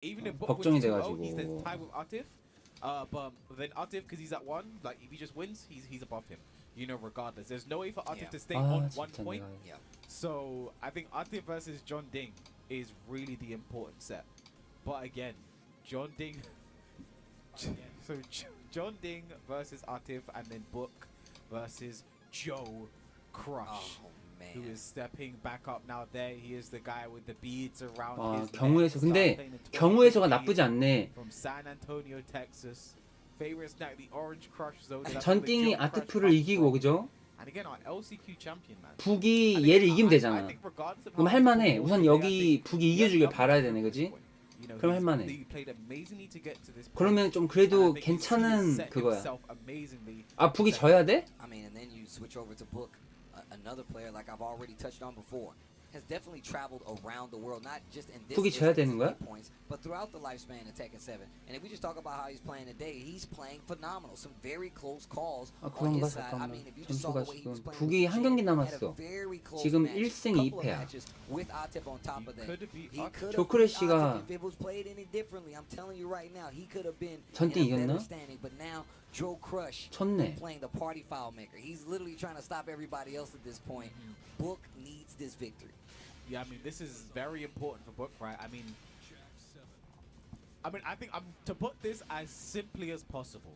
Even if Book 걱정이 wins 2-0, he's 돼가지고. then tied with Atif. But then Atif, because he's at 1, like if he just wins, he's above him. You know, regardless. There's no way for Atif to stay on 1 진짜 point. 내가. So I think Atif versus John Ding is really the important set. But again, John Ding. So John Ding versus Atif, and then Book versus Joe Crush. Who is stepping back up now? There he is, the guy with the beads around his 경우에서 neck. 근데 경우에서가 나쁘지 않네. From San Antonio, Texas. Favorite snack, the Orange Crush Zone. 전띵이 아티프를 이기고 그죠? And again, our LCQ champion, man. 북이 얘를 이기면 되잖아. 그럼 할만해. 우선 여기 북이 이겨주길 바라야 되네, 그지? 그럼 할만해. 그러면 좀 그래도 괜찮은 그거야. 아 북이 져야 돼? Another player like I've already touched on before has definitely traveled around the world, not just in this 북이 져야 되는 거야? points, but throughout the lifespan of Tekken 7. And if we just talk about how he's playing today, he's playing phenomenal. Some very close calls on his side. I mean, if you just saw the way he was playing, 북이 한 경기 남았어. very close 지금 match, 1승 couple of 2패야. matches with Atif on top of that. He could have 조크래시가 if it was played any differently. I'm telling you right now, he could have been 전띵 in a better 이겼나? standing. But now Joe Crush 쳤네. playing the party foul maker. He's literally trying to stop everybody else at this point. Book needs this victory. Yeah, I mean, this is very important for Book, right? I mean, I think I'm to put this as simply as possible.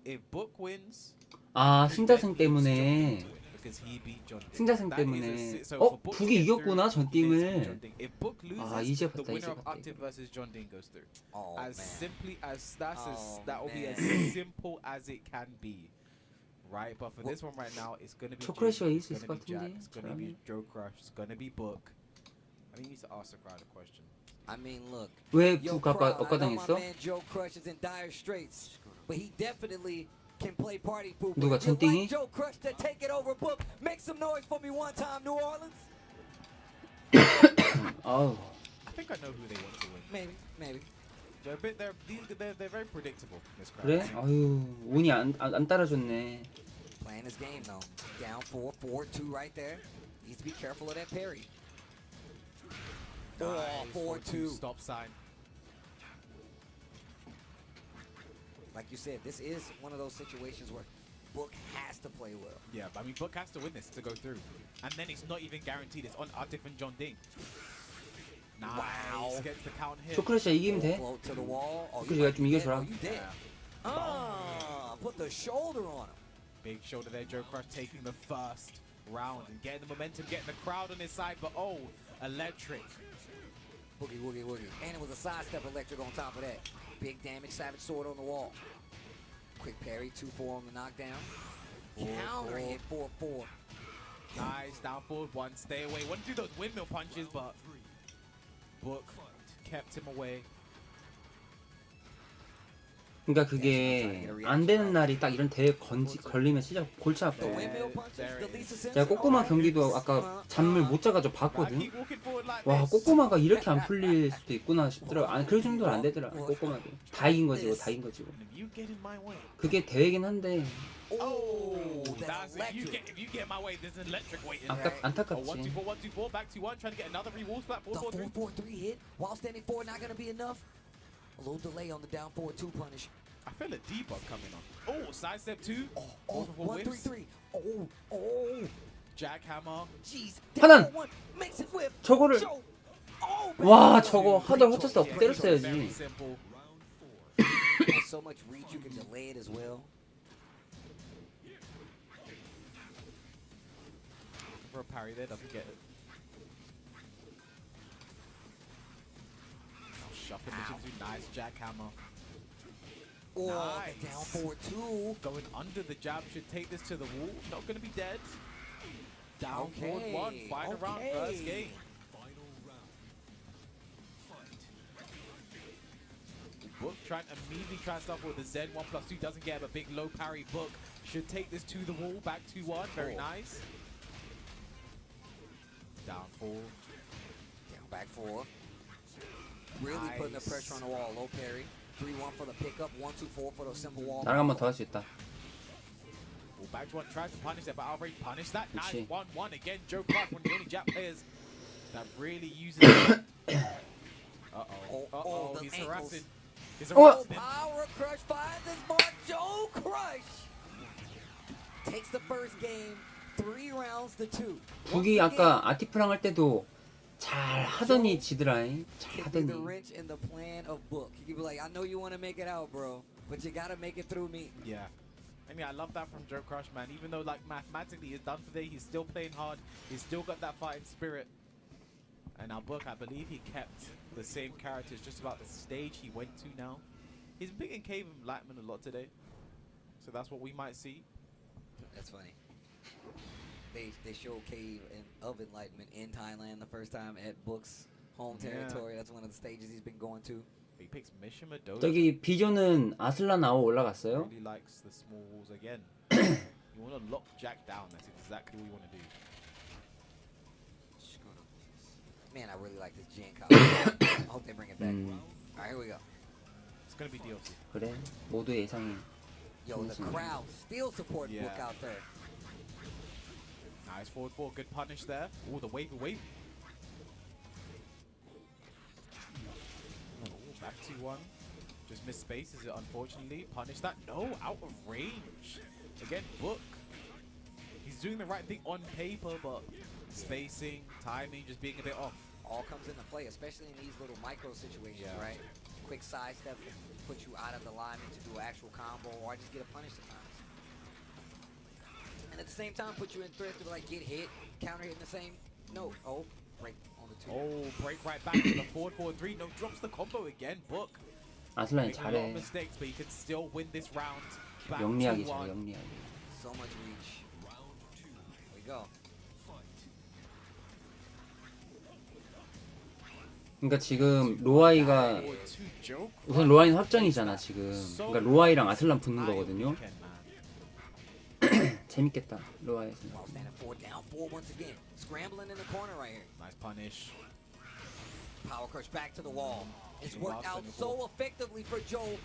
If Book wins, 아 승자승 때문에. because he beat John Ding. 승자승 That is 때문에. a si- so for Book to 북이 get 이겼구나 through, 전 he needs to beat 팀을. John Ding. If Book loses, 아 이제 the 봤다 winner 이제 of 봤다. Atif versus John Ding goes through. Oh, As man. simply as that will be as man. simple as it can be. Right, but for this one right now, it's gonna be 초크래시가 Jin, 이길 수 it's 있을 gonna 것 be Jack, 같은데. it's gonna be Joe Crush, it's gonna be Book. I think you need to ask the crowd a question. I mean, look. 왜 Yo, 북 아까 Crush, I know my 억가당했어? man Joe Crush is in dire straits, but he definitely can play party pooper. 누가, If you 전띵이? like Joe Crush to take it over, Book. Make some noise for me one time, New Orleans. 아우. I think I know who they want to win. Maybe. They're very predictable. This crowd. 그래? 아유 운이 안 따라줬네. Playing his game though. Down 4-2 right there. Needs to be careful of that parry. Nice, 4-2. Stop sign. Like you said, this is one of those situations where Book has to play well. Yeah, but I mean, Book has to win this to go through, and then it's not even guaranteed. It's on Atif and John Ding. Nice. Wow. Gets the count hit. 초크래시가 이기면 돼. Float to the wall. Oh, 그래, you 내가 좀 might be dead. 이겨줘라. Oh, you dead. Put the shoulder on him. Big shoulder there. Joe Crush taking the first round and getting the momentum, getting the crowd on his side. But oh, electric. Boogie, woogie, woogie. And it was a sidestep electric on top of that. Big damage, Savage Sword on the wall. Quick parry, 2-4 on the knockdown. Counter hit, 4-4. Nice, down forward one, stay away. Want to do those windmill punches, but Book kept him away. 그러니까 그게 안 되는 날이 딱 이런 대회 걸리면 진짜 골치 아파. The windmill punches, the Lisa Simpson. 제가 꼬꼬마 경기도 아까 잠을 못 자가지고 봤거든. 와 꼬꼬마가 이렇게 안 풀릴 수도 있구나 싶더라고. 아니 그 정도는 안 되더라. 꼬꼬마도 다 이긴 거지, 다 이긴 거지. 그게 대회긴 한데. Oh, that's it. If you get my way, there's an electric waiting. 안타깝지. 1-2-4, back to 1, trying to get another reward splat. The 4-4-3 hit while standing forward, not going to be enough. A little delay on the down 4-2 punish. I feel a debug coming on. Oh, sidestep 2. 1-3-3. Oh. Jackhammer. Jeez. 하단. Makes it whip. 저거를 와 저거 하덜 허쳤어. 때렸어야지. So much reach, you can delay it as well. For a parry there, doesn't get it. Shuffle between two, nice jackhammer. Oh, Nice. down 4-2. Going under the jab should take this to the wall. Not going to be dead. Down forward one, final round, first game. Book trying to immediately try to stop with the Z 1+2, doesn't get a big low parry. Book should take this to the wall, back 2-1, very nice. Down 4. Down back 4. Really putting the pressure on the wall. Low parry. 3-1 for the pickup. 1-2-4 for the simple wall. 나랑 한번 더 할 수 있다. Well, back to one, tries to punish that, but already punished that. Nice 그치. 1-1 again. Joe Clark, one of the only Jap players that really uses The He's ankles. harassing. He's Oh. harassing. Power Crush finds his mark. Joe Crush takes the first game 3 rounds to 2. 북이 아까 아티프랑 할 때도 잘 하더니 지더라잉. 잘 Could be the 하더니. wrench in the plan of Book. He could be like, I know you want to make it out, bro, but you gotta make it through me. Yeah. I mean, I love that from Joe Crush, man. Even though, like, mathematically he's done for the day, he's still playing hard. He's still got that fighting spirit. And our Book, I believe he kept the same characters just about the stage he went to now. He's been picking Cave and Lightman a lot today. So that's what we might see. That's funny. They showed Cave of Enlightenment in Thailand the first time at Book's home territory. That's one of the stages he's been going to. He picks Mishima Dojo. 저기 비조는 아슬란 아오 올라갔어요? Really likes the small walls again. You want to lock Jack down. That's exactly what you want to do. Man, I really like this Gen copy. I hope they bring it back. All right, here we go. It's gonna be DLC. 그래 모두 예상해. Yo, the crowd still support Book out there. Nice forward four, good punish there. Oh, the wave. Oh, back 2-1. Just missed spaces, unfortunately. Punish that. No, out of range. Again, Book. He's doing the right thing on paper, but spacing, timing, just being a bit off. All comes into play, especially in these little micro situations, right? Quick sidestep put you out of the alignment to do an actual combo, or just get a punish sometimes. And at the same time, put you in threat to like get hit, counter hit in the same note. Oh, break on the 2. Oh, break right back to the forward 4-3. No, drops the combo again. Book. 아슬란이 Making a lot of 잘해. mistakes, but he can still win this round. Back 영리하게 2-1. 잘해 영리하게. So much reach. Here we go. 그러니까 지금 로아이가 우선 로아이는 확정이잖아 지금. 그러니까 로아이랑 아슬란 붙는 거거든요. 재밌겠다 로아이에서. While standing 4 down 4 once again. Scrambling in the corner right here. Nice punish. Power crush back to the wall. It's worked out so effectively for Joe.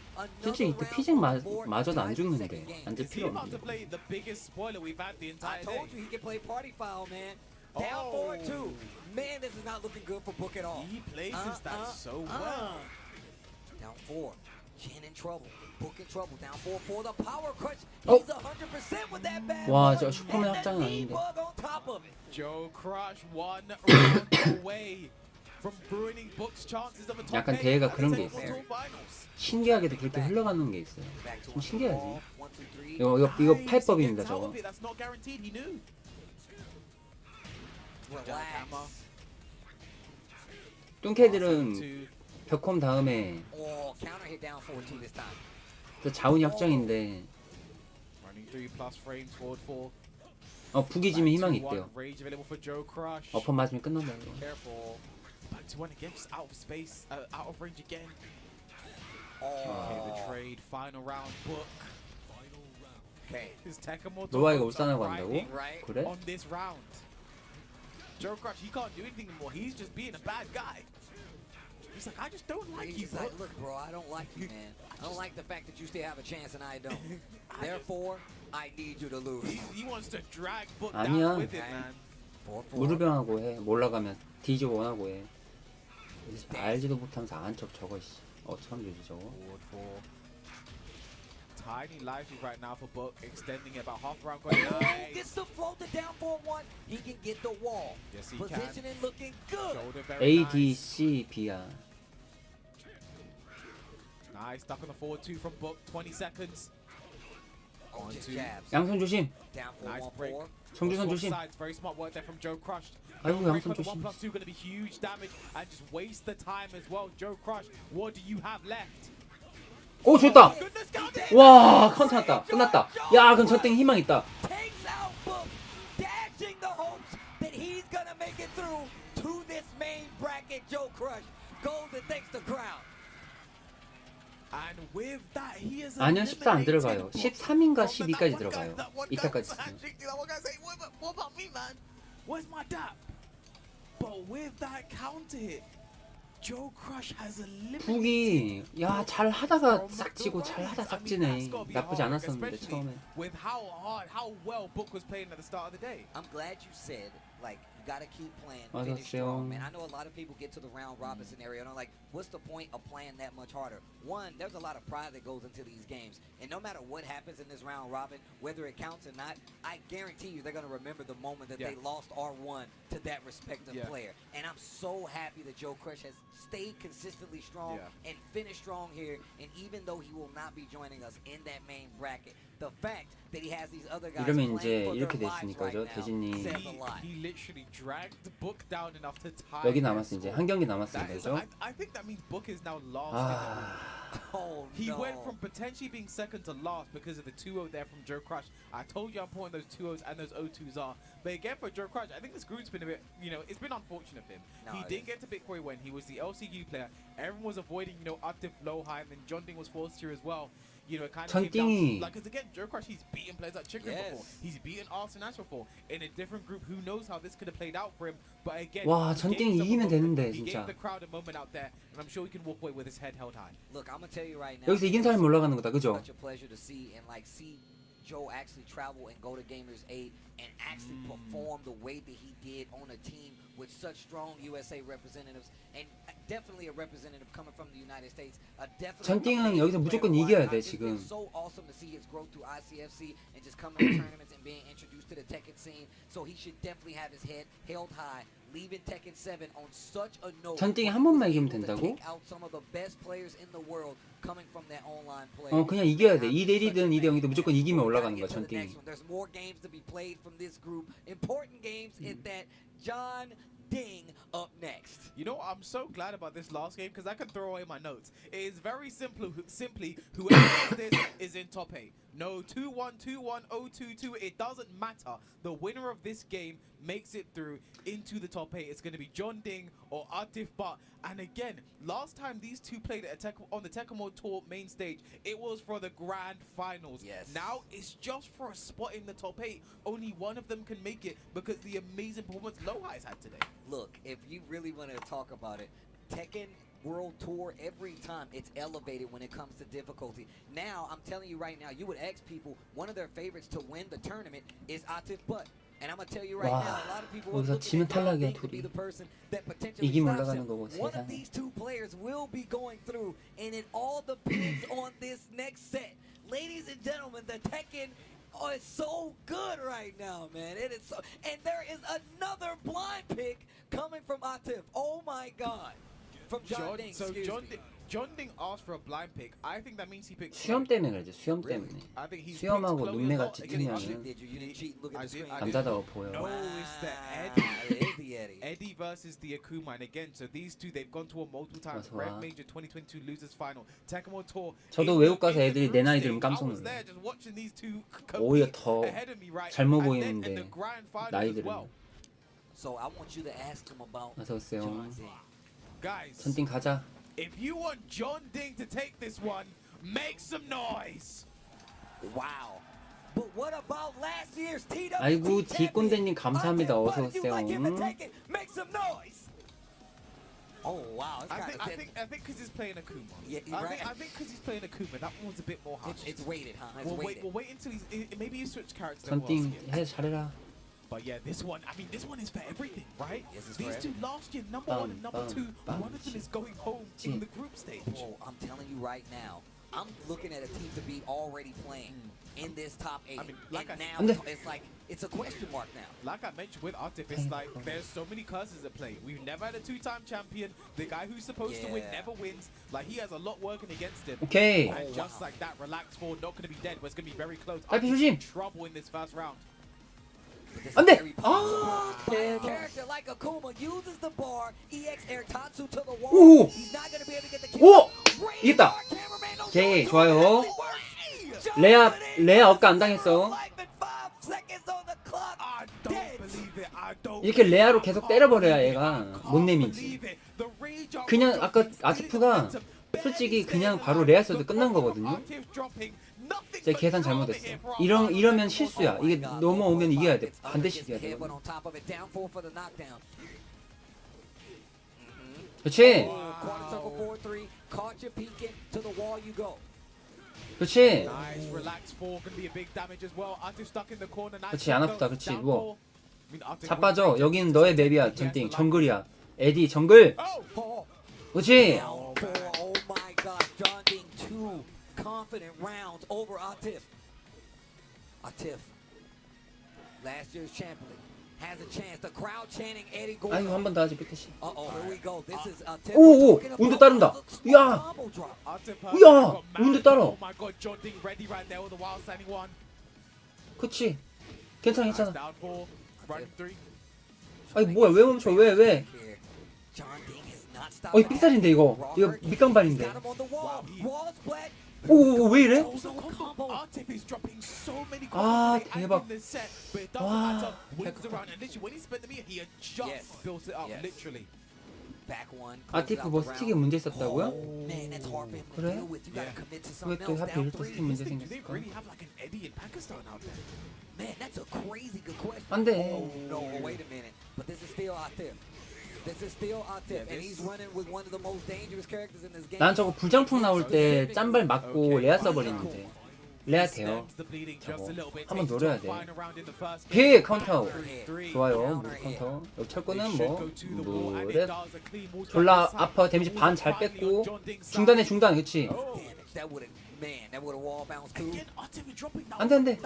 솔직히 그 피직 마저도 안 죽는데 앉을 Is he 필요 about to 없는데. play the biggest spoiler we've had the I entire told day? you he can play party foul, man. Down 4-2. Man, this is not looking good for Book at all. He plays that so well. Down 4. Jin in trouble. Book in trouble. Down 4-4. The power crush. Oh. He's 100% with that bad 와, bug. 저 슈퍼맨 And 확장은 the knee 아닌데. bug on top of it. Joe Crush 1 round away from ruining Book's chances of a top 약간 8 대회가 at the 그런 게 Tour 있어요. Finals. 신기하게도 그렇게 흘러가는 게 있어요. Back to 좀 him. 신기하지. 1, 2, 3. 이거 Nice, 팔법입니다 he gets out 저거. of it. That's not guaranteed. He knew. Relax. 뚱캐들은 벽홈 다음에 Oh, counter hit down 4-2 this time. 저 자운이 확정인데 Running 3 plus frames forward 4. 북이 지면 희망이 있대요. Rage available for Joe Crush. 어퍼 맞으면 끝난다 이거. Careful. Back to 1 again, just out of space, out of range again. Oh. Okay, the trade, final round, Book. Okay. His Tekken 로아이가 울산하고 한다고? Right. 그래? on this round. Joe Crush, he can't do anything anymore. He's just being a bad guy. He's like, I just don't like you, He's bro. like, look, bro, I don't like you, man. I don't like the fact that you still have a chance and I don't. Therefore, I need you to lose. He wants to drag Book 아니야. down with it, man. 4-4. 무르병하고 해. 몰라가면 디즈 원하고 해. 알지도 못하면서 안척 저거 씨. 참 주지 저거. Forward 4. Tiny life right now for Book, extending it about half round. Nice. Gets the float to down 4-1. He can get the wall. Yes, he Positioning looking good. Shoulder very A, nice. D, C, B야. Nice, stuck on the forward 2 from Book, 20 seconds. Oh, One, just two. jabs. 양손 조심. Down Nice 4-1-4. break. 성주선 Swap 조심. sides, very smart work there from Joe Crush. 아이고 No break 양손 on the 조심. 1+2 going to be huge damage and just waste the time as well. Joe Crush, what do you have left? 오 좋다. Goodness, got it! 와 컨트 났다. 끝났다. 야 그럼 저땡 희망 있다. Takes out Book, dashing the hopes that he's gonna make it through to this main bracket. Joe Crush goes and takes the crown. And with that, he is 아니요 14 안 들어가요. eliminated 13인가 from 12까지 that 들어가요. that one 이따까지 guy 있으면. that one guy say, what about me, man? Where's my dap? But with that counter hit, Joe Crush has eliminated. 북이 야 잘하다가 싹 지고 잘하다 싹 지네. 나쁘지 않았었는데 처음에. With how hard, how well Book was playing at the start of the day. I'm glad you said like You gotta keep playing, finish 맞았어요. strong, man. I know a lot of people get to the round robin scenario and are like, what's the point of playing that much harder? One, there's a lot of pride that goes into these games. And no matter what happens in this round robin, whether it counts or not, I guarantee you they're gonna remember the moment that they lost R1 to that respective player. And I'm so happy that Joe Crush has stayed consistently strong and finished strong here. And even though he will not be joining us in that main bracket, the fact that he has these other guys 이러면 이제 playing for 이렇게 their lives 됐으니까죠. right now 대진님 says a lot. He literally dragged the book down enough to tie. 여기 남았어 이제 한 경기 That is, 남았습니다. I think that means Book is now last. 아, Oh, He no. went from potentially being second to last because of the 2-0 there from Joe Crush. I told you how important those 2-0s and those 0-2s are. But again, for Joe Crush, I think this group's been a bit, it's been unfortunate for him. No, He didn't get to pick where he went. He was the LCU player. Everyone was avoiding, Atif low high, and then John Ding was forced here as well. It kind of came 전띵이 down, because again, Joe Crush, he's beaten players like Chicken before. He's beaten Arsenal Nash before. In a different group, who knows how this could have played out for him. But again, 와, he 전띵이 gave 이기면 some 되는데, he 진짜. gave the crowd a moment out there, and I'm sure he can walk away with his head held high. Look, I'm gonna tell you right now. 여기서 이긴 사람이 올라가는 거다, 그죠? Such a pleasure to see and see Joe actually travel and go to Gamers 8 and actually perform the way that he did on a team with such strong USA representatives and definitely a representative coming from the United States. 전띵은 여기서 무조건 이겨야 돼 지금. It's so awesome to see his growth through ICFC and just coming to tournaments and being introduced to the Tekken scene. So he should definitely have his head held high. Leaving Tekken 7 on such a note. 전띵이 한 번만 이기면 된다고? Take out some of the best players in the world coming from that online play. 그냥 이겨야 돼. 2대1이든 2대0이든 무조건 이기면 올라가는 거야, 전띵이. There's more games to be played from this group. Important games in that. John Ding up next. I'm so glad about this last game because I can throw away my notes. It is very simply whoever wins this is in top 8. No 2-1, 2-1, 0-2-2. It doesn't matter. The winner of this game makes it through into the top 8. It's going to be John Ding or Atif Butt. And again, last time these two played at on the Tekken World Tour main stage, it was for the grand finals. Yes. Now it's just for a spot in the top 8. Only one of them can make it because the amazing performance Lohi's had today. Look, if you really want to talk about it, Tekken World Tour, every time it's elevated when it comes to difficulty. Now, I'm telling you right now, you would ask people, one of their favorites to win the tournament is Atif Butt. And I'm going to tell you right now, a lot of people are looking at John Ding to be the person that potentially stops him. One of these two players will be going through, and it all depends on this next set. Ladies and gentlemen, the Tekken is so good right now, man. It is so, and there is another blind pick coming from Atif. Oh my God. From John Ding, John Ding asked for a blind pick. I think that means he picked 수염 때문에 그러지. 수염 때문에. I think he's 수염하고 picked 눈매 Chloe a 같이 lot. Again, 뜨면은 Did you? You didn't cheat. Look at the screen. 남자다워 보여. No, it's the It is the Eddie. Eddie versus the Akuma. And again, so these two, they've gone to a multiple times. 맞아. Red Major 2022 losers final. Tekken World Tour. 저도 외국 가서 애들이 내 나이 들으면 깜짝 I was 놀라요. there just watching these two 오히려 compete 더 ahead of me, right? 젊어 And then in 보이는데 the grand finals 나이 as 들으면. well. So I want you to ask them about 어서 오세요. John Ding. Guys, 전띵 가자. if you want John Ding to take this one, make some noise. Wow. But what about last year's TWT 아이고, champion? 디꼰대님 감사합니다. Atif 어서 Butt, if you 오세요. like him to take it, make some noise. Oh wow, it's I kinda think because he's playing Akuma. Yeah, you're right. I think because he's playing Akuma, that one's a bit more harsh. it's weighted, huh? It's We'll weighted. wait until maybe you switch characters. Then we'll 전띵 see it. 해 잘해라. But yeah, this one is for everything, right? Yes, it's for These two last year, number one and number two, one of them is going home in the group stage. Whoa, I'm telling you right now, I'm looking at a team to be already playing in this top 8. I mean, like and I- now it's like it's a question mark now. Like I mentioned with Atif, it's like there's so many curses at play. We've never had a two-time champion. The guy who's supposed to win Yeah. never wins. Like he has a lot working against him. 오케이. And just like that, relax for not going to be dead, but it's going to be very close. 딸피 Atif's 조심. in trouble in this first round. But this 안 is 돼. very 아, possible. By a 대박. character like Akuma uses the bar, EX air Tatsu to the wall. 오. He's not going to be able to get the 오. kill. 이겼다. 오케이, 좋아요. 레아 억까 안 당했어. 이렇게 레아로 계속 때려버려야 얘가 못 내민지. 그냥 아까 아티프가 솔직히 그냥 바로 레아 써도 끝난 거거든요. 제 계산 잘못했어요. 이러면 실수야. 이게 넘어오면 이겨야 돼. 반드시 이겨야 돼. 그렇지. 그렇지. 그렇지, 안 아프다. 그렇지, 누워. 자빠져. 여기는 너의 맵이야. 전띵 정글이야. 에디 정글. 그렇지. Oh my God, John Ding 2 confident rounds over Atif. Atif, last year's champion, has a chance. The crowd chanting Eddie Gordo. 아이고 한 번 더 하지 삐끗이. Here we go. This is Atif. 오오 운도 따른다. 야. 야 운도 따라. 그렇지. 괜찮아 괜찮아. 아니 뭐야 왜 멈춰 왜? 어이 삑살인데 이거 밑강반인데. 오 왜 이래? 아 대박. 와. 아티프 뭐 스틱에 문제 있었다고요? 그래? 왜 또 하필 이렇게 스틱 문제 생겼을까? 안 돼. 난 저거 불장풍 나올 때 짬발 맞고 레아 써버리는데. 레아 돼요. 저거 한번 노려야 돼. 피 카운터. 좋아요. 무드 카운터. 여기 철권은 뭐 무대 졸라 아파. 데미지 반 잘 뺐고 중단에 중단. 그치? 안돼 안돼.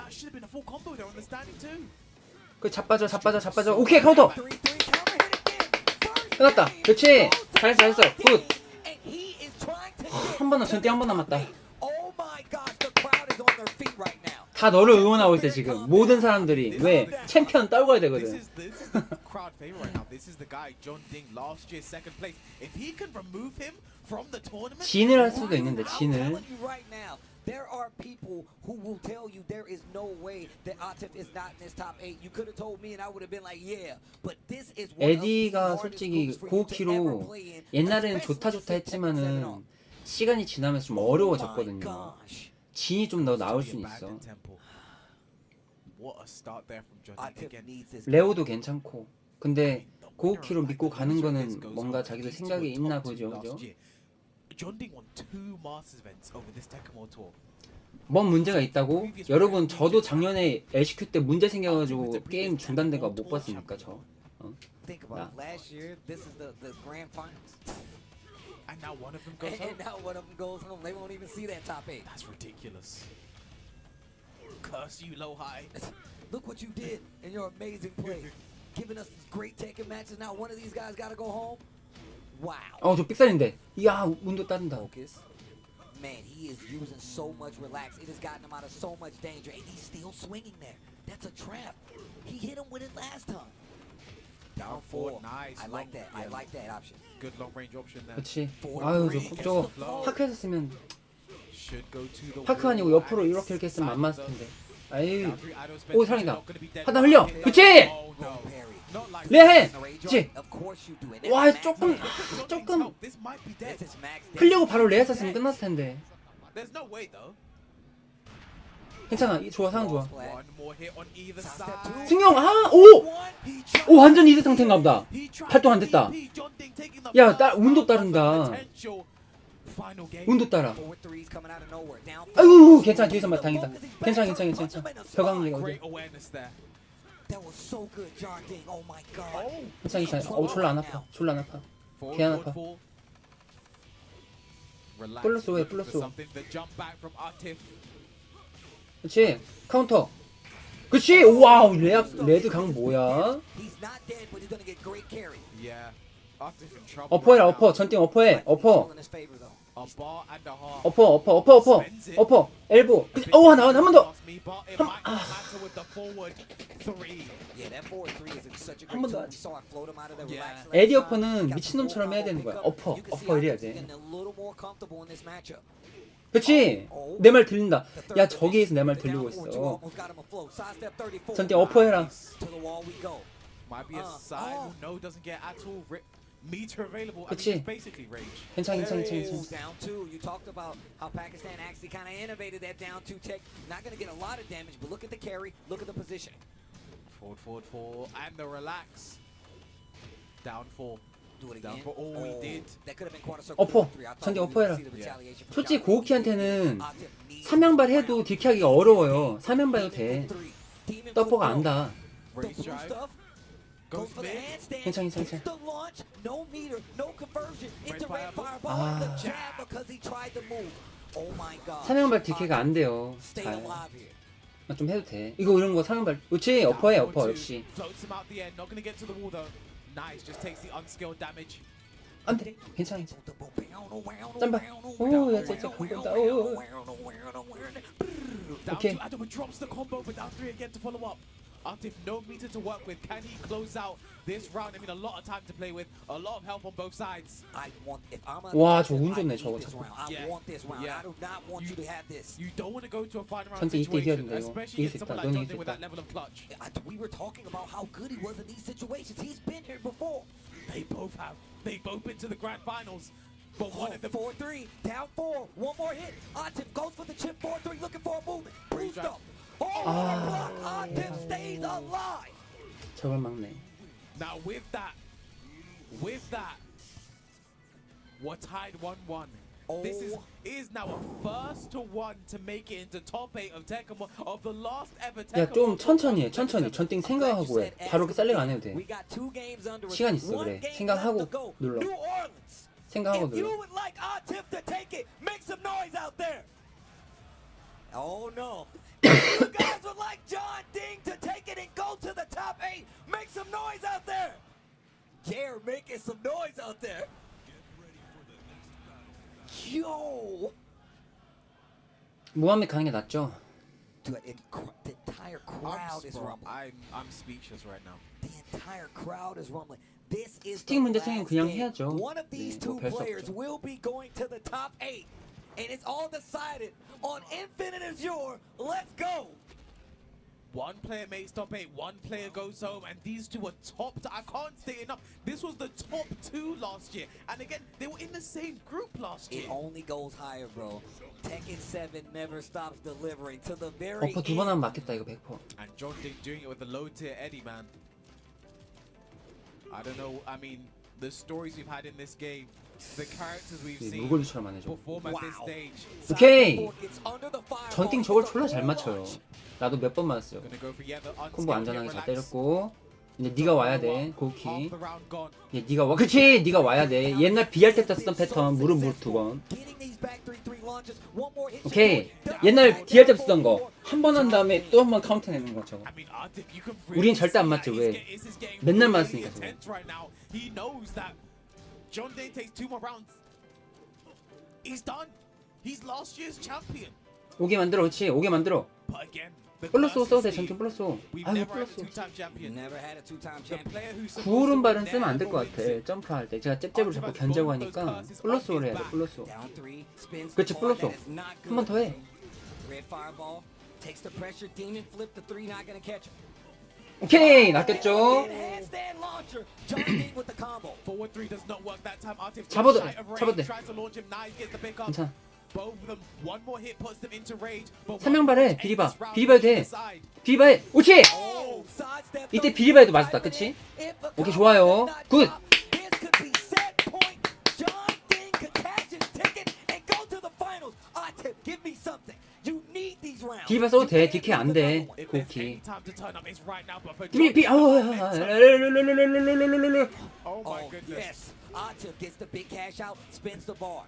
그 자빠져. 오케이 카운터. 끝났다. 그렇지. 잘했어. 굿. 한 번 더. 전띠 한 번 남았다. 다 너를 응원하고 있어 지금. 모든 사람들이. 왜? 챔피언 떨궈야 되거든. 진을 할 수도 있는데 진을. There are people who will tell you there is no way that Atif is not in this top 8. You could have told me and I would have been like, yeah. But this is one of the 에디가 hardest 솔직히 groups for you to ever 5kg play in. 옛날에는 좋다 했지만은 시간이 지나면서 좀 어려워졌거든요. 진이 좀 더 나을 수는 있어. 레오도 괜찮고. 근데 5kg 믿고 가는 거는 뭔가 자기도 생각이 있나 보죠. 그죠? 뭔 문제가 있다고? 여러분 저도 작년에 LCQ 때 문제 생겨가지고 게임 중단된 거 못 봤습니까 저? 야. And now one of them goes home. And now one of them goes home. They won't even see that top 8. That's ridiculous. Curse you, low high. Look what you did in your amazing play. Giving us great Tekken matches. Now one of these guys got to go home. Wow. 저 삑살인데. 야, 운도 따른다. Focus. Man, he is using so much relax. It has gotten him out of so much danger, and he's still swinging there. That's a trap. He hit him with it last time. Down forward, nice. I like that. I like that option. Good long range option there. 그렇지. 아유, 저거 파크에서 쓰면 파크 아니고 옆으로 이렇게 했으면 안 맞을 텐데. 아유. 오, 사랑이다. 하나 흘려. 그렇지. 레해. 그렇지. 와, 조금 흘리고 바로 레해 썼으면 끝났을 텐데. 괜찮아. 좋아. 상황 좋아. 승용. 오, 완전 2대 상태인가 보다. 활동 안 됐다. 야, 운도 따른다. 운도 따라. 아이고, 괜찮아. 뒤에서 다행이다. 괜찮아. 벽왕리가 어디? 괜찮아. 졸라 안 아파. 개 안 아파. 플러스 5에 플러스 5. 그렇지. 카운터. 그렇지. 와우. 레드 강 뭐야? 어퍼해라. 어퍼. 전띵 어퍼해. 어퍼. 엘보. 오, 하나 한 번 더. 한 번 더 하지. 에디 어퍼는 미친놈처럼 해야 되는 거야. 어퍼 이래야 돼. 그렇지. 내 말 들린다. 야, 저기에서 내 말 들리고 있어. 전띵 어퍼해라. Meter available. 그치. I mean, basically rage. 괜찮아. Down two. You talked about how Pakistan actually kind of innovated that down two tech. Not going to get a lot of damage, but look at the carry. Look at the position. Forward, and the relax. Down 4. Do it again. Oh, he did. That could have been quarter circle. 어퍼. 전띵 어퍼해라. 솔직히 고우키한테는 3연발 해도 딜키하기가 어려워요. 3연발도 돼. 떡버가 안다. Rage drive. Goes for the mid. handstand. 괜찮아, Hits 괜찮아. the launch. No meter. No conversion. Into red fireball. 아. The jab because he tried to move. Oh my god. 사명발 DK가 안 돼요. Stay 잘. alive here. 좀 해도 돼. 이거 이런 거 사명발. 그렇지. 어퍼해 어퍼 역시. Floats him out the end. Not gonna get to the wall though. Nice. Just takes the unskilled damage. 안 돼. 괜찮아. 짬바. 오, 야, 진짜 공격다. 오. Down Okay. to Adam drops the combo, but down 3 again to follow up. Atif, no meter to work with. Can he close out this round? I mean, a lot of time to play with, a lot of help on both sides. I want if I'm 와, a 저거 운 I 좋네, need 저거 this 자꾸. round. I Yeah. want this round. Yeah. I do not want you to have this. You don't want to go to a final round 전체 이때 이겨야 situation, 된다, 이거. especially 이길 수 against someone 있다. like 넌 John 이길 수 with 있다. that level of clutch. We were talking about how good he was in these situations. He's been here before. They both have. They both been to the grand finals. But one of them. 4-3, down 4, one more hit. Atif goes for the chip 4-3, looking for a movement. Bruised up. Oh, block. Atif stays alive. 저걸 막네. Now with that, we're tied 1-1. This is now a first to one to make it into top 8 of Tekken of the last ever Tekken. 야, 좀 천천히 해. 천천히. 전띵 생각하고 해. 바로 쌀링 안 해도 돼. We got 2 games under us. 시간 있어, One 그래. game 생각하고 left to go. 눌러. New Orleans. 생각하고 If you 눌러. would like Atif to take it, make some noise out there. Oh no. If you guys would like John Ding to take it and go to the top 8, make some noise out there. Jared making some noise out there. Yo. 무한맥 가는 게 낫죠. Dude, the entire crowd is rumbling. I'm speechless right now. The entire crowd is rumbling. This is 스틱 문제 the 생기면 last 그냥 game. 해야죠. One of these 네, two 뭐 별수 players 없죠. will be going to the top 8. And it's all decided on Infinite Azure. Let's go. One player makes top 8, one player goes home, and these two are top. I can't say enough. This was the top 2 last year, and again, they were in the same group last year. It only goes higher, bro. Tekken 7 never stops delivering to the very 어퍼 2번 하면 맞겠다 이거 100%. And John Ding doing it with the low tier Eddie, man. I don't know. I mean, the stories we've had in this game, the characters we've seen 물고기처럼 안 해줘. perform at this stage. 오케이. 전띵 저걸 졸라 잘 맞춰요. 나도 몇 번 맞았어요. Gonna go for the 콤보 unskilled, 안전하게 get 잘 relaxed. 때렸고 이제 네가 와야 돼 Half 고키. the round gone. 예, 네가 와. 그렇지. 네가 와야 돼. 옛날 BR 때 쓰던 패턴 무릎 2번. 오케이. 옛날 DR 때 쓰던 거 한 번 한 다음에 또 한 번 카운터 내는 거 저거. I mean, Atif, you can 우린 really 절대 안 see 맞죠, that 왜? this is getting 맨날 really 맞으니까, 저거. intense right now. He knows that John Ding takes 2 more rounds. He's done. He's last year's champion. 오게 만들어. 그렇지. 오게 만들어. But again, the 플러스 curse 써도 is 돼. Steve. 전투 플러스. We've 아유 never had a 플러스. 2-time champion. Never had a 2-time The champion. player who's supposed to 구오른발은 win 쓰면 안 될 never 것 wins 같아. it. 점프할 때 제가 잽잽으로 자꾸 견제하고 하니까 플러스로 해야 돼. 플러스. Down 3, spins 그렇지, the ball. 플러스. That is not 한 번 good. 더 해. Red fireball takes the pressure. Demon flip the 3, not gonna catch him. 오케이. 낚였죠. Handstand launcher. John Ding with the combo. Forward 3 does not work that time. Atif 잡아도 shy of 잡아도 range, 돼. tries to launch him. Nice, gets the pick up. 괜찮아. Both of them, one more hit puts them into rage. But 삼명발해. 비리바. ends this round 비리바도 돼. aside. 비리바해. 오치. Oh, sidestep. 이때 비리바에도 맞았다. 그치? 오케이, 좋아요. 굿. This could be set point. John Ding could cash his ticket and go to the finals. Atif, give me something. You need these rounds. 비리바 써도 돼. You can't DK lose 안 another 돼. one. If there's 고키. any time to turn up, it's right now. But for 비 John 아우. Ding, oh my Oh, goodness. yes. Atif gets the big cash out, spins the bar.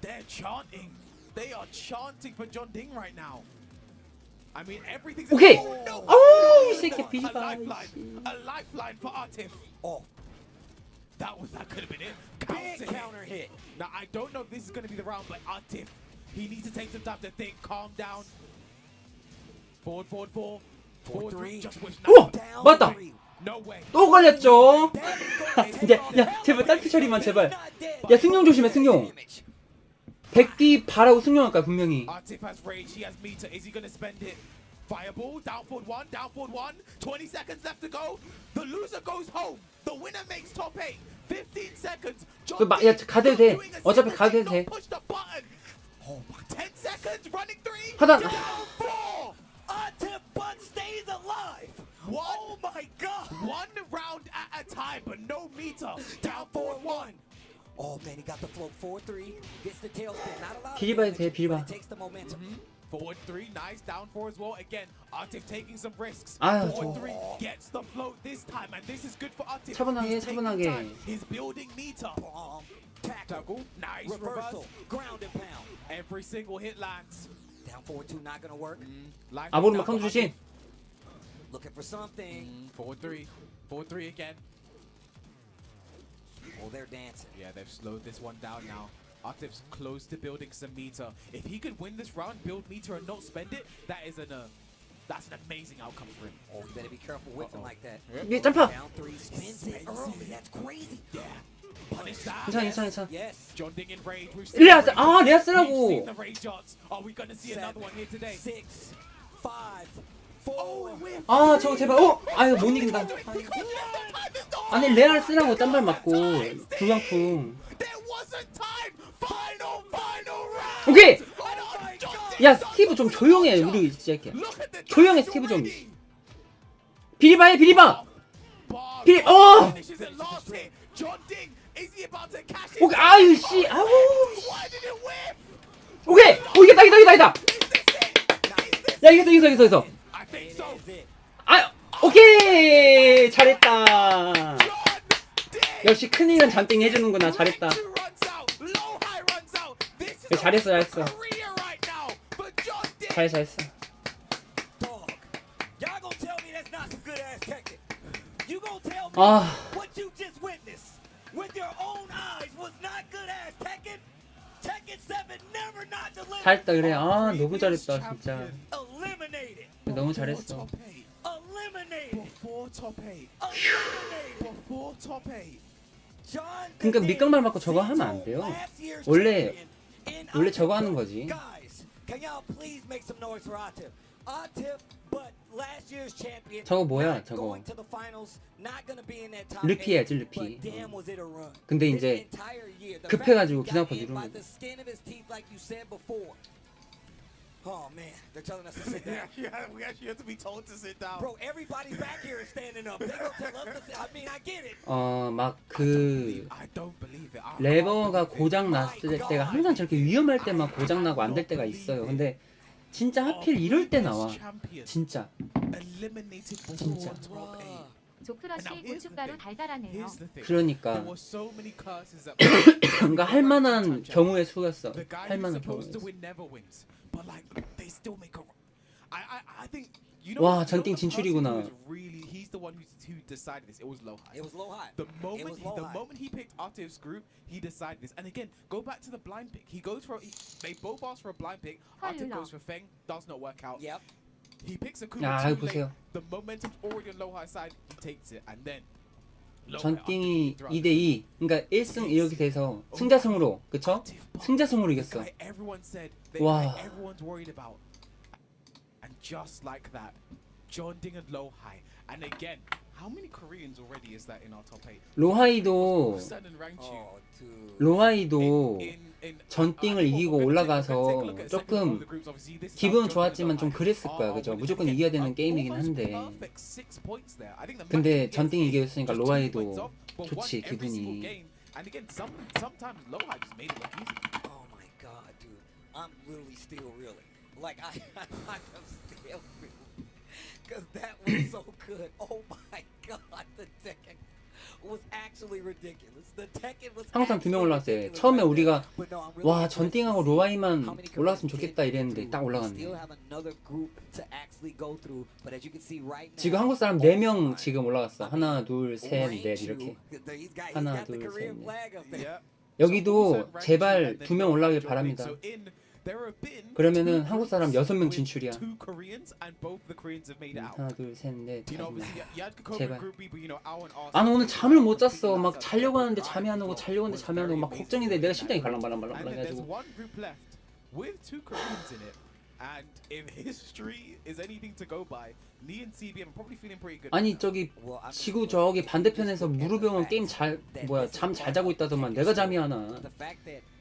They're chanting. They are chanting for John Ding right now. I mean, everything's. 오케이. Oh, no. 아우, 이 새끼 A 비리바. lifeline. A lifeline for Atif. Oh, That could have been it. big Counter hit. counter hit. Now I don't know if this is going to be the round, but Atif, he needs to take some time to think, calm down. Forward, forward, four. Forward 4-3. Just wish 오! Down 맞다. 3. No way. 또 걸렸죠. 이제 야, 제발 딸피 처리만 제발. 야, 승용 조심해, 승용. 100기 바라고 승용할까 분명히. Atif has rage. He has meter. Is he going to spend it? Fireball. Down forward one. Down forward one. 20 seconds left to go. The loser goes home. The winner makes top 8. 15 seconds. 그 마- 야, 가도 돼. doing a 어차피 single 가도 thing, 돼. not push the button. 10 seconds. Running 3. 하단. Down 4. Atif but stays alive. Oh my god. One round at a time, but no meter. Down 4-1. Oh man, he got the float 4-3. Gets the tail spin. Not a lot. of 비리바에 damage, 돼, 비리바. but it takes the momentum. Forward 3, nice down 4 as well. Again, Artif taking some risks. 아유, Forward 3 gets the float this time, and this is good for Artif. 차분하게, He's taking 차분하게. time. He's building meter. Tackle, nice reversal, reverse. ground and pound. Every single hit lands. Down forward 2, not gonna work. Life 아보르 down 막 카운터 for 주심. Looking for something. Forward 3, forward 3 again. Oh, they're dancing. Yeah, they've slowed this one down now. Artif's close to building some meter. If he could win this round, build meter, and not spend it, that's an amazing outcome for him. Oh, you better be careful with him like that. 위에 점프. Down 3, spins it early. That's crazy. Yeah. Punish that. 괜찮아. Yes. John Ding in rage. We've seen 레아, the 아, 레아 We've seen 쓰라고. the rage shots. Are we gonna see another one here today? 6, 5, 4. Oh, we're 아, 저거 제발. 아유, 못 이긴다. 아니, 레알 쓰라고 딴발 맞고 불광풍. There wasn't time. Final round. 오케이. Oh my God. 야, 스티브 좀 조용해. 우리 진짜 이렇게. Look at the 조용해, time 스티브 좀. already. 비리바해, 비리바. Bar 비리, 어. finishes it last hit. John Ding, is he about to cash it? 오케이, 아유 씨, 아우. Why did it whip? 오케이, 오 이겼다. Is this it? 야, 이겼어. I think so. 아, 오케이, 잘했다. John Ding. 역시 큰일은 잔뜩 해주는구나. 잘했다. Right runs out. Low high runs out. This is 잘했어. a career right now for John Ding. 잘했어. Dog. Y'all gonna tell me that's not some good ass tactic? You gonna tell me 아, what you just witnessed with your own eyes was not good ass Tekken? Tekken 7 never not delivered. 잘했다 그래. 아, 너무 잘했다 진짜. Eliminated. 너무 잘했어. Top 8. Eliminated. Before top 8. Eliminated. Before top 8. John 그러니까 Ding 밑강말 맞고 저거 하면 안 돼요. last year's 원래 champion in 원래 저거 Atif. 하는 거지. Guys, can y'all please make some noise for Atif? Atif, but last year's champion. 저거 뭐야, not 저거. going to the finals, not gonna be in that top 르피 eight, 해야지, 르피. but damn was it a run. 근데 This 이제 entire year, the 급해가지고 fact that he got 기상파 in by 누르는 the skin of his teeth, like you said before. Oh man, they're telling us to sit down. We actually have to be told to sit down. Bro, everybody back here is standing up. They gonna tell us to sit. I mean, I get it. 막 그 I don't believe it. 레버가 고장 났을 때가 항상 저렇게 위험할 때만 고장 나고 안 될 때가 있어요. 근데 진짜 하필 이럴 때 나와. 진짜. Eliminated 진짜. before top 8. 조크러쉬 고춧가루 달달하네요. Here's the thing. 그러니까 There were so many curses that 그러니까 할 만한 경우의 수였어. the guy 할 who's 만한 supposed 경우의 to 수. win never wins. But like they still make a. I think you know. 와, you know 전띵 the person 진출이구나. who was really, he's the one who decided this. It was low high. It was low high. The moment, was low the high. moment he picked Artif's group, he decided this. And again, go back to the blind pick. He goes for. They both ask for a blind pick. Artif 헐러. goes for Feng. Does not work out. Yep. He picks a 야, Kuma 이거 too late. 보세요. The momentum's already on low high side. He takes it, and then. 전띵이 2대2. 그러니까 1승 이렇게 돼서 승자승으로. 그쵸? 승자승으로 이겼어. Everyone said 와. everyone's worried about. And just like that, John Ding and low high. And again, how many Koreans already is that in our top 8? 로하이도 Sun and Rangchu. Oh, dude. 로하이도 in 전띵을 이기고 올라가서 조금 기분은 좋았지만 좀 그랬을 거야. 그죠? 무조건 이겨야 되는 게임이긴 한데. 근데 전띵이 이겼으니까 로하이도 좋지, 기분이. And again, sometimes low high just made it look easy. Oh my God, dude. I'm literally still reeling. Like I am still reeling. Cause that was so good. Oh my God, the Tekken was actually ridiculous. The Tekken was 항상 두 명 올라왔을 때 처음에 우리가 와 전띵하고 로하이만 올라갔으면 좋겠다 이랬는데 딱 올라갔네. 지금 한국 사람 4명 지금 올라갔어. 하나 둘 셋 넷 이렇게. 하나 둘 셋 넷. 여기도 제발 2명 올라가길 바랍니다. 그러면은 한국 사람 6명 진출이야. 하나 둘 셋 넷. 제발. 아, 나 오늘 잠을 못 잤어. 막 자려고 하는데 잠이 안 오고 자려고 하는데 잠이 안 오고 막 걱정인데 내가 심장이 발랑발랑발랑 해가지고. 아니 저기 지구 저기 반대편에서 무르병원 게임 잠 잘 자고 있다더만 내가 잠이 안 와.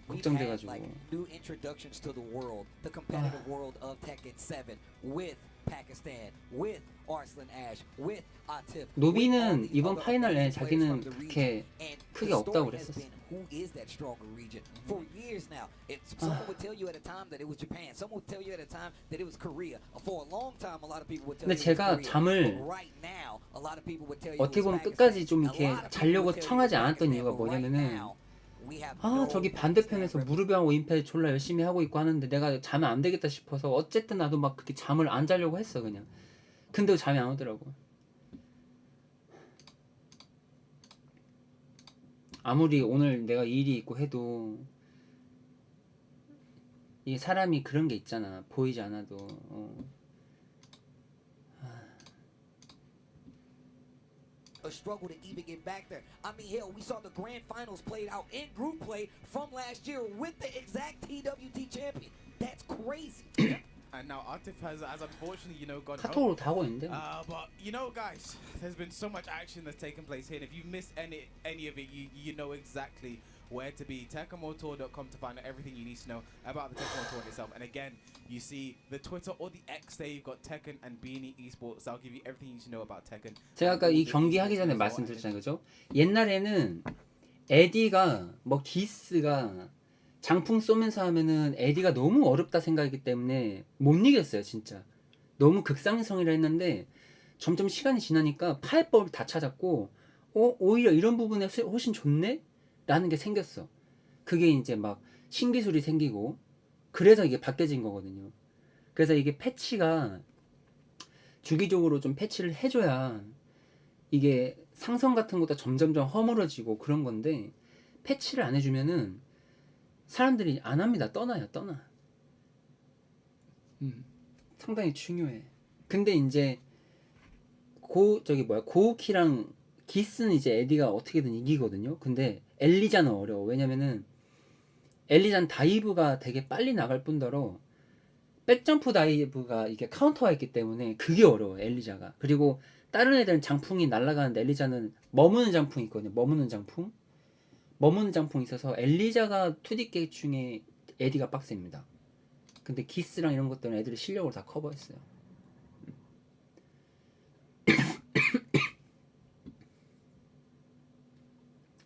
we've had 걱정돼가지고. like new introductions to the world, the competitive world of Tekken 7 with Pakistan, with Arslan Ash, with Atif. 노비는 이번 파이널에 자기는 그렇게 크게 없다고 그랬었어. Who is that stronger region? For years now, someone would tell you at a time that it was Japan. Someone would tell you at a time that it was Korea. For a long time, a lot of people would tell you 근데 it was 제가 Korea. 잠을 But right now, a lot of people would tell you 어떻게 it was 보면 Pakistan. 끝까지 좀 A 이렇게 lot of people 자려고 would tell you 청하지 it was 않았던 Pakistan, 이유가 but right 뭐냐면은 now, we have no 저기 Pakistan 반대편에서 representative. 무릎이하고 임페 졸라 열심히 하고 있고 하는데 내가 자면 안 되겠다 싶어서 어쨌든 나도 막 그렇게 잠을 안 자려고 했어 그냥. 근데 잠이 안 오더라고. 아무리 오늘 내가 일이 있고 해도 이 사람이 그런 게 있잖아. 보이지 않아도. A struggle to even get back there. I mean, hell, we saw the grand finals played out in group play from last year with the exact TWT champion. That's crazy. And now Atif has unfortunately, you know, gone home. 카톡으로 다 하고 있는데. But you know, guys, there's been so much action that's taken place here. And if you've missed any of it, you know exactly where to be. TekkenWorldTour.com to find out everything you need to know about the Tekken World Tour itself. And again, you see the Twitter or the X there. You've got Tekken and Beanie Esports. I'll give you everything you need to know about Tekken. 제가 아까 이 경기 하기 전에 말씀드렸잖아요, 그죠? 옛날에는 에디가 뭐 기스가 장풍 쏘면서 하면은 에디가 너무 어렵다 생각이기 때문에 못 이겼어요, 진짜. 너무 극상성이라 했는데 점점 시간이 지나니까 파해법을 다 찾았고, 오히려 이런 부분에 훨씬 좋네? 라는 게 생겼어. 그게 이제 막 신기술이 생기고, 그래서 이게 바뀌어진 거거든요. 그래서 이게 패치가 주기적으로 좀 패치를 해줘야 이게 상성 같은 것도 점점점 허물어지고 그런 건데, 패치를 안 해주면은 사람들이 안 합니다. 떠나요. 상당히 중요해. 근데 이제 고우키랑 기스는 이제 에디가 어떻게든 이기거든요. 근데 엘리자는 어려워. 왜냐면은 엘리자는 다이브가 되게 빨리 나갈 뿐더러 백점프 다이브가 이게 카운터가 있기 때문에 그게 어려워. 엘리자가. 그리고 다른 애들은 장풍이 날아가는데 엘리자는 머무는 장풍이 있거든요. 머무는 장풍이 있어서 엘리자가 2D 게임 중에 에디가 빡셉니다. 근데 기스랑 이런 것들은 애들이 실력으로 다 커버했어요.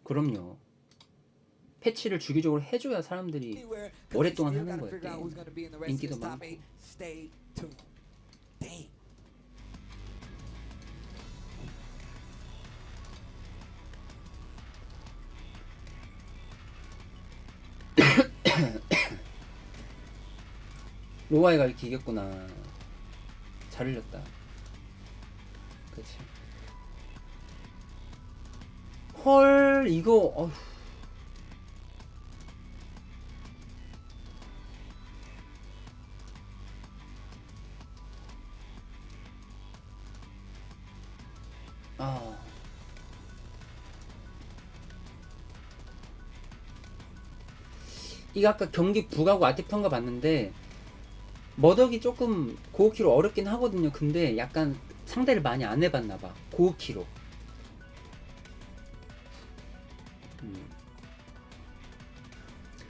그럼요. 패치를 주기적으로 해줘야 사람들이 오랫동안 하는 거예요. 인기도 많고. 로아이가 이렇게 이겼구나. 잘 흘렸다. 그치. 헐, 이거, 어휴. 이거 아까 경기 북하고 아티펀가 봤는데 머덕이 조금 고우키로 어렵긴 하거든요. 근데 약간 상대를 많이 안 해봤나봐. 고우키로.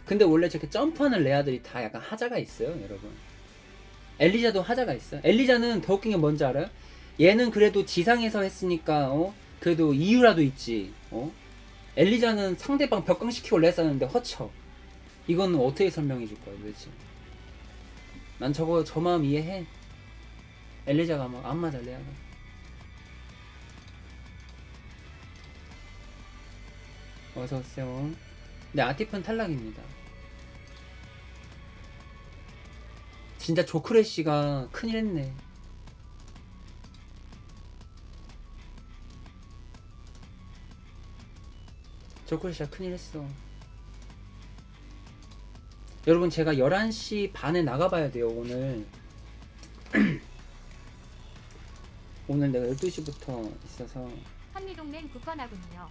근데 원래 저렇게 점프하는 레아들이 다 약간 하자가 있어요, 여러분. 엘리자도 하자가 있어요. 엘리자는 더 웃긴 게 뭔지 알아요? 얘는 그래도 지상에서 했으니까 그래도 이유라도 있지. 엘리자는 상대방 벽강시키고 레았었는데 허쳐. 이건 어떻게 설명해 줄 거야 도대체. 난 저 마음 이해해. 엘리자가 막 안 맞아 레아가. 어서오세요. 근데 아티프는 탈락입니다. 진짜 조크래쉬가 큰일 했네. 조크래쉬가 큰일 했어. 여러분 제가 11시 반에 나가봐야 돼요 오늘. 오늘 내가 12시부터 있어서. 한미동맹 굳건하군요.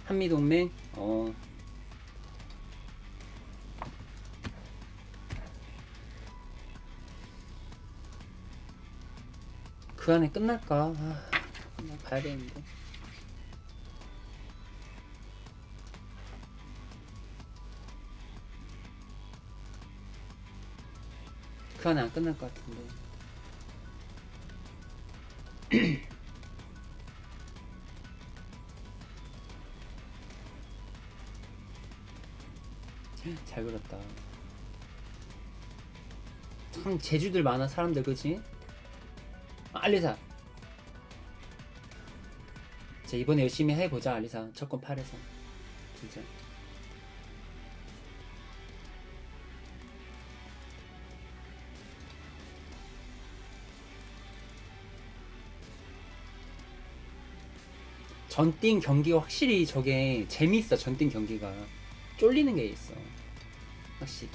한미동맹? 그 안에 끝날까? 봐야 되는데. 그 안에 안 끝날 것 같은데. 잘 그렸다. 참 재주들 많아 사람들 그지? 알리사. 자 이번에 열심히 해보자 알리사. 첫건 8에서 진짜. 전띵 경기가 확실히 저게 재밌어. 전띵 경기가 쫄리는 게 있어 확실히.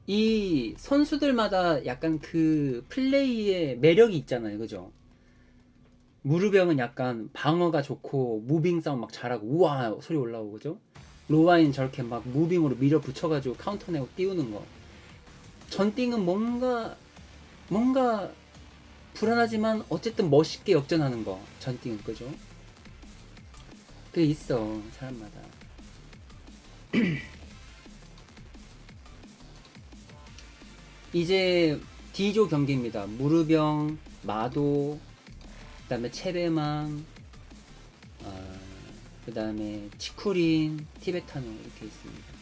이 선수들마다 약간 그 플레이의 매력이 있잖아요 그죠? 무르병은 약간 방어가 좋고 무빙 싸움 막 잘하고 우와 소리 올라오고 그죠? 로와인 저렇게 막 무빙으로 밀어붙여가지고 카운터 내고 띄우는 거. 전띵은 뭔가 불안하지만 어쨌든 멋있게 역전하는 거. 전띵은 그죠? 그게 있어 사람마다. 이제 D조 경기입니다. 무르병, 마도, 그 다음에 체베망, 그 다음에 치쿠린, 티베타노 이렇게 있습니다.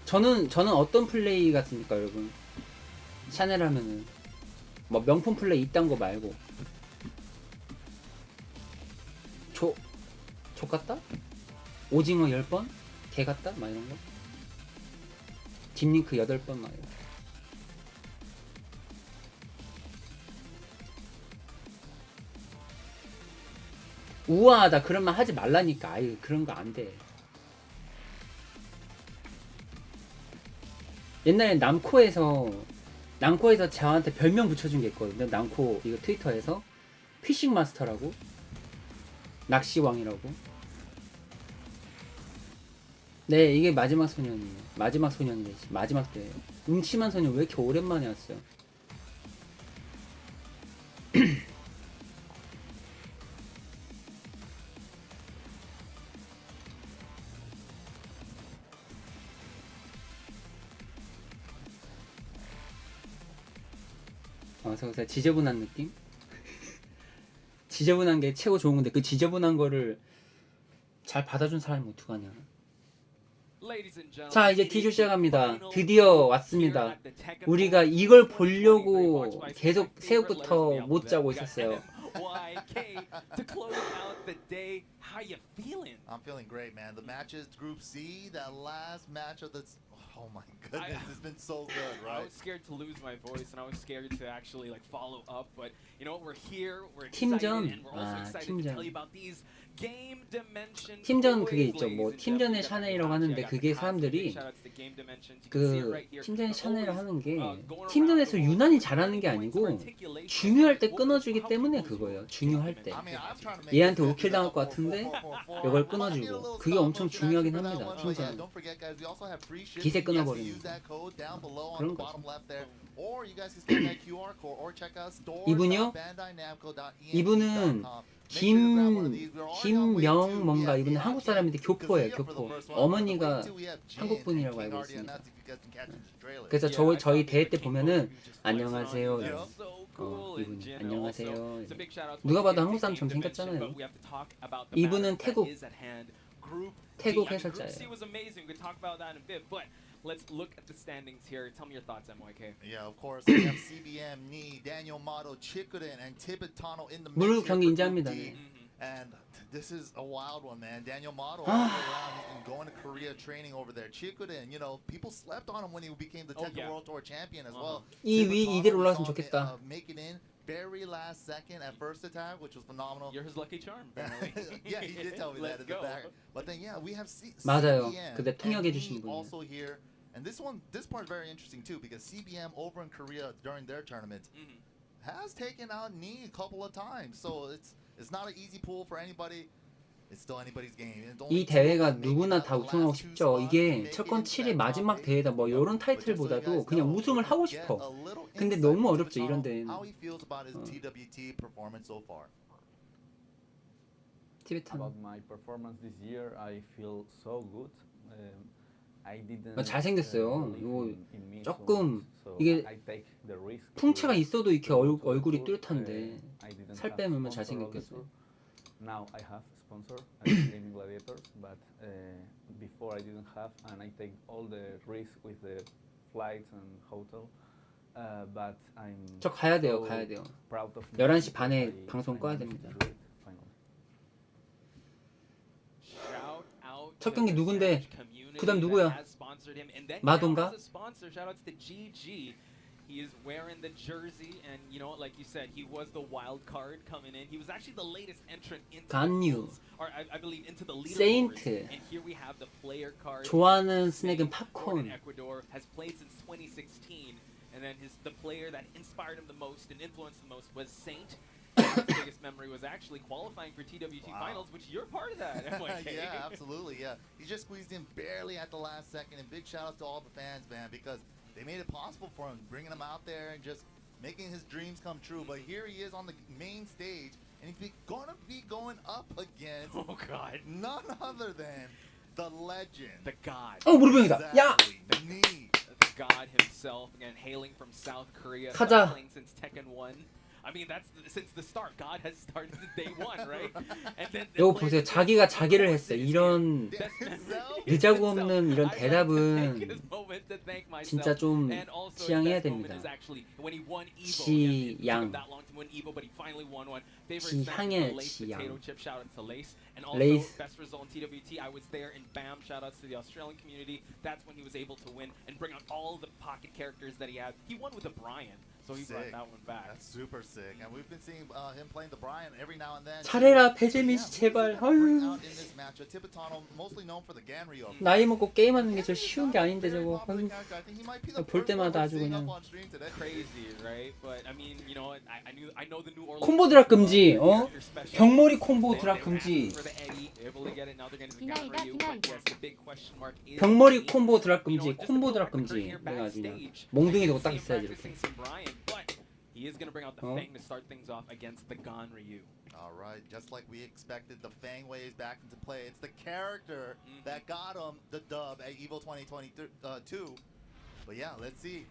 저는 어떤 플레이 같습니까 여러분? 샤넬 하면은 뭐 명품 플레이 이딴 거 말고 족 같다? 오징어 10번? 개 같다? 막 이런 거? 딥링크 8번 막 이런 거. 우아하다 그런 말 하지 말라니까. 아유 그런 거 안 돼. 옛날에 남코에서 저한테 별명 붙여준 게 있거든요. 남코 이거 트위터에서 피싱 마스터라고, 낚시왕이라고. 네 이게 마지막 소년이에요. 마지막 소년이지. 마지막 때예요. 음침한 소년 왜 이렇게 오랜만에 왔어요? 그래서 지저분한 느낌? 지저분한 게 최고 좋은 건데 그 지저분한 거를 잘 받아준 사람이 어떡하냐. 자 이제 D조 시작합니다. 드디어 왔습니다. 우리가 이걸 보려고 계속 새우부터 못 자고 있었어요. I'm feeling great, man. The matches, Group C, that last match of the. Oh my goodness, it's been so good, right? I was scared to lose my voice, and I was scared to actually like follow up. But you know what? We're here. We're excited, 팀전. and we're also excited to tell you about these game dimension. 팀전 그게 있죠. 뭐 팀전의 샤넬이라고 하는데 그게 사람들이 그 팀전의 샤넬을 하는 게 팀전에서 유난히 잘하는 게 아니고 중요할 때 끊어주기 때문에 그거예요. 중요할 때 얘한테 5킬 당할 것 같은데 이걸 끊어주고 그게 엄청 중요하긴 합니다. 팀전 기세 끊어버리는 거. 그런 거죠. 이분이요? 이분은 김명 뭔가 이분은 한국 사람인데 교포예요. 교포. 어머니가 한국 분이라고 알고 있습니다. 그래서 저희 대회 때 보면은 안녕하세요. 이분이 안녕하세요. 누가 봐도 한국 사람처럼 생겼잖아요. 이분은 태국 해설자예요. Let's look at the standings here. Tell me your thoughts, MYK. Yeah, of course. We have CBM, Ni, Daniel Mato, Chikurin, and Tibetano in the 무릎 mix. 경기 인정합니다. And this is a wild one, man. Daniel Mato all the way around. He's been going to Korea training over there. Chikurin, you know, people slept on him when he became the Tekken World Tour champion as well. 이대로 올라왔으면 좋겠다. Make it in very last second at first attack, which was phenomenal. You're his lucky charm. Yeah, he did tell me that in the back. But then, yeah, we have 맞아요. CBM 근데 통역해 and 주신 he 분이에요. also here. And this part is very interesting too, because CBM over in Korea during their tournament has taken out Ni a couple of times. So it's not an easy pull for anybody. It's still anybody's game. And 이 only two 대회가 of them 누구나 making 다 that 우승하고 last two 싶죠. spots 이게 to make it 철권 into 7의 that top 마지막 eight. 대회다 뭐 이런 But just so you 타이틀보다도 guys 그냥 know, 우승을 we're 하고 gonna get 싶어. a little 근데 insight 너무 from 어렵죠, 이런 Tibetano, 데는. how he feels about his TWT performance so far. 티베탄. About my performance this year, I feel so good. I didn't 잘생겼어요. believe 이거 in me 조금 so 이게 I take the risk 풍채가 to 있어도 이렇게 go to 얼굴이 tour. 뚜렷한데 I didn't 살 have 빼면 sponsor all the 잘생겼겠어요. tour. Now I have sponsor. I'm Gaming Gladiators, but before I didn't have, and I take all the risk with the flights and hotel. But I'm 저 가야 돼요, so 가야 돼요. proud of me 11시 that 반에 I 방송 꺼야 managed 됩니다. to do it finally. Shout out 첫 to 경기 the 누군데? Spanish community 그다음 누구야? that has sponsored him, and then 마돈가? now as a sponsor, shout outs to GG. He is wearing the jersey, and you know, like you said, he was the wild card coming in. He was actually the latest entrant into 간유, the, or I believe into the 세인트. leaderboards. And here we have the player card. 좋아하는 스낵은 Born in 팝콘. Ecuador, has played since 2016, and then the player that inspired him the most and influenced the most was Saint. His biggest memory was actually qualifying for TWT Finals, which you're part of that. MYK. Yeah, absolutely. Yeah, he just squeezed in barely at the last second. And big shout out to all the fans, man, because they made it possible for him, bringing him out there and just making his dreams come true. But here he is on the main stage, and he's gonna be going up against Oh God, none other than the legend. the God. 무릎병이다. 야, Knee. The God himself, again, hailing from South Korea, 가자. playing since Tekken 1. I mean, that's since the start. God has started since day one, right? And then 이거 보세요. 자기가 자기를 했어. 이런 느자구 없는 이런 대답은 진짜 좀 지양해야 됩니다. 지양. 지향의 지양. 레이스. Best result in TWT. I was there in BAM. Shout outs to the Australian community. That's when he was able to win and bring out all the pocket characters that he had. He won with the Brian, so he brought that one back. That's super sick. And we've been seeing him playing the Brian every now and then. 잘해라 배재민 씨 제발. Bring 아유. out in this match, Tibetano, mostly known for the Ganryo. 나이 먹고 게임하는 게 저 쉬운 게 아닌데 Very 저거. popular 아유. character. I think he might be the 볼 first one 때마다 we're 아주 seeing 그냥. up on stream today. Crazy, right? But I mean, you know, I know the New Orleans. 콤보 드랍 금지. 어? 병머리 콤보 드랍 금지. 병머리 콤보 드랍 금지. 콤보 드랍 금지. 내가 아주 그냥 몽둥이 되고 딱 있어야지 이렇게. He is going to bring out the Fang to start things off against the Gon Ryu. All right, just like we expected, the Fang Way is back into play. It's the character that got him the dub at EVO 2022. But yeah, let's see.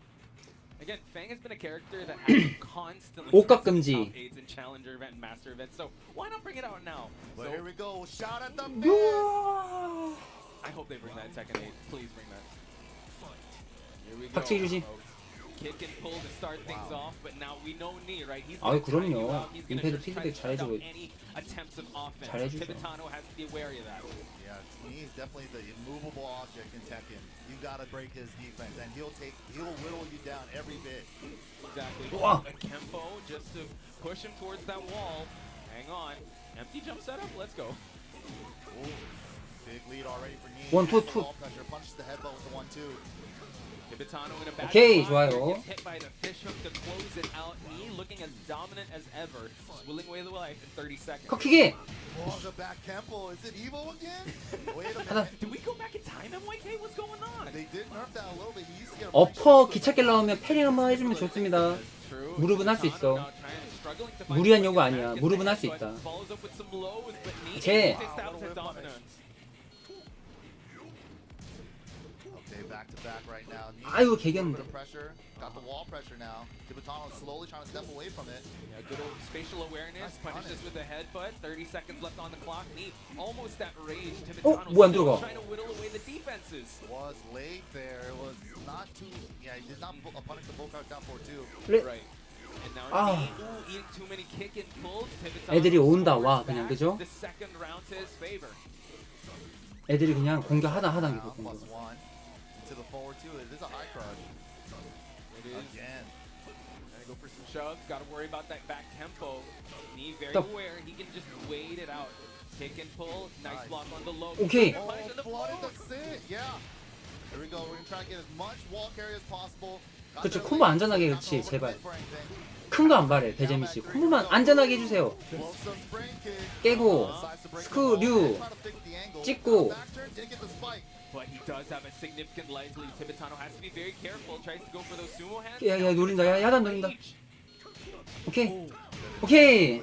Again, Fang has been a character that has constantly 옷값 been 금지. top 8s in Challenger event and Master event, so why not bring it out now? But So here we go. Shout at the fans. I hope they bring that Tekken 8. Please bring that. Here we go. 박치기 조심. Kick and pull to start things off, but now we know Knee, right? He's 아유, gonna try you 그럼요. out. He's gonna 임페도 just try 피드백 to shut down 잘해주고 any attempts of offense. 잘해주죠. Tibetano has to be wary of that. Yeah, he is definitely the immovable object in Tekken. You gotta break his defense, and he'll whittle you down every bit. Exactly. Wow. And Kempo just to push him towards that wall. Hang on. Empty jump setup. Let's go. Ooh, big lead already for Knee. 1, 2, And 2. ball pressure, punches the headbutt with the 1-2. Tibetano in a bad 오케이, spot. 좋아요. Gets hit by the fish hook to close it out. Knee looking as dominant as ever, willing away the life in 30 seconds. 컷킥이. Oh, the back Kempo. Is it Evo again? Wait a 하나. minute. Did we go back in time, MYK? What's going on? They did nerf that a little bit. He used to get a 어퍼 기찻길 나오면 패링 한번 해주면 좋습니다. True. 무릎은 할 수 Tibetano 있어. now struggling to find 무리한 the 요구 back, 아니야. gets 무릎은 the 할 수 headbutt, 있다. follows up with some lows, but Knee 제. takes out the dominance. Okay, back to back right now. Knee 아유, with a little 개겼는데. bit of pressure. Got the wall pressure now. Tibetano slowly trying to step away from it. Yeah, good old spatial awareness. Punishes with a headbutt. 30 seconds left on the clock. Knee almost at rage. Tibetano 뭐야, 안 still 들어가. trying to whittle away the defenses. Was late there. It was not too. Yeah, he did not punish the bull card down 4-2. Right. And now 아. Knee, ooh, eating too many kick and pulls. Tibetano 애들이 온다, 와, forwards 그냥, back. 그죠? The second round to his favor. 애들이 그냥 공격하다 하다 Now, 계속 공격. +1 to the forward 2. It is a high crush. It is. Again. Gonna go for some shoves. Got to worry about that back tempo. Knee very Stop. aware. He can just wait it out. Kick and pull. Nice Nice. block on the low. 오케이. Oh, Punish on the flooded the floor. sit. Yeah. Here we go. We're gonna try to get as much wall carry as possible. Got 그쵸, their 콤보 lead. 안전하게 Not 그렇지, gonna overcommit 제발. for anything. 큰 거 안 바래 배재민 씨. 콤보만 안전하게 해주세요. 깨고 스크류 찍고. But he does have a significant life lead. Tibetano has to be very careful. Tries to go for those sumo hands. 야 노린다. 야 야단 노린다. 오케이 오케이.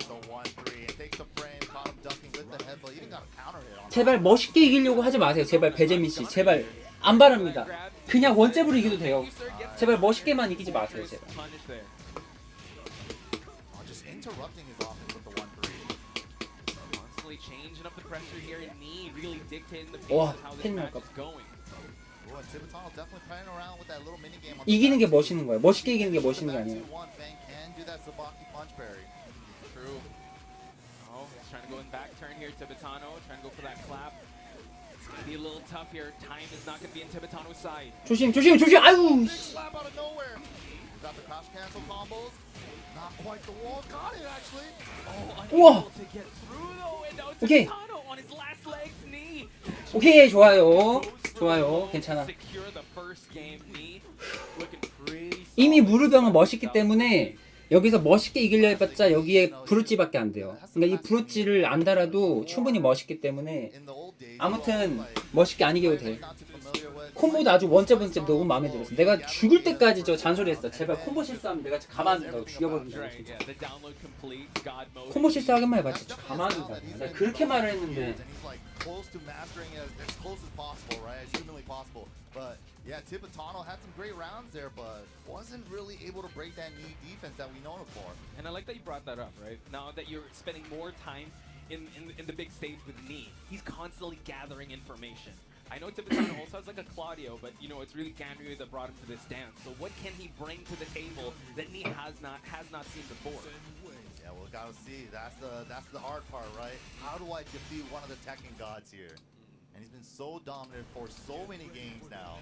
제발 멋있게 이기려고 하지 마세요. 제발 배재민 씨 제발 안 바랍니다. 그냥 원잽으로 이겨도 돼요. 제발 멋있게만 이기지 마세요. 제발. 와 팬님 아까 이기는 게 멋있는 거야. 멋있게 이기는 게 멋있는 게 아니에요. Trying to go in back turn here, Tibetano trying to go for that clap. It's gonna be a little tough here. Time is not gonna be in Tibetano's side. 조심. 아유. 우와. 오케이. 오케이 좋아요. 괜찮아. 이미 무르병은 멋있기 때문에 여기서 멋있게 이기려 해봤자 여기에 브루찌밖에 안 돼요. 그러니까 이 브루찌를 안 달아도 충분히 멋있기 때문에 아무튼 멋있게 안 이겨도 돼. 콤보도 아주 원잽 너무 마음에 들었어. 내가 죽을 때까지 저 잔소리했어. 제발 콤보 실수하면 내가 가만 안 둔다고 죽여버린다고 진짜. 콤보 실수하기만 해봐 진짜 가만 안 둔다고. 내가 그렇게 말을 했는데. But yeah, Tibetano had some great rounds there, but wasn't really able to break that knee defense that we know him for. And I like that you brought that up, right? Now that you're spending more time in the big stage with knee, he's constantly gathering information. I know Tibetano also has like a Claudio, but you know it's really Ganryu that brought him to this dance. So what can he bring to the table that knee has not seen before? Yeah, we'll gotta see. That's the hard part, right? How do I defeat one of the Tekken gods here? And he's been so dominant for so many games now.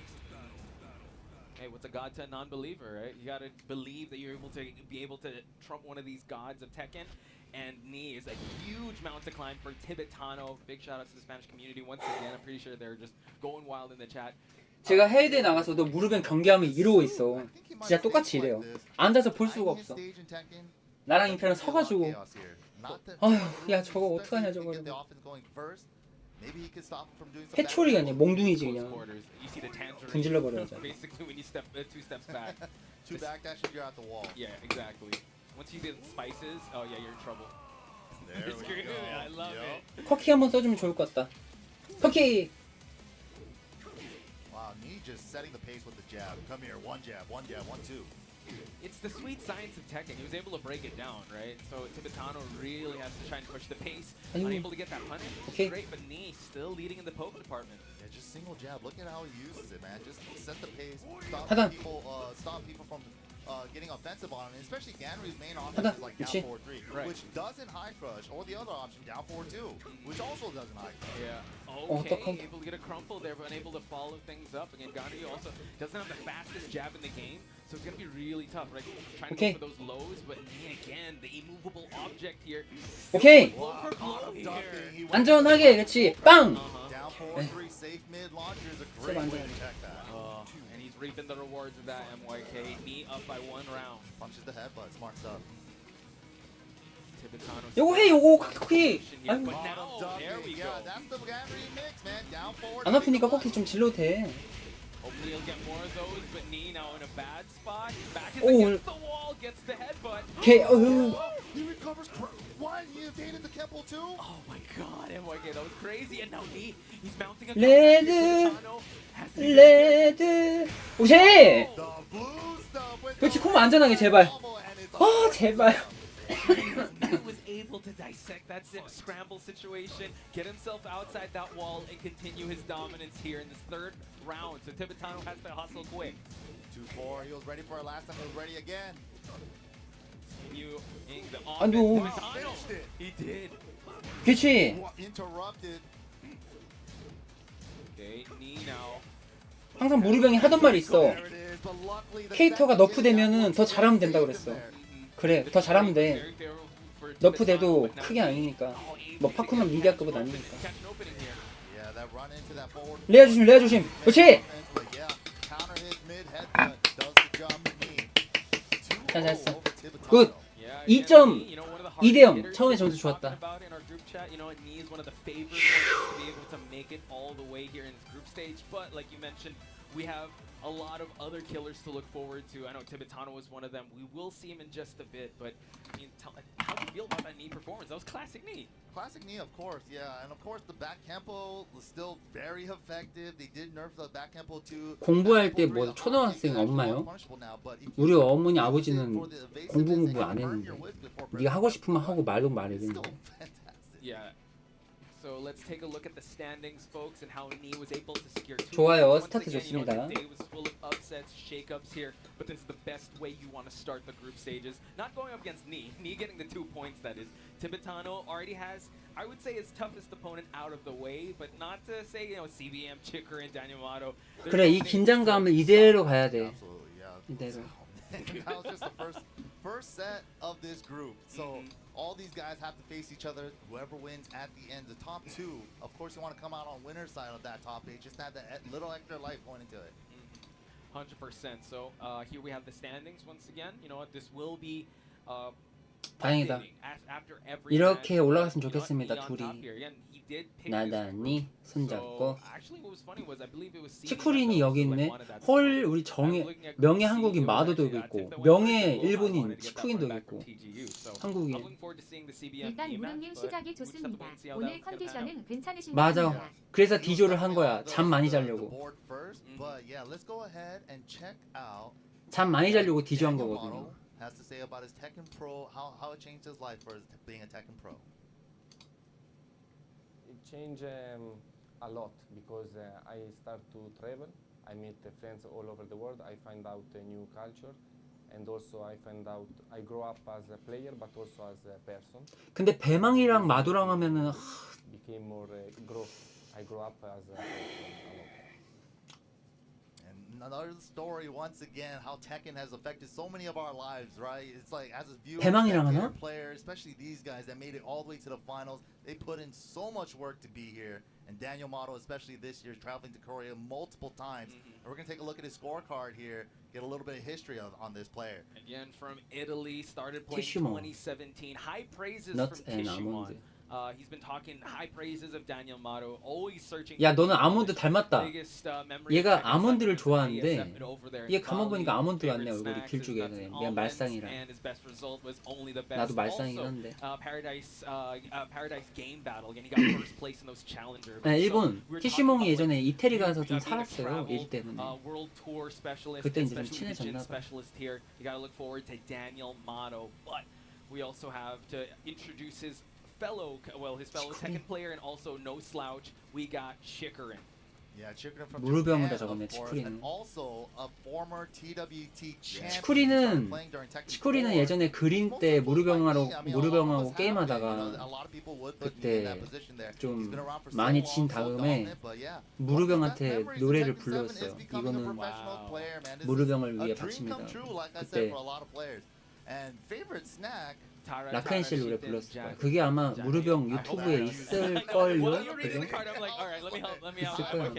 Hey, what's a god to a non-believer, right? You gotta believe that you're able to be able to trump one of these gods of Tekken. And knee is a huge mountain to climb for Tibetano. Big shout out to the Spanish community once again. I'm pretty sure they're just going wild in the chat. 제가 해외대회 나가서도 무릎엔 경기하면 이러고 있어. 진짜 똑같이 이래요. 앉아서 볼 수가 없어. 나랑 인편은 서가지고 아휴 야 저거 어떡하냐 저거. 해초리가 그냥 몽둥이지 그냥 분질러 버려야지. Yeah, exactly. Once you get spices, oh yeah, you're in trouble. I love it. 커키 한번 써주면 좋을 것 같다. 커키. Wow, knee just setting the pace with the jab. Come here, one jab, 1-2. It's the sweet science of Tekken. He was able to break it down, right? So Tibetano really has to try and push the pace. Unable to get that punish. Okay. Great, but knee still leading in the poke department. Yeah, just single jab. Look at how he uses it, man. Just set the pace. Stop people from getting offensive on him. Especially Ganryu's main offense is like down 4-3, which doesn't high crush, or the other option down 4-2, which also doesn't high crush. Yeah. Okay. Able to get a crumple there, but unable to follow things up. Again, Ganryu also doesn't have the fastest jab in the game. So it's gonna be really tough, right? Trying to go for those lows, but again, the immovable object here. 오케이. 안전하게 그렇지. 빵. Down 4-3, safe mid launcher is a great way to check that. And he's reaping the rewards of that. MYK knee up by 1 round. Punches the headbutt, smart stuff. 요거 해 요거 커키. 아유. 안 아프니까 커키 좀 질러도 돼. Hopefully he'll get more of those, but knee now in a bad spot. Back is Oh. against the wall, gets the headbutt. 개. He recovers. What? He evaded the Kempo too? Oh my god, MYK, that was crazy. And now knee, he's mounting a 레드. 레드. 오케이. 그렇지 콤보 안전하게 제발. 아 제발. He was able to dissect that scramble situation, get himself outside that wall, and continue his dominance here in this 3rd round. So Tibetano has to hustle quick. 2-4. He was ready for it last time. He was ready again. Continuing the 아이고. offense. He did. 그렇지. Interrupted. Okay, knee now. 항상 무르병이 하던 말이 있어. 캐릭터가 너프되면은 더 잘하면 된다 그랬어. 그래 더 잘하면 돼. 너프돼도 크게 아니니까. 뭐 파쿠만 미디아 급은 아니니까. 레아 조심 레아 조심. 그렇지. 자 잘했어. 굿. Yeah, 2점. you know, one of the 2대 hardest 0. hitters 처음에 we've 점수 been talking 좋았다. about in our group chat, you know, Knee is one of the favored ones to be able to make it all the way here in this group stage. But like you mentioned, we have a lot of other killers to look forward to. I know Tibetano was one of them. We will see him in just a bit, but I mean, how do you feel about that Knee performance? That was classic Knee. Classic Knee, of course, yeah. And of course, the back tempo was still very effective. They did nerf the back tempo too. 공부할 때 뭐 초등학생 엄마요? 우리 어머니 아버지는 공부 안 했는데 네가 하고 싶으면 하고 말고 말이겠네. Yeah. So let's take a look at the standings, folks, and how Knee was able to secure 2 좋아요. wins. Once 스타트 again, you know, 좋습니다. the day was full of upsets, shakeups here, but this is the best way you want to start the group stages. Not going up against Knee. Knee getting the 2 points, that is. Tibetano already has, I would say, his toughest opponent out of the way, but not to say, you know, CBM, Chicker, and Daniel Mato. 그래, 이 긴장감을 이대로 가야 돼. Absolutely, yeah. 이대로. That was just the first set of this group. So all these guys have to face each other. Whoever wins at the end, the top 2, of course, you want to come out on winner's side of that top 8. Just have that little extra life going into it. 100%. So here we have the standings once again. You know what? This will be 다행이다. updating after every 이렇게 match. 올라갔으면 You know what? 좋겠습니다. Knee on top 둘이. here. Again, he did pick this 나단이 손잡고. So, actually, what was funny was I believe it was 치쿠린이 여기 있네. 헐, 우리 명예 한국인 마도도 여기 있고 명예 일본인 치쿠린도 여기 있고 한국인. 일단 무릉님 시작이 좋습니다. 오늘 컨디션은 괜찮으신가요? 맞아. 그래서 디조를 한 거야. 잠 많이 자려고. 잠 많이 자려고 디조한 거거든요. Has to say about his Tekken Pro, how it changed his life for being a Tekken Pro. It changed a lot because I start to travel. I meet friends all over the world. I find out a new culture, and also I find out I grow up as a player, but also as a person. 근데 배망이랑 마도랑 하면은 Became more grow. I grow up as a person a lot. Another story once again how Tekken has affected so many of our lives, right? It's like as a viewer, player, especially these guys that made it all the way to the finals, they put in so much work to be here. And Daniel Mato, especially this year, traveling to Korea multiple times. And we're gonna take a look at his scorecard here, get a little bit of history on this player. Again, from Italy, started playing 2017. High praises nuts from Kishimon. He's been talking high praises of Daniel Mato, always searching. 야, 너는 아몬드 닮았다. 얘가 아몬드를 좋아하는데 얘 가만 보니까 아몬드 같네 얼굴이 길쭉해. 얘 말상이라. 나도 말상이긴 한데. 네, 일본 키시몽이 예전에 이태리 가서 좀 살았어요. 일 때문에. 그때 이제 좀 친해졌나 봐. We also have to introduce his fellow Tekken player and also no slouch. We got Chikurin. Yeah, Chikurin from 무르병으로 Japan, 적었네. of course, and also a former TWT champion. 치쿠리는 예전에 그린 때 무르병하고 게임하다가 그때 좀 많이 친 다음에 무르병한테 노래를 불렀어요. 이거는 무르병을 위해 바칩니다. 그때 라카인실 노래 불렀을 거야. 그게 아마 무르병 유튜브에 있을걸요? 그죠? 있을거야.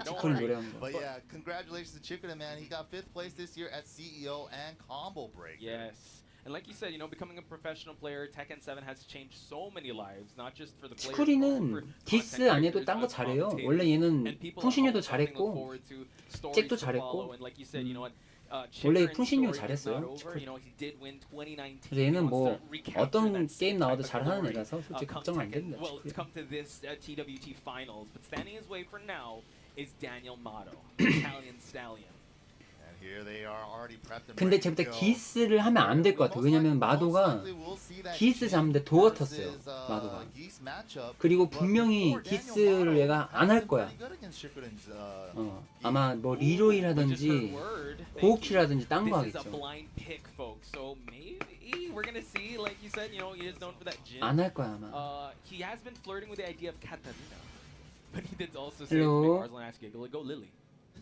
치쿠린 노래한 거. But yeah, congratulations to Chikurin, man. He got 5th place this year at CEO and Combo Breaker. Yes. And like you said, you know, becoming a professional player, Tekken 7 has changed so many lives, not just for the players. 치쿠리는 디스 안 해도 딴 거 잘해요. 원래 얘는 풍신유도 잘했고 잭도 잘했고 원래 풍신유 잘했어요. 그래서 얘는 뭐 어떤 게임 나와도 잘하는 애라서 솔직히 걱정 안 된다. 근데 제부터 기스를 하면 안 될 것 같아. 왜냐면 마도가 기스 잡는데 도어 텄어요. 마도가. 그리고 분명히 기스를 얘가 안 할 거야. 아마 뭐 리로이라든지 고우키라든지 딴 거 하겠죠. 안 할 거야 아마. 헬로.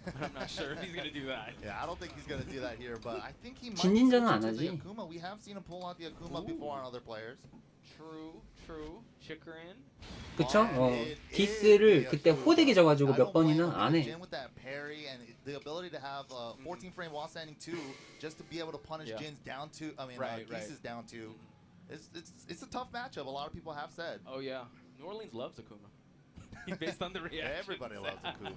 But I'm not sure if he's gonna do that. Yeah, I don't think he's gonna do that here, but I think he might. 진진전은 안 하지. Akuma. We have seen him pull out the Akuma before on other players. True. Chikurin. 그쵸? 기스를 그때 호되게 져가지고 몇 번이나 안 해. the ability to have 14 frame while standing 2 just to be able to punish Jin's down 2. I mean, Geese's down 2. It's a tough matchup. A lot of people have said. Oh yeah, New Orleans loves Akuma. Based on the reaction. Everybody loves Akuma.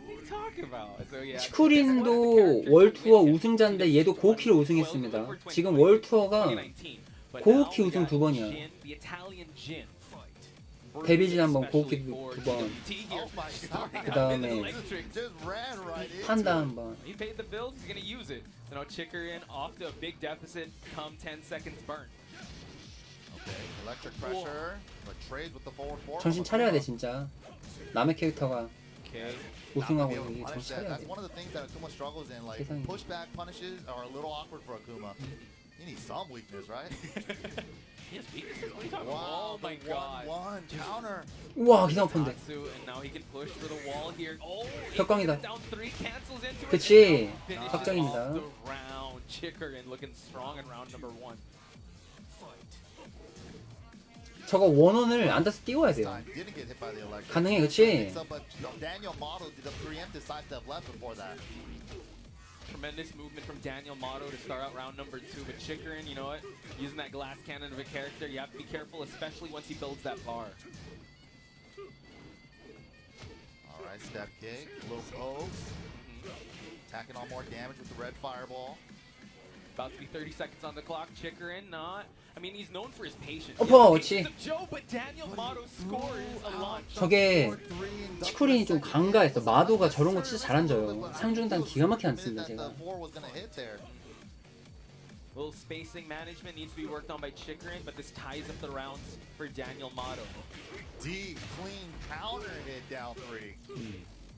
What are you talking about? So yeah. 치쿠린도 월투어 우승자인데 얘도 고키로 우승했습니다. 지금 월투어가 고우키 우승 2번이야. 데뷔 전 한번 고우키 2번. 그 다음에 판다 한번. He paid the bills. He's gonna use it. You know, Chikrin off to a big deficit. Come 10 seconds burn. Okay, electric pressure. But trades with the forward four. 정신 차려야 돼 진짜. 남의 캐릭터가 Okay. 우승하고 있는 게 정신 차려야 돼. That's one of the things that Akuma struggles in. Like 세상에. pushback punishes are a little awkward for Akuma. You need some weakness, right? He has weaknesses. What are you talking Wow, about? Oh my god. 1-1 counter. 우와 기상펀데. And now he can push for the wall here. Oh, 격광이다. down 3 cancels into it. 그치. Finishes 확정입니다. off the round. Chikrin looking strong in round number 1. 저거 원원을 앉아서 띄워야 돼요. Didn't get hit by the electric. 가능해, 그치? But Daniel model did a preemptive sidestep left before that. Tremendous movement from Daniel Motto to start out round number 2. But Chikrin, you know what? Using that glass cannon of a character, you have to be careful, especially once he builds that bar. All right, step kick, little pokes. Tacking on more damage with the red fireball. About to be 30 seconds on the clock. Chikrin not. I mean, he's known for his patience. 어퍼, 그치. Joe, but Daniel Motto scores a launch. 저게 치쿠린이 좀 강가했어. 마도가 저런 거 진짜 잘 앉아요. 상중단 기가 막히게 앉습니다 제가. Little spacing management needs to be worked on by Chikrin, but this ties up the rounds for Daniel Motto. Deep, clean counter hit down 3.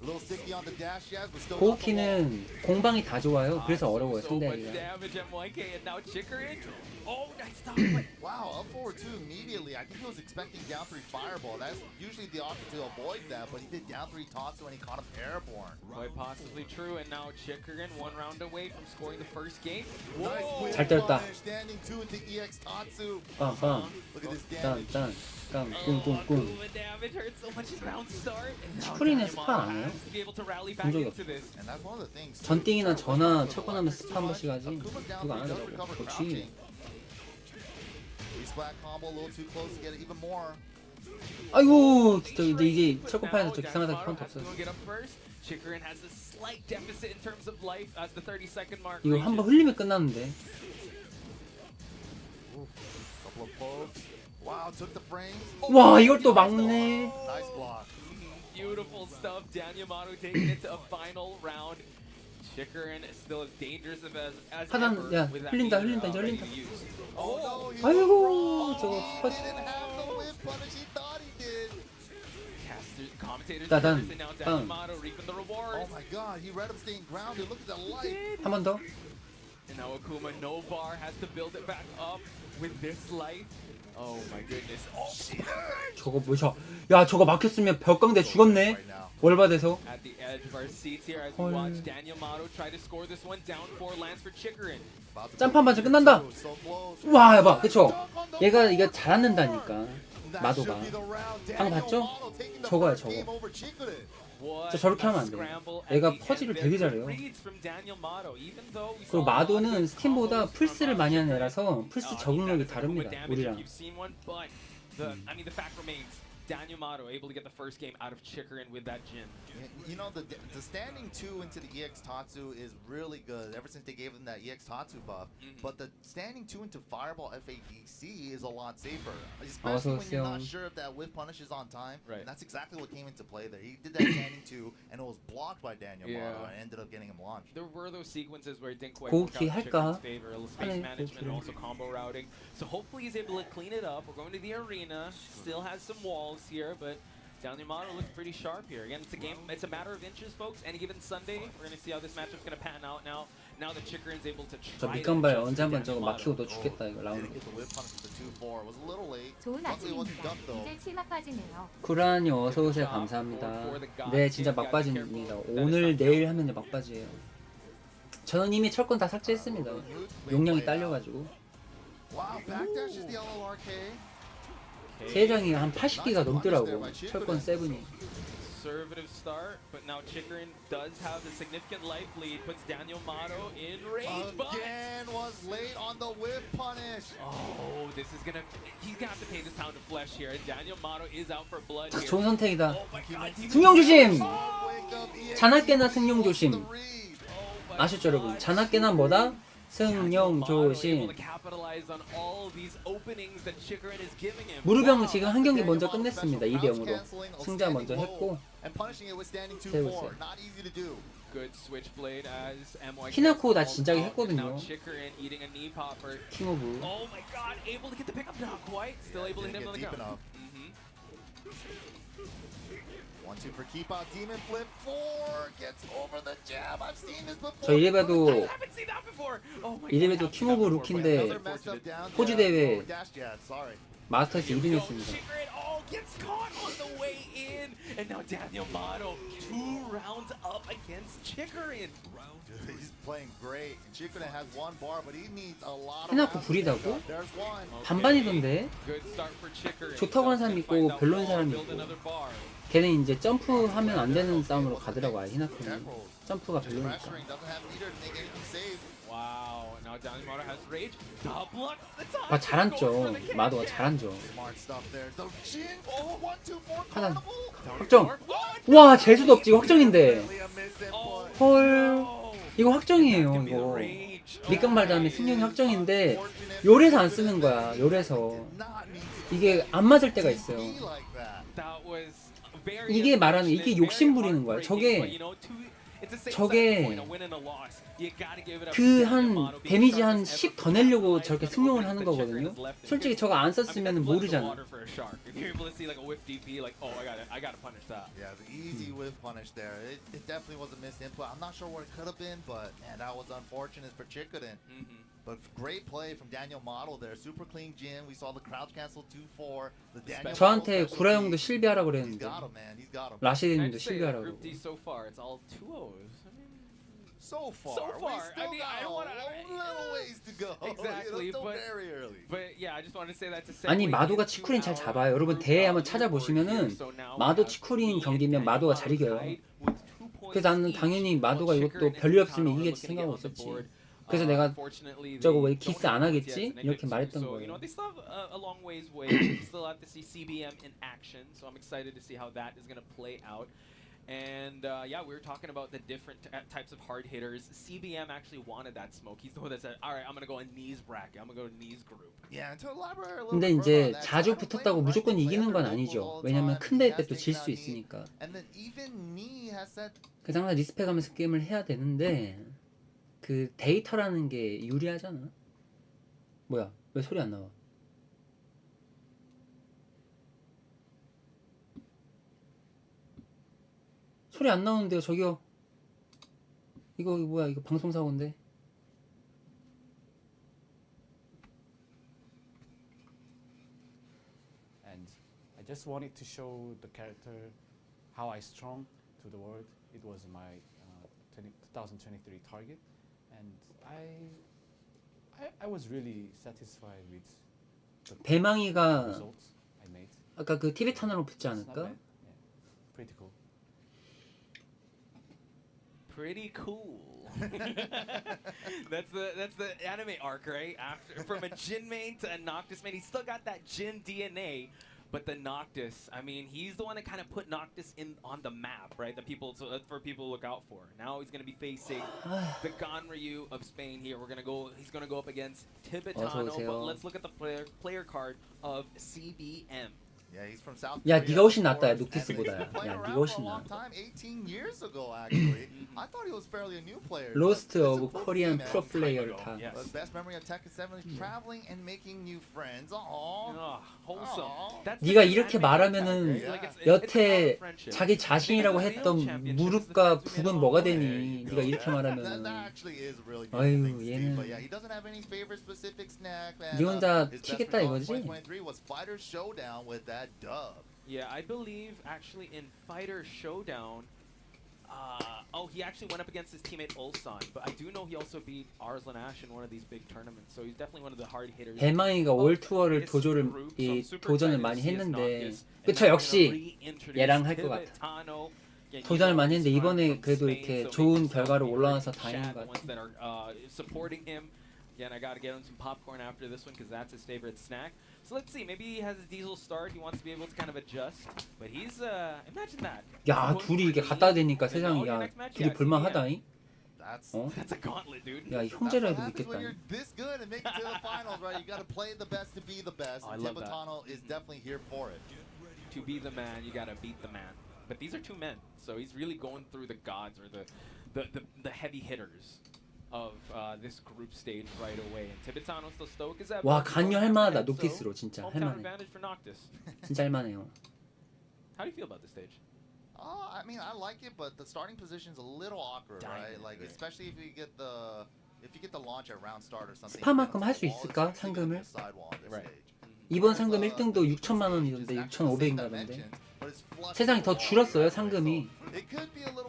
A little sticky on the dash, yes, but still. 고우키는 공방이 다 좋아요. 그래서 어려워요 So much 상대하기가. damage, MYK, and now Chikrin. Oh, nice stop. Wow, up forward 2 immediately. I think he was expecting down 3 fireball. That's usually the option to avoid that, but he did down 3 Tatsu and he caught him airborne. Quite possibly true, and now Chikrin 1 round away from scoring the first game. Nice win. 잘 때렸다. Standing 2 into EX Tatsu. 빵빵. Look at this damage. 딴딴. 깡꿍꿍꿍. Damage hurts so much in round start. 치쿠린의 스파 안 해요? To be able to rally 본 back 적이 into this. And that's one of the things. 전띵이나 저나 철권하면 스파 한 번씩 하지. 그거 안 하더라고. 그렇지. Splat combo a little too close to get it even more. 아이고 진짜 근데 이게 철권판에서 저 기상하다 카운트 없어요. Chikrin has a slight deficit in terms of life as the 30-second mark. 이거 한 번 흘리면 끝났는데. Couple of pokes. Wow, took the frames. 와 이걸 또 막네. Nice block. Beautiful stuff. Daniel Motto taking it to a final round. Chikrin is still as dangerous as 하단 ever. 야 with that 흘린다 meter 흘린다 이제 ready 흘린다. to use. Oh no, he 아이고 저거 퍼지. didn't have the whip punish he thought he did. Commentators 따단, nervous, and now Daniel 땅. Motto reaping the rewards. Oh my god, he read him staying grounded. Look at the light. 한 번 더. And now Akuma, no bar, has to build it back up with this life. Oh my goodness. Oh, 저거 뭐야? 야 저거 막혔으면 벽광대 죽었네. Right now. 월바돼서. at the edge of our seats here as we 헐. watch Daniel Motto try to score this one. Down 4 lands for Chikrin. 짬판 반전 끝난다. So close. 와 해봐 그쵸? 얘가 이거 잘 앉는다니까. 마도가. 방금 봤죠? 저거야 저거. What 저 저렇게 하면 a 안 돼. scramble at 얘가 the end 퍼지를 there. 되게 Good 잘해요. reads from Daniel Motto, even though we 그리고 saw a lot of 마도는 good 스팀보다 combos 풀스를 from, 많이 하는 Chikrin. 애라서 풀스 That 적응력이 is a 다릅니다. damage if 우리랑. you've seen one, but the fact remains, Daniel Motto able to get the first game out of Chikrin with that Jin. You know, the standing 2 into the EX Tatsu is really good ever since they gave them that EX Tatsu buff. But the standing 2 into Fireball FADC is a lot safer. Especially when you're not sure if that whip punish is on time. Right. And that's exactly what came into play there. He did that standing 2 and it was blocked by Daniel Motto and ended up getting him launched. There were those sequences where it didn't quite work out 고우키 in 할까? Chikrin's favor. Space management and also combo routing. So hopefully he's able to clean it up. We're going to the arena. Still has some walls here, but Daniel Motto looks pretty sharp here. Again, it's a game. It's a matter of inches, folks. Any given Sunday, we're going to see how this matchup's going to pan out now. Now that Chikrin's able to 저 try 밑간발 to 언제 한번 저거 Daniel 막히고 Motto. 너 죽겠다 이거 라운드. Didn't get the whip punish for 2-4. It was a little late. 좋은 Luckily it wasn't 아침입니다. ducked though. 이제 치마 빠지네요. 구라니 어서 오세요 감사합니다. 네 진짜 막바지입니다. 오늘 내일 하면 이제 막바지예요. 저는 이미 철권 다 삭제했습니다. 용량이 딸려가지고 Wow, backdash is the LLRK. 세장이 한 80기가 넘더라고 철권 7이. conservative start, but now Chikrin does have a significant life lead. Puts Daniel Mato in rage, again was late on the whip punish. Oh, this is gonna. He's gonna have to pay this pound of flesh here. Daniel Mato is out for blood here. 좋은 선택이다. Oh my God, 승용 조심. Wake up, EA 자나깨나 승용 조심. the read. 아셨죠 여러분? 자나깨나 뭐다? 승용 조심. 무르병 지금 한 경기 먼저 끝냈습니다. 2대 0으로. 승자 먼저 했고. 세우세요. 히나코 나 진작에 했거든요. 킹 오브. 저 이래봬도 킹 오브 루키인데 호주 대회 마스터스 1위 했습니다. 히나코 불이다고? 반반이던데? 좋다고 하는 사람 있고 별로인 사람 있고. 걔는 이제 점프하면 안 되는 싸움으로 가더라고. 히나코는 점프가 별로니까. 아 잘안죠. 마도가 잘안죠. 하단 확정. 와 재수도 없지. 확정인데. 헐 이거 확정이에요. 이거 밑강말 다음에 승용이 확정인데 요래서 안 쓰는 거야. 요래서 이게 안 맞을 때가 있어요. 이게 말하는 이게 욕심 부리는 거야. 저게 그 한 데미지 한 10 더 내려고 저렇게 승용을 하는 거거든요. 솔직히 저거 안 썼으면 모르잖아. Yeah, the easy whiff punish there. It definitely was a missed input. I'm not sure what it could have been, but man, that was unfortunate for Chikrin. But great play from Daniel Model there. Super clean Jin. We saw the crouch cancel 2-4. The Daniel 저한테 구라형도 실비하라고 He's 그랬는데 got him, man. He's got him. 라시드님도 실비하라고. So far, So we far. still I mean, I don't got wanna- a little ways to go. Exactly, It's still but- very early. But yeah, I just wanted to say that to segue 아니 마도가 into 치쿠린 잘 our 잡아요. 여러분 대회 한번 찾아보시면은 So now 마도 we have 치쿠린 me 경기면 and 마도가 Daniel 잘 이겨요. tied with 2 points 그래서 나는 each. 당연히 마도가 While 이것도 Chikrin 별일 and 없으면 Tano are 이기겠지 looking to get 생각하고 on the 있었지. board. 그래서 내가 Unfortunately, 저거 they 왜 don't 기스 have 안 points 하겠지? yet, it's 이렇게 -2. 말했던 So, you know, 거예요. they still have a long ways away. We still have to see CBM in action. So I'm excited to see how that is going to play out. And yeah, we were talking about the different types of hard hitters. CBM actually wanted that smoke. He's the one that said, all right, I'm going to go in knees bracket. I'm going to go to knees group. Yeah, and to elaborate a little 근데 bit further on 이제 that, 자주 I don't blame 붙었다고 him, right? 무조건 They play 이기는 건 under 아니죠. local all the 왜냐면 time. 큰 He 대회 has 때또 taken 질 수 on knee. 있으니까. And then even knee has said 그래서 항상 리스펙하면서 게임을 해야 되는데 그 데이터라는 게 유리하잖아. 뭐야? 왜 소리 안 나와? 소리 안 나오는데요, 저기요. 이거 뭐야? 이거 방송 사고인데. And I just wanted to show the character how I strong to the world. It was my 2023 target, and I was really satisfied with the 배망이가 results I made. 아까 그 티베탄으로 붙지 It's not 않을까? bad. Yeah, pretty cool. Pretty cool. that's the anime arc, right? After from a Jin main to a Noctis main, he's still got that Jin DNA, but the Noctis, I mean, he's the one that kind of put Noctis in on the map, right? The people, so that's for people to look out for. Now he's gonna be facing the Ganryu of Spain here. He's gonna go up against Tibetano, but let's look at the player card of CBM. Yeah, he's from South 야, Korea, 네가 훨씬 of 낫다. 야, course, and 눅티스보다. he's been playing 야, around 네가 for 훨씬 a long 나. time, 18 years ago actually. I thought he was fairly a new player. 로스트 but it's 오브 a 코리안 man. 프로 플레이어를 다. Yes. The best memory of Tekken 7 is traveling and making new friends. Aww. Wholesome. Aww. That's 네가 the 이렇게 anime 말하면은 attack, right? Like it's 여태 about friendship. 자기 자신이라고 했던 무릎과 북은 뭐가 되니? 네가 이렇게 That 말하면은. actually is a really 아유, beautiful thing to see. 얘는 But yeah, he doesn't have any favorite specific snack. Man. 네 혼자 His best 튀겠다 result 이거지? in 2023 was Fighter Showdown with that dub. Yeah, I believe actually in Fighter Showdown, Oh, he actually went up against his teammate Ulsan, but I do know he also beat Arslan Ash in one of these big tournaments, so he's definitely one of the hard hitters. 대망이가 월 투어를 도전을 많이 했는데 그쵸 역시 얘랑 할 것 같아. 도전을 많이 했는데 이번에 그래도 이렇게 좋은 결과로 올라와서 다행인 것 같아. Again, I gotta get him some popcorn after this one because that's his favorite snack. So let's see, maybe he has a diesel start. He wants to be able to kind of adjust, but he's imagine that. 야 둘이 이게 갖다 대니까 세상이 야 둘이 볼만하다잉. That's a gauntlet, dude. 야 형제라 해도 When 믿겠다. you're this good and make it to the finals, right? You got to play the best to be the best. I And love that. Tibetano is definitely here for it. To be the man, you gotta beat the man. But these are two men, so he's really going through the gods or the heavy hitters of this group stage right away. And Tibetano still stoic as ever. 와 간유 할만하다 녹티스로 진짜 Hometown 할만해. advantage for Noctis. 진짜 할만해요. How do you feel about this stage? I mean, I like it, but the starting position's a little awkward, right? Like, especially if you get the launch at round start or something. 스파만큼 할 수 있을까 상금을? 이번 상금 1등도 6천만 원이던데 6,500인가던데. 세상이 더 줄었어요 상금이.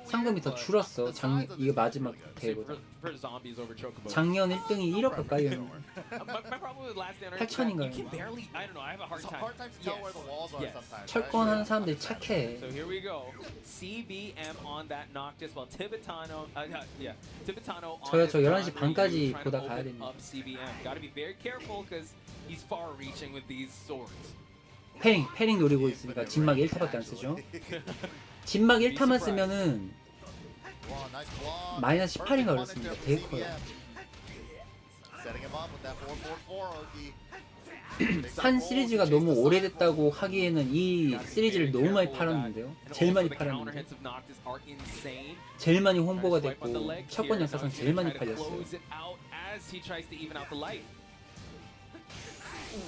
상금이 더 줄었어. 이거 마지막 대회보다. 작년 1등이 1억 가까이였는데 8천인가요? 철권 하는 사람들이 착해. So here we go. CBM on that Noctis while Tibetano 저요 저 11시 반까지 보다 가야 됩니다. CBM. Got to be very careful because he's far reaching with these swords. 패링 노리고 있으니까 진막 1타밖에 안 쓰죠. 진막 1타만 쓰면은 마이너스 18인가 그렇습니다. 되게 커요. 한 시리즈가 너무 오래됐다고 하기에는 이 시리즈를 너무 많이 팔았는데요. 제일 많이 팔았는데 제일 많이 홍보가 됐고 철권 역사상 제일 많이 팔렸어요.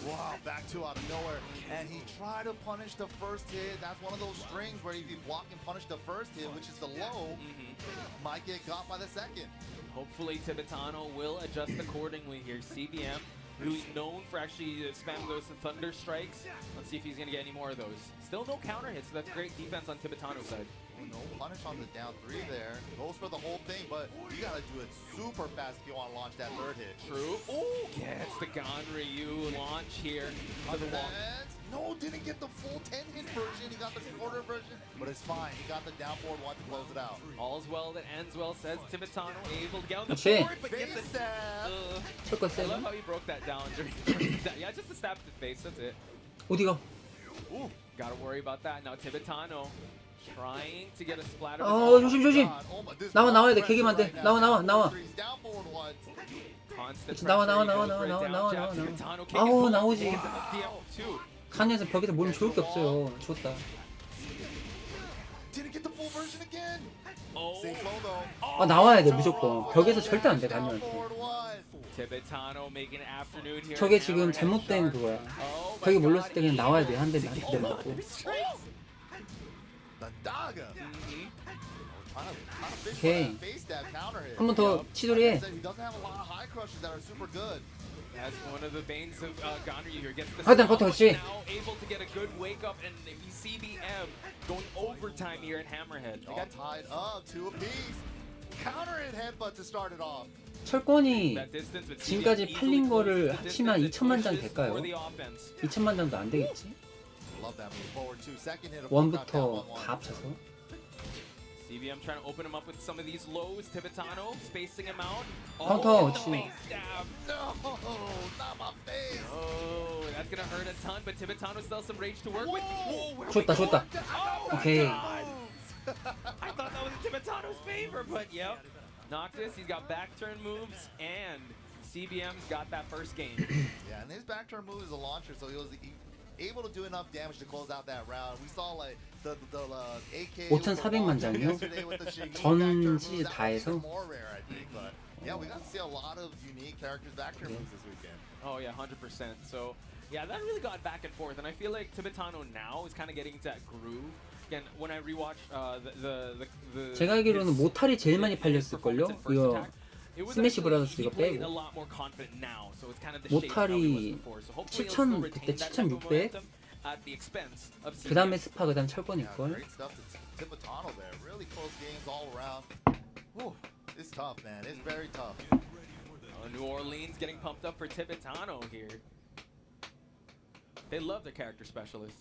Wow, back two out of nowhere, and he tried to punish the first hit. That's one of those strings where if you block and punish the first hit, which is the low, might get got by the second. Hopefully Tibetano will adjust accordingly here. CBM, really known for actually spamming those thunder strikes. Let's see if he's gonna get any more of those. Still no counter hits, so that's great defense on Tibetano's side. No punish on the down three there. Goes for the whole thing, but you gotta do it super fast if you want to launch that third hit. True. Ooh, gets the Ganryu launch here. No, didn't get the full 10-hit version. He got the quarter version, but it's fine. He got the down forward one to close it out. All's well that ends well, says Tibetano, able to get on the 그치? board, but gets a stab. I love how he broke that down during yeah, just a stab to the face, that's it. 어디가? Ooh, gotta worry about that. Now Tibetano trying to get a splatter. 조심. 나와야 돼. 개기면 안 돼. 나와. 그치, 나와. 아우 나오지. 칸에서 벽에서 모르면 좋을 게 없어요. 좋다. 나와야 돼 무조건. 벽에서 절대 안 돼 간유한테. 저게 지금 잘못된 그거야. 벽에 몰렸을 때 그냥 나와야 돼. 한 대 맞고. 오케이. 한 번 더 치돌이해. 하여튼 버텨, 철권이 지금까지 팔린 거를 합치면 2천만 장 될까요? 2천만 장도 안 되겠지? 1부터 다 합쳐서. CBM trying to open him up with some of these lows. Tibetano spacing him out. 카운터. No, not my face. Oh, that's gonna hurt a ton. But Tibetano still has some rage to work with. 좋다. 오케이. I thought that was in Tibetano's favor, but yep. Noctis, he's got back turn moves, and CBM's got that first game. Yeah, and his back turn move is a launcher, so he was able to do enough damage to close out that round. We saw like the AK 5,400만 장이요? 전 시리즈 다 해서? Yeah, we got to see a lot of unique characters back turn moves this weekend. Oh yeah, 100%. So yeah, that really got back and forth, and I feel like Tibetano now is kind of getting into that groove. Again, when I rewatch the 제가 알기로는 모탈이 제일 많이 팔렸을걸요? 이거 스매시 브라더스 이거 빼고 모탈이 7,000 그때 7,600? 그 다음에 스파 그 다음 철권일걸? Tipitano there. Really close games all around. Whew, it's tough, man. It's very tough. New Orleans getting pumped up for Tipitano here. They love their character specialists.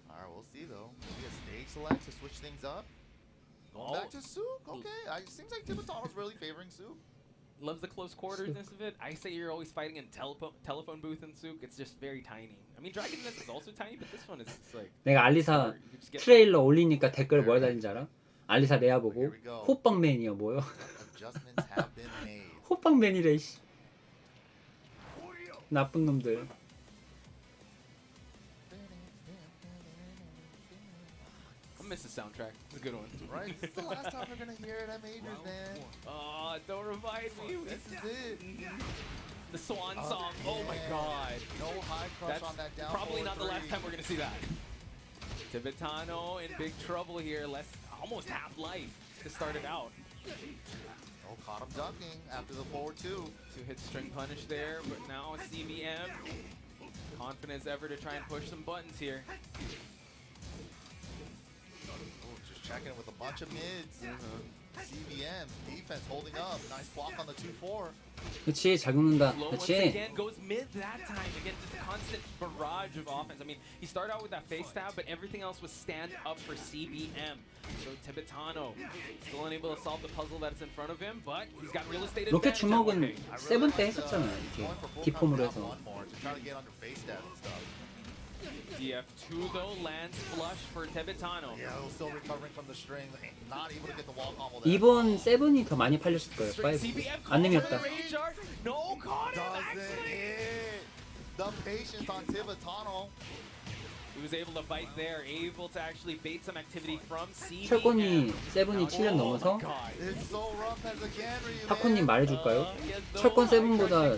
All right, we'll see though. Maybe a stage select to switch things up. Going back to Souk. Okay, it seems like Tipitano's really favoring Souk. Loves the close quarterness of it. I say you're always fighting in telephone booth in Souk. It's just very tiny. I mean, Dragon Nest is also tiny, but this one is like. 내가 알리사 트레일러 올리니까 댓글 뭐라 달린지 알아? 알리사 레아 보고 호빵맨이야 뭐요? Adjustments have been made. 호빵맨이래 씨. 나쁜 놈들. I miss the soundtrack. It's a good one. Right? This is the last time we're gonna hear it at Majors, man. Oh, don't revive me. This is it. The swan song. Oh my god. No high crush That's on that down. probably not the last time we're gonna see that. Tipitano in big trouble here. Almost half life to start it out. Oh, caught him ducking after the forward two. Two-hit string punish there, but now CBM. Confident as ever to try and push some buttons here. Just checking with a bunch of mids. CBM defense holding up. Nice block on the 2-4. 그렇지 잘 굽는다. Low once 그렇지. again goes mid that time. Again, just a constant barrage of offense. I mean, he started out with that face stab, but everything else was stand up for CBM. So Tipitano still unable to solve the puzzle that's in front of him, but he's got real estate 로켓 advantage. 주먹은 세븐 때 했었잖아 이렇게 기폼으로 해서. DF2 though lands flush for Tipitano. Yeah, still recovering from the string, not able to get the wall combo there. 이번 세븐이 더 많이 팔렸을 거예요. CBM 안 내밀었다. No, caught him Doesn't actually. hit. The patience on Tipitano. He was able to bite there, able to actually bait some activity from CBM. 철권이 세븐이 7년 넘어서 It's so rough as again, Ryu. 팝콘님 말해줄까요? 철권 세븐보다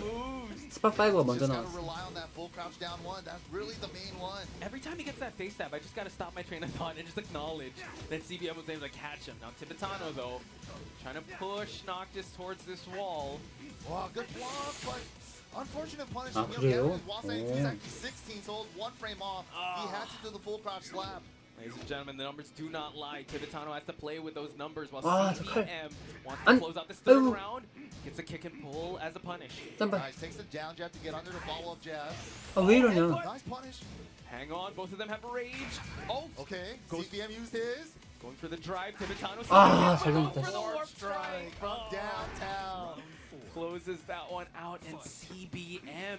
스파 5가 먼저 Just gotta 나왔어. rely on that full crouch down one. That's really the main one. Every time he gets that face stab, I just gotta stop my train of thought and just acknowledge that CBM was able to catch him. Now Tipitano though, trying to push Noctis towards this wall. Wow, good block, but unfortunate punish. 아, 그래요? Wall standing is actually 16, so it's one frame off. He had to do the full crouch slap. Ladies and gentlemen, the numbers do not lie. Tipitano has to play with those numbers while 아, CBM wants to 안- close out this third 아이고. round. Gets a kick and pull as a punish. 쌈발. Nice, takes the down jab to get under the follow-up jab. 아왜 이러냐? Nice punish. Hang on, both of them have rage. Oh, Okay, Goes- CBM used his. going for the drive. Tipitano 아, CBM 잘 going 던졌다. for the warp Warp strike strike from downtown. Closes that one out, and CBM.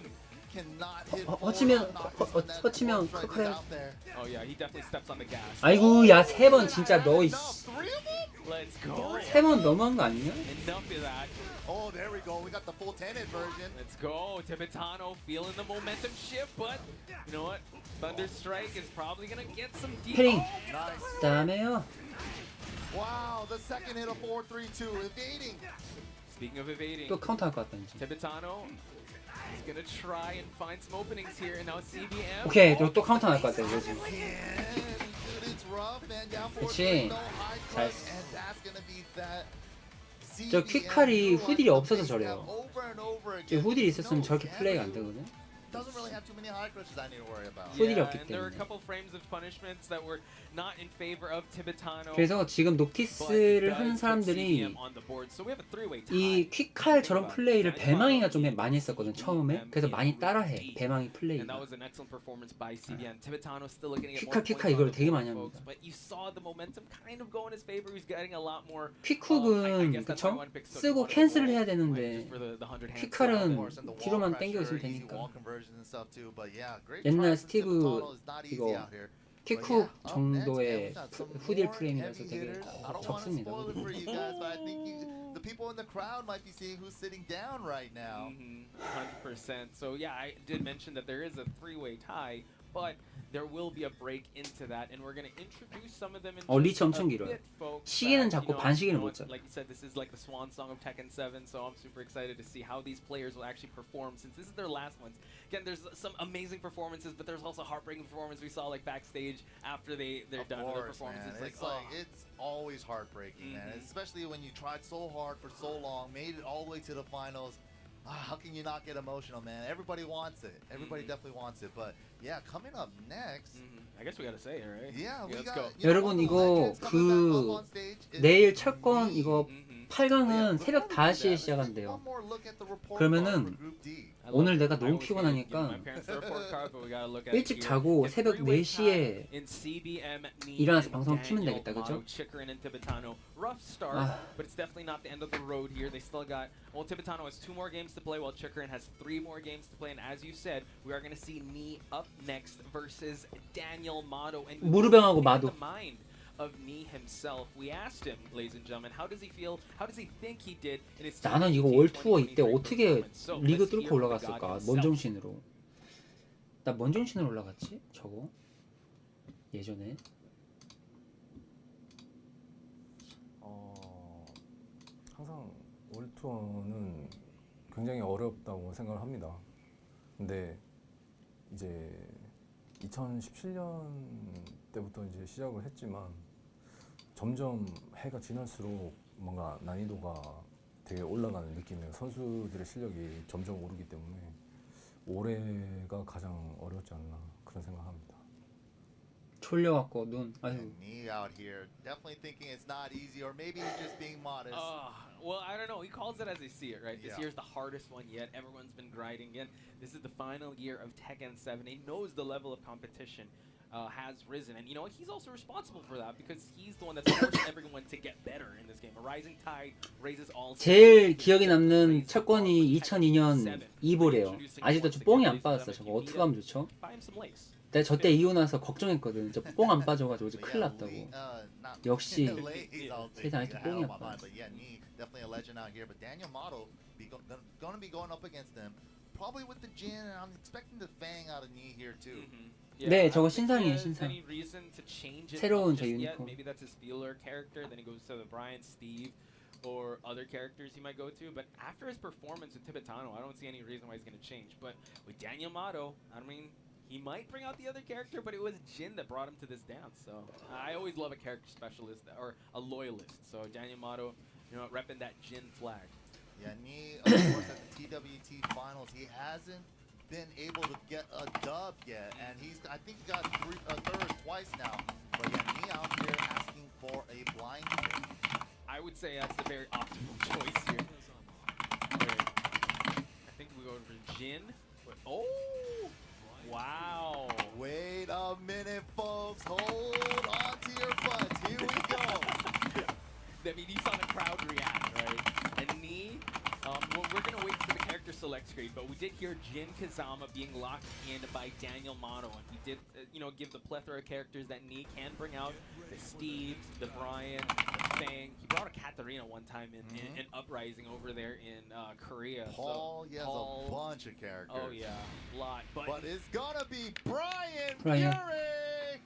Cannot hit 허치면 forward. 허치면 Strike is 크크해. out there. Oh yeah, he definitely steps on the gas. 아이고 야 세 번 진짜 너 Enough, 이씨. 3 of them? Let's go. 세 번 너무한 거 아니냐? Enough of that. Oh, there we go. We got the full 10-hit version. Let's go. Tipitano feeling the momentum shift, but you know what? Thunder Strike is probably gonna get some deep. 패링. Nice. 그다음에요. Wow, the second hit of 4-3-2, evading. Speaking of evading, 또 카운터 할것 같다 이제. Tipitano is gonna try and find some openings here, and now CBM. 오케이 또 카운터 할것 같다 이제 지금. Yeah, dude, it's rough, man. Down 4-3, 그치. no high 잘. crush, and that's gonna be that. 저 퀵칼이 후딜이 없어서 저래요. Over and over 저 again. 후딜이 있었으면 No 저렇게 플레이가 안 damage. 되거든. Doesn't really have too many high crushes I need to worry about. 후딜이 Yeah, 없기 and there were a 때문에. couple frames of punishments that were not in favor of Tipitano. 그래서 지금 but it 노티스를 does 하는 put 사람들이 CBM on the board. So we have a three-way tie. 이 퀵칼 저런 플레이를 배망이가 좀 많이 했었거든 처음에. 그래서 많이 따라해 배망이 And that 플레이가. was an excellent performance by CBM. Tipitano still looking at 퀵칼, more 퀵칼 points 이걸 on the 되게 board, 많이 folks, 합니다. but you saw the momentum kind of go in his favor. He's getting a lot more. I 퀵훅은 guess that's why I 그쵸? wanted to pick Sochi 쓰고 Water 캔슬을 Bowl, 해야 right, 되는데 just for the 100 hand 퀵칼은 slap. Of course, and the wall 뒤로만 pressure, 당겨있으면 easy 되니까. wall conversions and stuff too, but yeah, great 옛날 try from 스티브 Tipitano. It's not easy 이거 out here. 퀵훅 정도의 후딜 프레임이라서 되게 적습니다. I don't want to spoil it for you guys, but I think the people in the crowd might be seeing who's sitting down right now. 100%. So yeah, I did mention that there is a three-way tie, but there will be a break into that, and we're going to introduce some of them in 리치 just a 엄청 길어요. bit, folks. 시계는 that, 잡고 you know, 반시계는 you know 못 what, 잡아. like you said, this is like the swan song of Tekken 7, so I'm super excited to see how these players will actually perform since this is their last ones. Again, there's some amazing performances, but there's also heartbreaking performances we saw like backstage after they're Of done with their course, performances. man. It's like it's always heartbreaking, man. Especially when you tried so hard for so long, made it all the way to the finals. How can you not get emotional, man? Everybody wants it. Everybody definitely wants it. But yeah, coming up next, I guess we gotta say it, right? Yeah, we let's got, go. you know, 여러분 all the 이거 legends coming back up 그 on stage. It's 내일 me. 철권 이거 Mhm. 8강은 But 새벽 before we do 5시에 that, let's take 시작한대요. one more look at the report 그러면은 card for Group D. I 오늘 love 내가 it. I 너무 always hate giving 피곤하니까 my parents the report card, but we gotta look at it 일찍 here. 자고 It's 새벽 three-way 4시에 tie in CBM, Knee, 일어나서 and 방송 키면 Daniel 되겠다, Motto, 그죠? Chikrin and Tibetano. Rough start, 아. but it's definitely not the end of the road here. They still got, well, Tibetano has 2 more games to play, while Chikrin has 3 more games to play. And as you said, we are going to see Knee up next versus Daniel Motto. And 무르병하고 in 마도. the mind of Knee himself, we asked him, ladies and gentlemen, how does he feel? How does he think he did in his 나는 이거 TWT 월투어 이때 2023 어떻게 performance? So, 리그 let's 뚫고 hear from the 올라갔을까? god himself. 뭔 정신으로? 나 뭔 정신으로 올라갔지? 저거 예전에 항상 월투어는 굉장히 어렵다고 생각을 합니다. 근데 이제 2017년 때부터 이제 시작을 했지만 점점 해가 지날수록 뭔가 난이도가 되게 올라가는 느낌이에요. 선수들의 실력이 점점 오르기 때문에 올해가 가장 어려웠지 않나 그런 생각합니다. 졸려갖고 눈 아유 And me out here definitely thinking it's not easy, or maybe he's just being modest. Well, I don't know. He calls it as they see it, right? This Yeah. year's the hardest one yet. Everyone's been grinding in. This is the final year of Tekken 7. He knows the level of competition has risen. And you know, he's also responsible for that because he's the one that's forced everyone to get better in this game. A rising tide raises all. 제일 기억에 남는 철권이 2002년 2보래요. 아직도 저 뽕이 안 빠졌어. 저거 어떻게 하면 좋죠? Buy him some lace. 내가 저때 이후 나서 걱정했거든. 저 뽕 안 빠져가지고 이제 큰일 났다고. 역시 세상 아직도 뽕이 안 빠졌어. But yeah, Knee definitely a legend out here. But Daniel Motto gonna be going up against them, probably with the Jin, and I'm expecting the Fang out of Knee here too. 네, 저거 신상이에요, 신상. 새로운 저 유니폼. Maybe that's his feeler character. Then he goes to the Brian, Steve, or other characters he might go to. But after his performance with Tibetano, I don't see any reason why he's going to change. But with Daniel Motto, I mean, he might bring out the other character, but it was Jin that brought him to this dance. So I always love a character specialist or a loyalist. So Daniel Motto, you know, repping that Jin flag. Yeah, Knee, of course, at the TWT finals, he hasn't been able to get a dub yet, and I think he got third twice now. But yeah, Knee out here asking for a blind kick. I would say that's the very optimal choice here. I think we go for Jin. Oh, wow. Wait a minute, folks. Hold on to your butts. Here we go. I mean, you saw the crowd react, right? And Knee, well, we're going to wait for the character select screen, but we did hear Jin Kazama being locked in by Daniel Motto, and he did, you know, give the plethora of characters that Knee can bring out. The Steve, the Brian, the Fang. He brought a Katarina one time in Uprising over there in Korea. Paul, so, he has a bunch of characters. Oh, yeah, a lot. But it's going to be Brian Brian. Fury!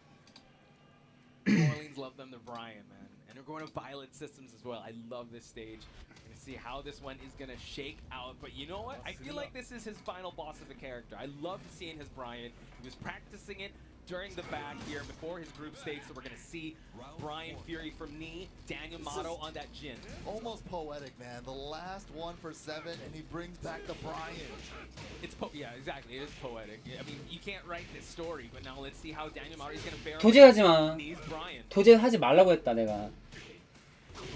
New Orleans love them, they're Brian, man. And they're going to Violet Systems as well. I love this stage. We're going to see how this one is going to shake out. But you know what? I feel like this is his final boss of a character. I love seeing his Brian. He was practicing it during the back here before his group stage. So we're going to see Brian Fury from Knee, Daniel Motto on that Jin. Almost poetic, man. The last one for 7, and he brings back the Brian. It's yeah, exactly. It is poetic. I mean, you can't write this story, but now let's see how Daniel Motto is going to fare. 도제하지 마. Knee's Brian. 도제하지 말라고 했다 내가.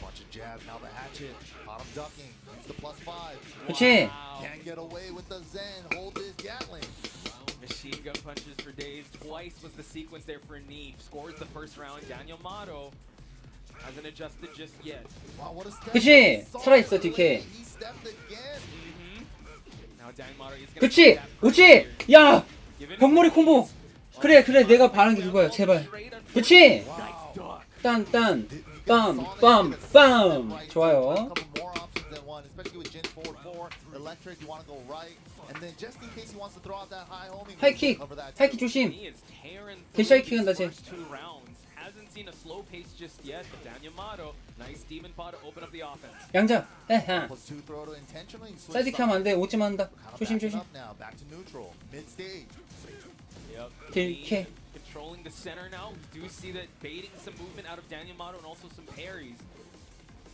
Bunch of jabs, now the hatchet. Caught him ducking. Use the +5. 그렇지. Can't get away with the Zen. Hold his Gatling. Machine gun punches for days. Twice was the sequence there for Knee. Scores the first round. Daniel Motto hasn't adjusted just yet. Wow, what a step. 그렇지. 살아있어 DK. He stepped again. Now Daniel Motto is gonna 그렇지. 그렇지. 야. 벽머리 콤보. 그래 내가 바라는 게 그거야. 제발. 그렇지. 딴. 빰. 좋아요. 하이킥 조심. 대시 하이킥 한다 쟤. Hasn't seen a slow pace just yet, but Daniel Motto, nice demon pod to open up the offense. 양자. 사이드킥 하면 안 돼. 오지마 한다. 조심. DK. Controlling the center now. We do see that baiting some movement out of Daniel Motto and also some parries.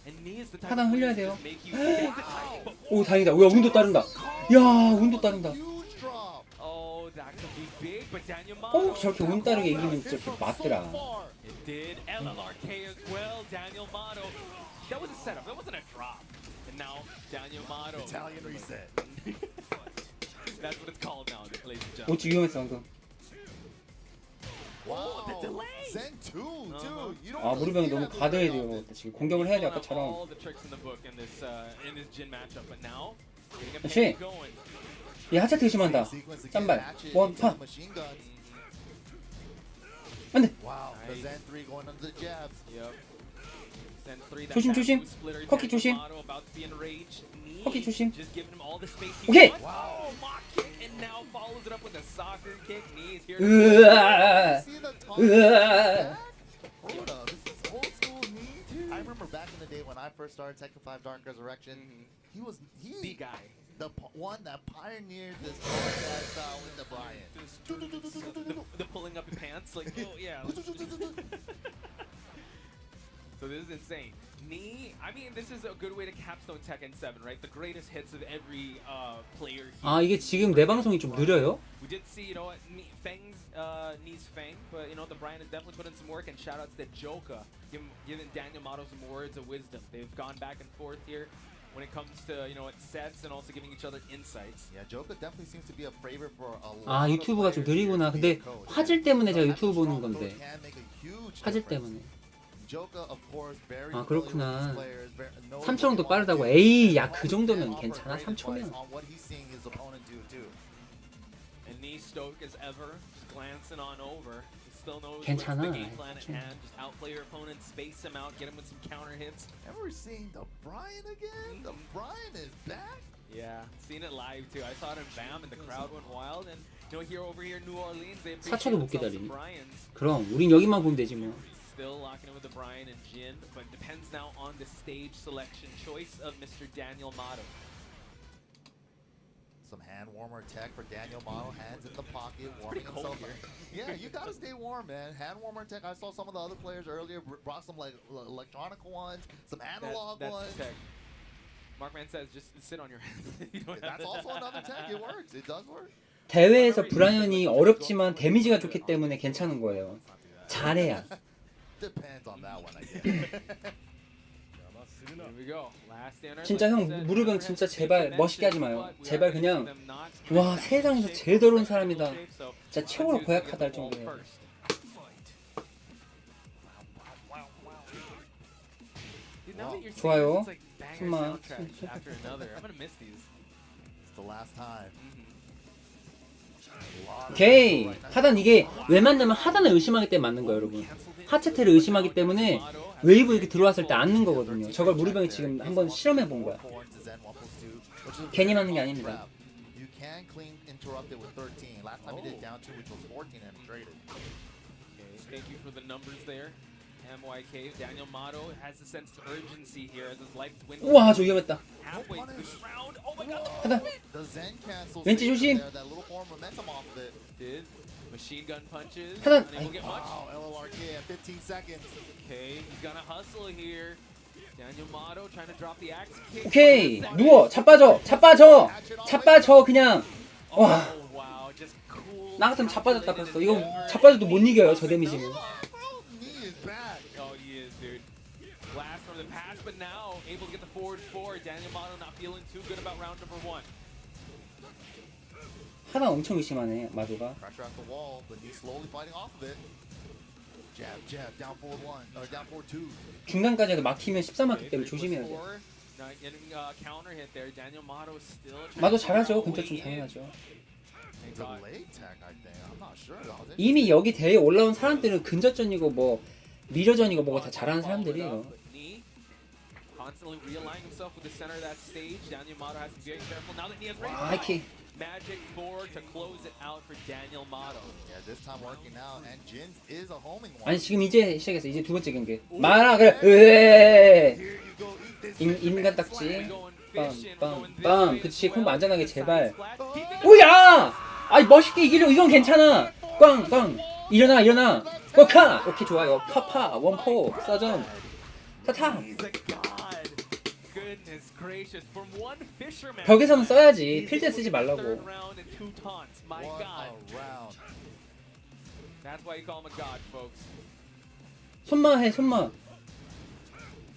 And Knee is the type 하단 of 흘려야 player 돼요. to make you take the time, but 오 다행이다. 야 운도 따른다. 야 운도 따른다. oh, that could be big but Daniel 꼭 Motto. 저렇게 운따르게 이기면 진짜 맞더라. It did LLRK as well. Daniel Motto. That was a setup. That wasn't a drop. And now Daniel Motto. Italian reset. That's what it's called now, ladies and gentlemen. 오치 위험했어 방금. Wow. the delay. Zen 2, dude. You don't 아 really 무릎형이 see 너무 that 과도해 very often. 지금 지금 공격을 해야 돼 Pulling out 아까처럼. all the tricks in the book in this Jin matchup, but now getting a 그렇지. pair going. 얘 하체트 의심한다. Sequence again, 짠발. hatchet 원파. into machine guns. 안돼. Wow, the Nice. Zen 3 going under the jabs. Yep. Zen 3, that 조심, bamboo 조심. splitter, 커키 Daniel 조심. Motto about to be enraged. Knee, 커키 조심. just giving him all the space he 오케이. wants. Wow, mock kick, and now follows it up with a soccer kick. Knee is here to 으아. See the top 으아. back? Hold up, this is old school knee. I remember back in the day when I first started Tekken 5 Dark Resurrection, he was the guy. the one that pioneered this combat style with the Brian. The pulling up your pants, like, oh yeah. So this is insane. Knee, I mean, this is a good way to capstone Tekken 7, right? The greatest hits of every player. 아 이게 지금 내 방송이 좀 느려요? We did see, you know, Fang's knees Fang, but you know the Brian has definitely put in some work. And shout out to the Joka, giving Daniel Motto some words of wisdom. They've gone back and forth here when it comes to, you know, sets and also giving each other insights. Yeah, Joka definitely seems to be a favorite for a lot 아 of 유튜브가 좀 players here 느리구나. to be 근데 a coach. 화질 때문에 제가 Having 유튜브 strong 보는 coach 건데 can make a huge 화질 difference. 때문에. Joka, of course, very 아 familiar with 그렇구나. these players, knows 3초도 what they 빠르다고. want to do. 에이 야 그 Always 정도면 can offer 괜찮아. great advice 3초면. on what he's seeing his opponent do too. And knee stoic as ever, just glancing on over. He still knows what's 괜찮아. the game plan at hand. Just outplay your opponent, space him out, get him with some counter hits. And we're seeing the Brian again. The Brian is back. Yeah, seen it live too. I saw it in BAM and the crowd went wild. And you know, here over here in New Orleans, they appreciate 4초도 못 themselves 기다리니. some Bryans. 그럼 우린 여기만 보면 되지 뭐. Still locking in with the Brian and Jin, but depends now on the stage selection choice of Mr. Daniel Motto. Some hand warmer tech for Daniel Motto. Hands in the pocket, pretty warming cold himself up. Yeah, you gotta stay warm, man. Hand warmer tech. I saw some of the other players earlier brought some like electronic ones, some analog That's ones. tech. Markman says just sit on your hands. You don't have That's also another tech. It works. It does work. 대회에서 브라이언이 어렵지만 데미지가 좋기 때문에 괜찮은 거예요. 잘해야. Depends on that one, I guess. Here we go. Last dinner. 진짜 형 무릎형 진짜 제발 멋있게 하지 마요. 제발 그냥 와 세상에서 제일 더러운 사람이다. 진짜 최고로 고약하다 할 정도예요. 좋아요. 숨만. It's the last time. 오케이. 하단 이게 왜 맞냐면 하단을 의심하기 때문에 맞는 거예요 여러분. 하체테를 의심하기 때문에 웨이브 이렇게 들어왔을 때 앉는 거거든요. 저걸 무릎형이 지금 한번 실험해 본 거야. 괜히 맞는 게 아닙니다. You can clean interrupted with 13. Last time he did down 2, which was 14 and traded. Thank you for the numbers there. MYK, Daniel Motto has a sense of urgency here as his life dwindles. 우와 저 위험했다. Halfway through this round. Oh my god. 하단. The Zen cancel. 왠지 조심. That little more momentum off of it. Did machine gun punches. 하단. Unable to get much. Wow, LLRK at 15 seconds. Okay, he's gonna hustle here. Daniel Motto trying to drop the axe kick. 오케이. 누워. 자빠져. 자빠져. 자빠져 그냥. 와. Oh wow, just cool. 나 같으면 자빠졌다 벌써. 이거 자빠져도 못 이겨요 저 데미지는. Knee is back. Oh, he is, dude. Blast from the past, but now able to get the forward four. Daniel Motto not feeling too good about round number 1. 하단 엄청 의심하네 마도가. Pressure at the wall, but he's slowly fighting off of it. Jab, jab, down forward 1, or down forward 2. 중간까지도 막히면 14막기 때문에 조심해야 돼. Not getting counter hit there. Daniel Motto is still. 마도 잘하죠. 근처 좀 당연하죠. Delay tech, I think. I'm not sure. 이미 여기 대회에 올라온 사람들은 근접전이고 뭐 미러전이고 뭐고 다 잘하는 사람들이에요. Constantly realigning himself with the center of that stage. Daniel Motto has to be very careful now that he has 하이킥. Magic 4 to close it out for Daniel Motto. Yeah, this time working out, and Jin is a homing one. 아니 지금 이제 시작했어. 이제 두 번째 경기. 말아 그래. 으에. Here you go, eat this. 인간 딱지. Fishing, 빰빰빰. 그치 콤보 안전하게 제발. 오야. 아이 멋있게 이기려. 이건 괜찮아. 꽝꽝. 일어나 일어나. 꽉카. 오케이 좋아요. 카파 원포 서전. 타타. 벽에서는 써야지. 필드에 쓰지 말라고. What a round. That's why you call him a god, folks. 손마 해 손마.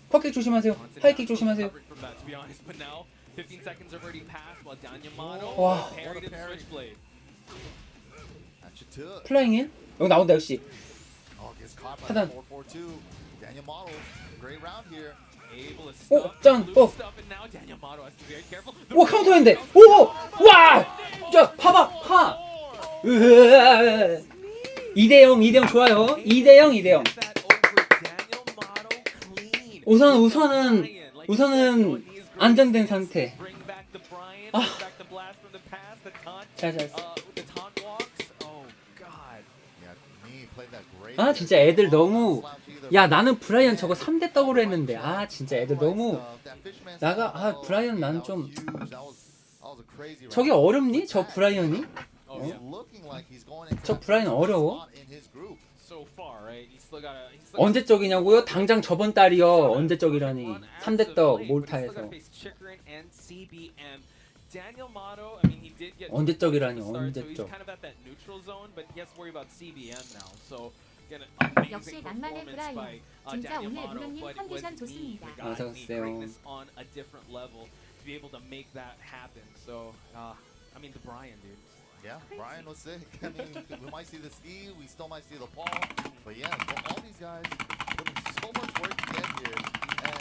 컵킥 조심하세요. 하이킥 조심하세요. To be honest, but now 15 seconds have already passed while Danyamato 와. parried the switchblade. That you took. 플라잉 힐? 여기 나온다 역시. Oh, gets caught by 하단. the 4-4-2. Daniel Model, great round here. Able to 오, stop 짠, the 오. loop stuff, and now Danyamato has to be very careful. 오 카운터인데. 오! 와! 자, 봐봐. 하. 2대0 2대0 좋아요. 2대0 2대0. 우선은 안정된 상태. 아. 잘. 아 진짜 애들 너무. 야 나는 브라이언 저거 3대 더블 했는데 아 진짜 애들 너무 브라이언 나는 좀 저게 어렵니? 저 브라이언이? 저 브라이언 어려워? 언제적이냐고요? 당장 저번 달이요. 언제적이라니 3대 떡 몰타에서 언제적이라니 언제적. 역시 낭만의 브라이언. 진짜 오늘 무릎님 컨디션 좋습니다. 맞았어요. Yeah, Brian was sick. I mean, we might see the Steve, we still might see the Paul, but yeah, all these guys putting so much work to get here, and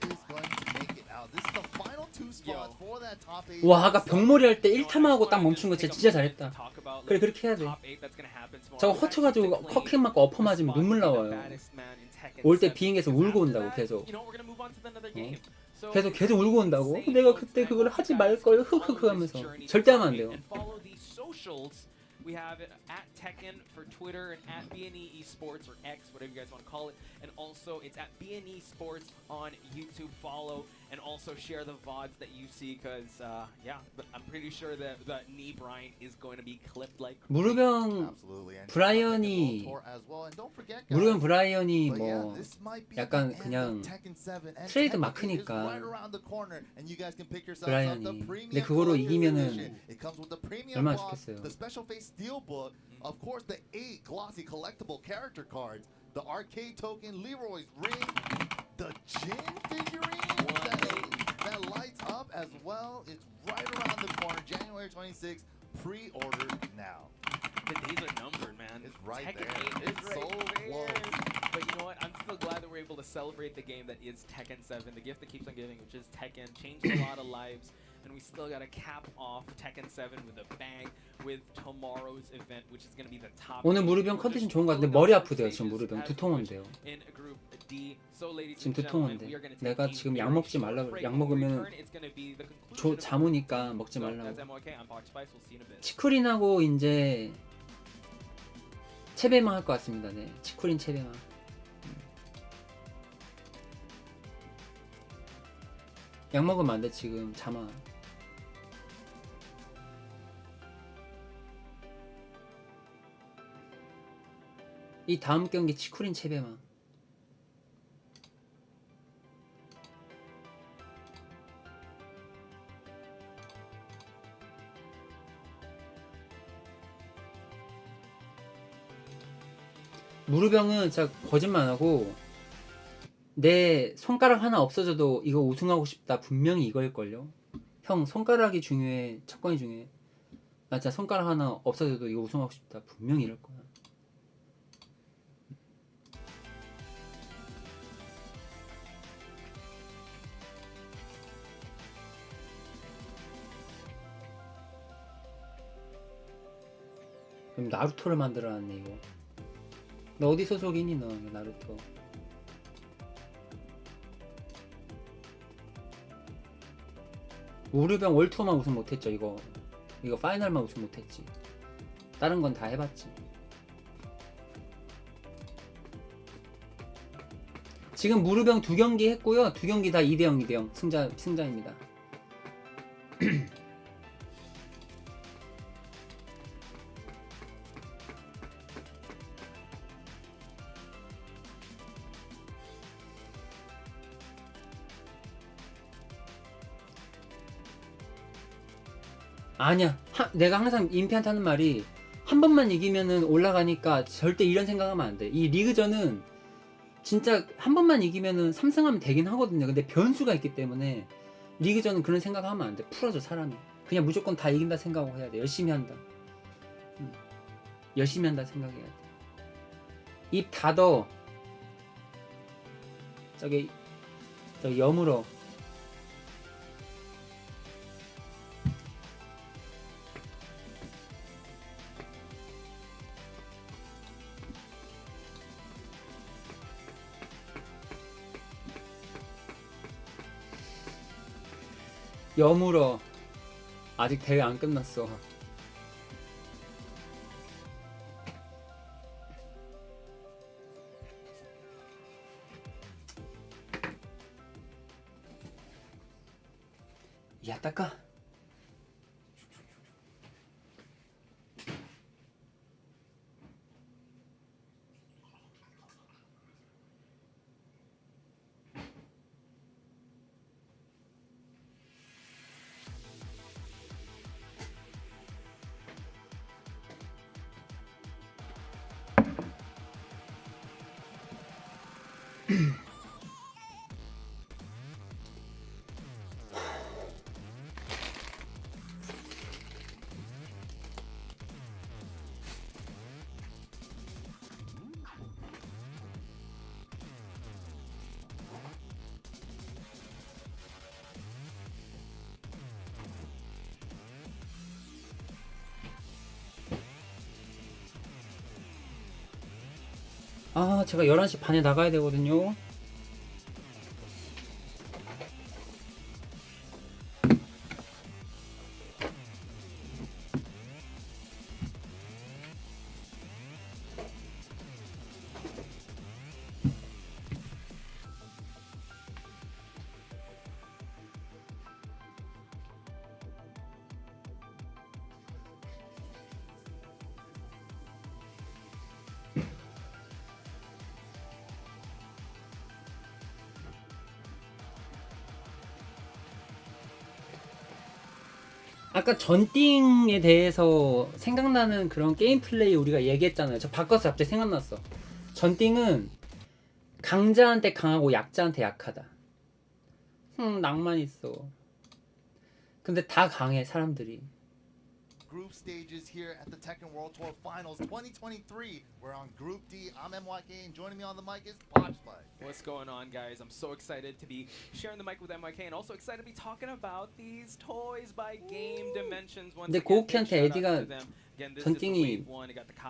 who is going to make it out? This is the final two spots for that top 8. 와 아까 병몰이 할 때 1탐하고 딱 멈춘 거 진짜 잘했다. 그래 그렇게 해야 돼. 저거 허쳐가지고 컵킥 맞고 엎어 맞으면 눈물 나와요. 올 때 비행기에서 울고 온다고 계속. 계속 울고 온다고? 내가 그때 그걸 하지 말걸 흐흐흐 하면서 절대 하면 안 돼요. We have it at Tekken for Twitter and at BNE Esports or X, whatever you guys want to call it. And also it's at BNE Sports on YouTube. Follow and also share the VODs that you see because, yeah, I'm pretty sure that the knee Brian is going to be clipped like 무릎병 브라이언이 뭐 약간 그냥 트레이드 마크니까 브라이언이. 근데 그거로 이기면은 얼마나 좋겠어요. Steelbook, of course, the 8 glossy collectible character cards, the arcade token, Leroy's ring, the Jin figurine that lights up as well. It's right around the corner, January 26th. Pre-order now. The days are numbered, man. It's right Tekken there. 8 It's is so right close. there. But you know what? I'm still glad that we're able to celebrate the game that is Tekken 7, the gift that keeps on giving, which is Tekken. Changed a lot of lives. And we still got to cap off Tekken 7 with a bang with tomorrow's event, which is going to be the top. 오늘 무릎병 컨디션 좋은 것 같은데 머리 아프대요. 지금 무릎병 두통 온대요. 지금 두통 온대. 내가 지금 약 먹지 말라고. 약 먹으면 잠 오니까 먹지 말라고. 치쿠린하고 이제 체베마 할 것 같습니다. 네, 치쿠린 체베마. 약 먹으면 안 돼. 지금 잠아. 이 다음 경기 치쿠린 체베마. 무르병은 진짜 거짓말 안 하고 내 손가락 하나 없어져도 이거 우승하고 싶다. 분명히 이거일걸요. 형 손가락이 중요해. 척권이 중요해. 나 진짜 손가락 하나 없어져도 이거 우승하고 싶다. 분명히 이럴 거야. 그럼 나루토를 만들어놨네 이거. 너 어디 소속이니 너 나루토? 우르병 월투어만 우승 못했죠. 이거 파이널만 우승 못했지. 다른 건 다 해봤지. 지금 무르병 2경기 했고요. 2경기 다 2대0 2대0 승자입니다. 아니야. 내가 항상 임피한테 하는 말이 한 한 번만 이기면은 올라가니까 절대 이런 생각하면 안 돼. 이 리그전은 진짜 한 번만 이기면은 3승하면 되긴 하거든요. 근데 변수가 있기 때문에 리그전은 그런 생각하면 안 돼. 풀어줘 사람이. 그냥 무조건 다 이긴다 생각하고 해야 돼. 열심히 한다. 열심히 한다 생각해야 돼. 입 닫어. 저기 여물어. 여물어. 아직 대회 안 끝났어. 야 닦아. 아, 제가 11시 반에 나가야 되거든요. 아까 전띵에 대해서 생각나는 그런 게임 플레이 우리가 얘기했잖아요. 저 바꿔서 갑자기 생각났어. 전띵은 강자한테 강하고 약자한테 약하다. 낭만 있어. 근데 다 강해 사람들이. Group stages here at the Tekken World Tour Finals 2023. We're on Group D. I'm MYK, and joining me on the mic is Potchlight. What's going on, guys? I'm so excited to be sharing the mic with MYK, and also excited to be talking about these toys by Game Dimensions. 근데 고우키한테 에디가 전띵이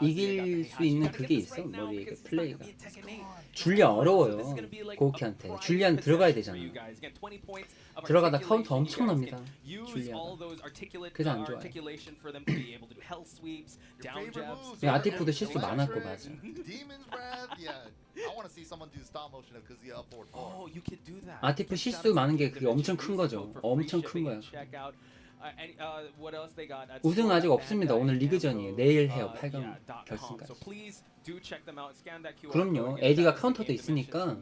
이길 수 있는 그게 있어. 머리에 그 플레이가. 줄리안 어려워요. 고우키한테. 줄리안 들어가야 되잖아. 들어가다 카운터 엄청 납니다. 줄리안. 그래서 안 좋아요. 아티프도 실수 많았고 맞아. 아티프 실수 많은 게 그게 엄청 큰 거죠. 엄청 큰 거야. 우승 아직 없습니다. 오늘 리그전이에요. 내일 해요. 8강 결승까지. 그럼요. 에디가 카운터도 있으니까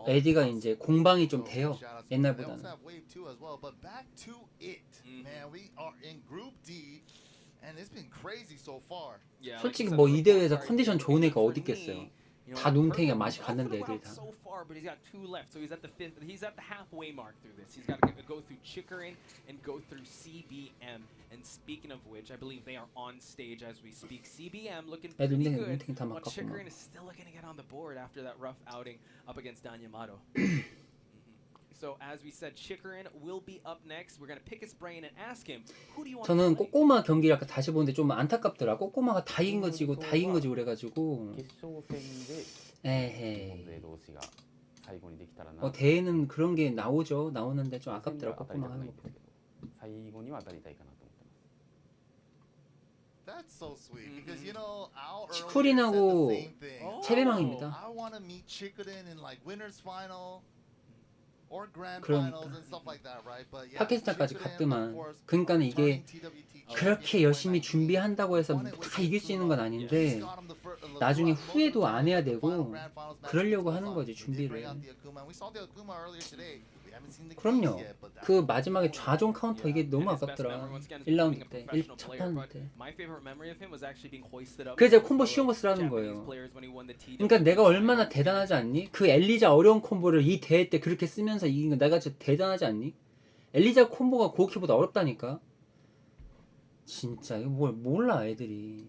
에디가 이제 공방이 좀 돼요. 옛날보다는. 솔직히 뭐 이 대회에서 컨디션 좋은 애가 어디 있겠어요. 다 눈탱이가 맛이 갔는데 애들이 다. But he's got 2 left, so he's at the halfway mark through this. He's got to go through Chikarin and go through CBM. And speaking of which, I believe they are on stage as we speak. CBM looking pretty good, while Chikarin is still looking to get on the board after that rough outing up against Dan Yamato. So as we said, Chikarin will be up next. We're gonna pick his brain and ask him, who do you want to 저는 play? 꼬꼬마 경기를 아까 다시 보는데 좀 안타깝더라. 꼬꼬마가 다 이긴 거 지고 다 이긴 거지 그래가지고. 에헤이. 대회는 그런 게 나오죠. 나오는데 좀 아깝더라. 꼬꼬마 하는 거 보니까. That's so sweet because you know Al 치쿠린하고 체배망입니다. I want to meet Chikurin in like winners final or grand 그러니까. finals and stuff like that, right? But yeah, 파키스탄까지 갔더만. 그러니까는 이게 그렇게 열심히 준비한다고 해서 다 이길 수 있는 건 아닌데 나중에 후회도 안 해야 되고 그러려고 하는 거지 준비를. 그럼요. 그 마지막에 좌존 카운터 이게 너무 아깝더라. 1라운드 때, 1첫 판 때. 그래서 콤보 쉬운 거 쓰라는 거예요. 그러니까 내가 얼마나 대단하지 않니? 그 엘리자 어려운 콤보를 이 대회 때 그렇게 쓰면서 이긴 거 내가 진짜 대단하지 않니? 엘리자 콤보가 고키보다 어렵다니까. 진짜 이거 뭘 몰라 애들이.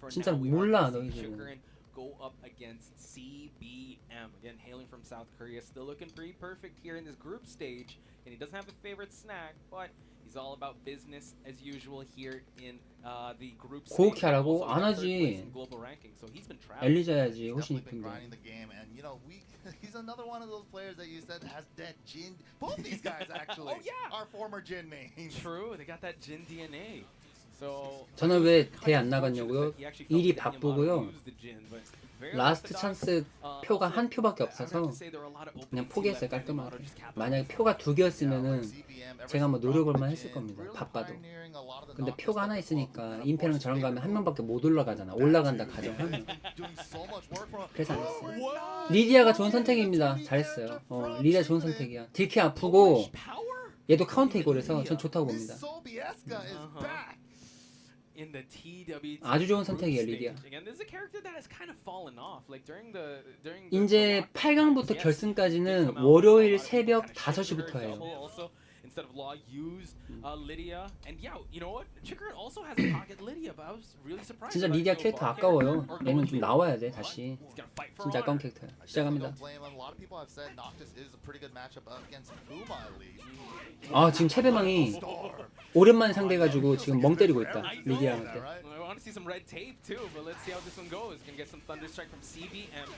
진짜 몰라 너희들은. Go up against CBM. Again, hailing from South Korea, still looking pretty perfect here in this group stage. And he doesn't have a favorite snack, but he's all about business as usual here in the group stage. 고키 하라고? 안 하지. 엘리자 해야지 훨씬 이쁜데. He's another one of those players that you said has that Jin. Both these guys actually are former Jin mains. True, they got that Jin DNA. 저는 왜 대회 안 나갔냐고요? 일이 바쁘고요. 라스트 찬스 표가 한 표밖에 없어서 그냥 포기했어요 깔끔하게. 만약에 표가 2개였으면은 제가 뭐 노려볼만 했을 겁니다. 바빠도. 근데 표가 하나 있으니까 임페랑 저랑 가면 한 명밖에 못 올라가잖아. 올라간다 가정하면. 그래서 안 했어요. 리디아가 좋은 선택입니다. 잘했어요. 리디아 좋은 선택이야. 딜키 아프고 얘도 카운터 있고 그래서 전 좋다고 봅니다. 아주 좋은 선택이에요 리디아. 이제 8강부터 결승까지는 월요일 새벽 5시부터 해요. Instead of Law used Lydia, and yeah, you know what? Chikrin also has a pocket Lydia, but I was really surprised. 진짜 리디아 캐릭터 아까워요. 얘는 좀 나와야 돼 다시. 진짜 아까운 캐릭터야. 시작합니다. 아 지금 채배망이 오랜만에 상대해가지고 지금 멍 때리고 있다 리디아한테. I want to see some red tape too, but let's see how this one goes. Gonna get some thunder strike from CBM.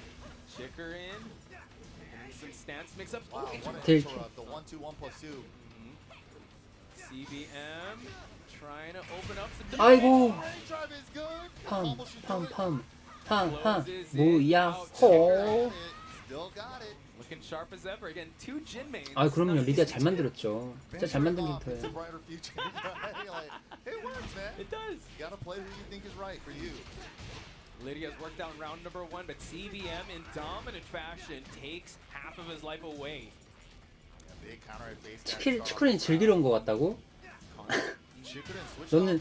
Chikrin. Some stance mix up. 딜. CBM trying to open up some. 아이고. 팜. 뭐야? 호. Looking sharp as ever. Again, two Jin mains. 아 그럼요. 리디아 잘 만들었죠. 진짜 잘 만든 캐릭터예요. It does. You gotta play who you think is right for you. Lydia's worked out round number 1, but CBM in dominant fashion takes half of his life away. 치크린이 즐기러온 것 같다고? 너는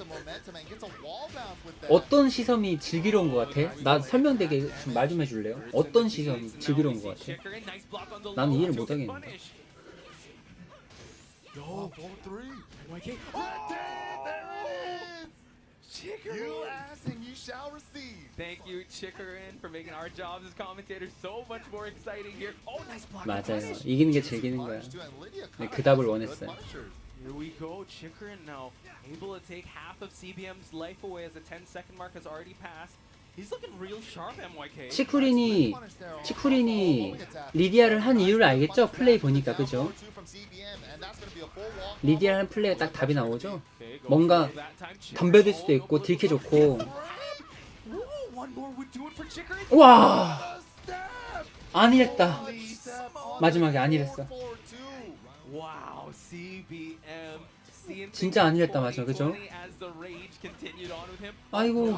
어떤 시선이 즐기러온 것 같아? 나 설명되게 좀 말 좀 해줄래요? 어떤 시선이 즐기러온 것 같아? 난 이해를 못하겠는데. You ask and you shall receive. Thank you, Chikrin, for making our jobs as commentators so much more exciting here. Oh, nice block. 맞아요. 이기는 게 즐기는 거야. 네, 그 답을 원했어요. Here we go. Chikrin now able to take half of CBM's life away as the 10-second mark has already passed. He's looking real sharp, MYK. 치쿠린이 리디아를 한 이유를 알겠죠? 플레이 보니까 그죠? 리디아 한 플레이에 딱 답이 나오죠? 뭔가 덤벼들 수도 있고 딜캐 좋고. 와! 안일했다. 마지막에 안일했어. 진짜 안일했다 맞아 그죠? 아이고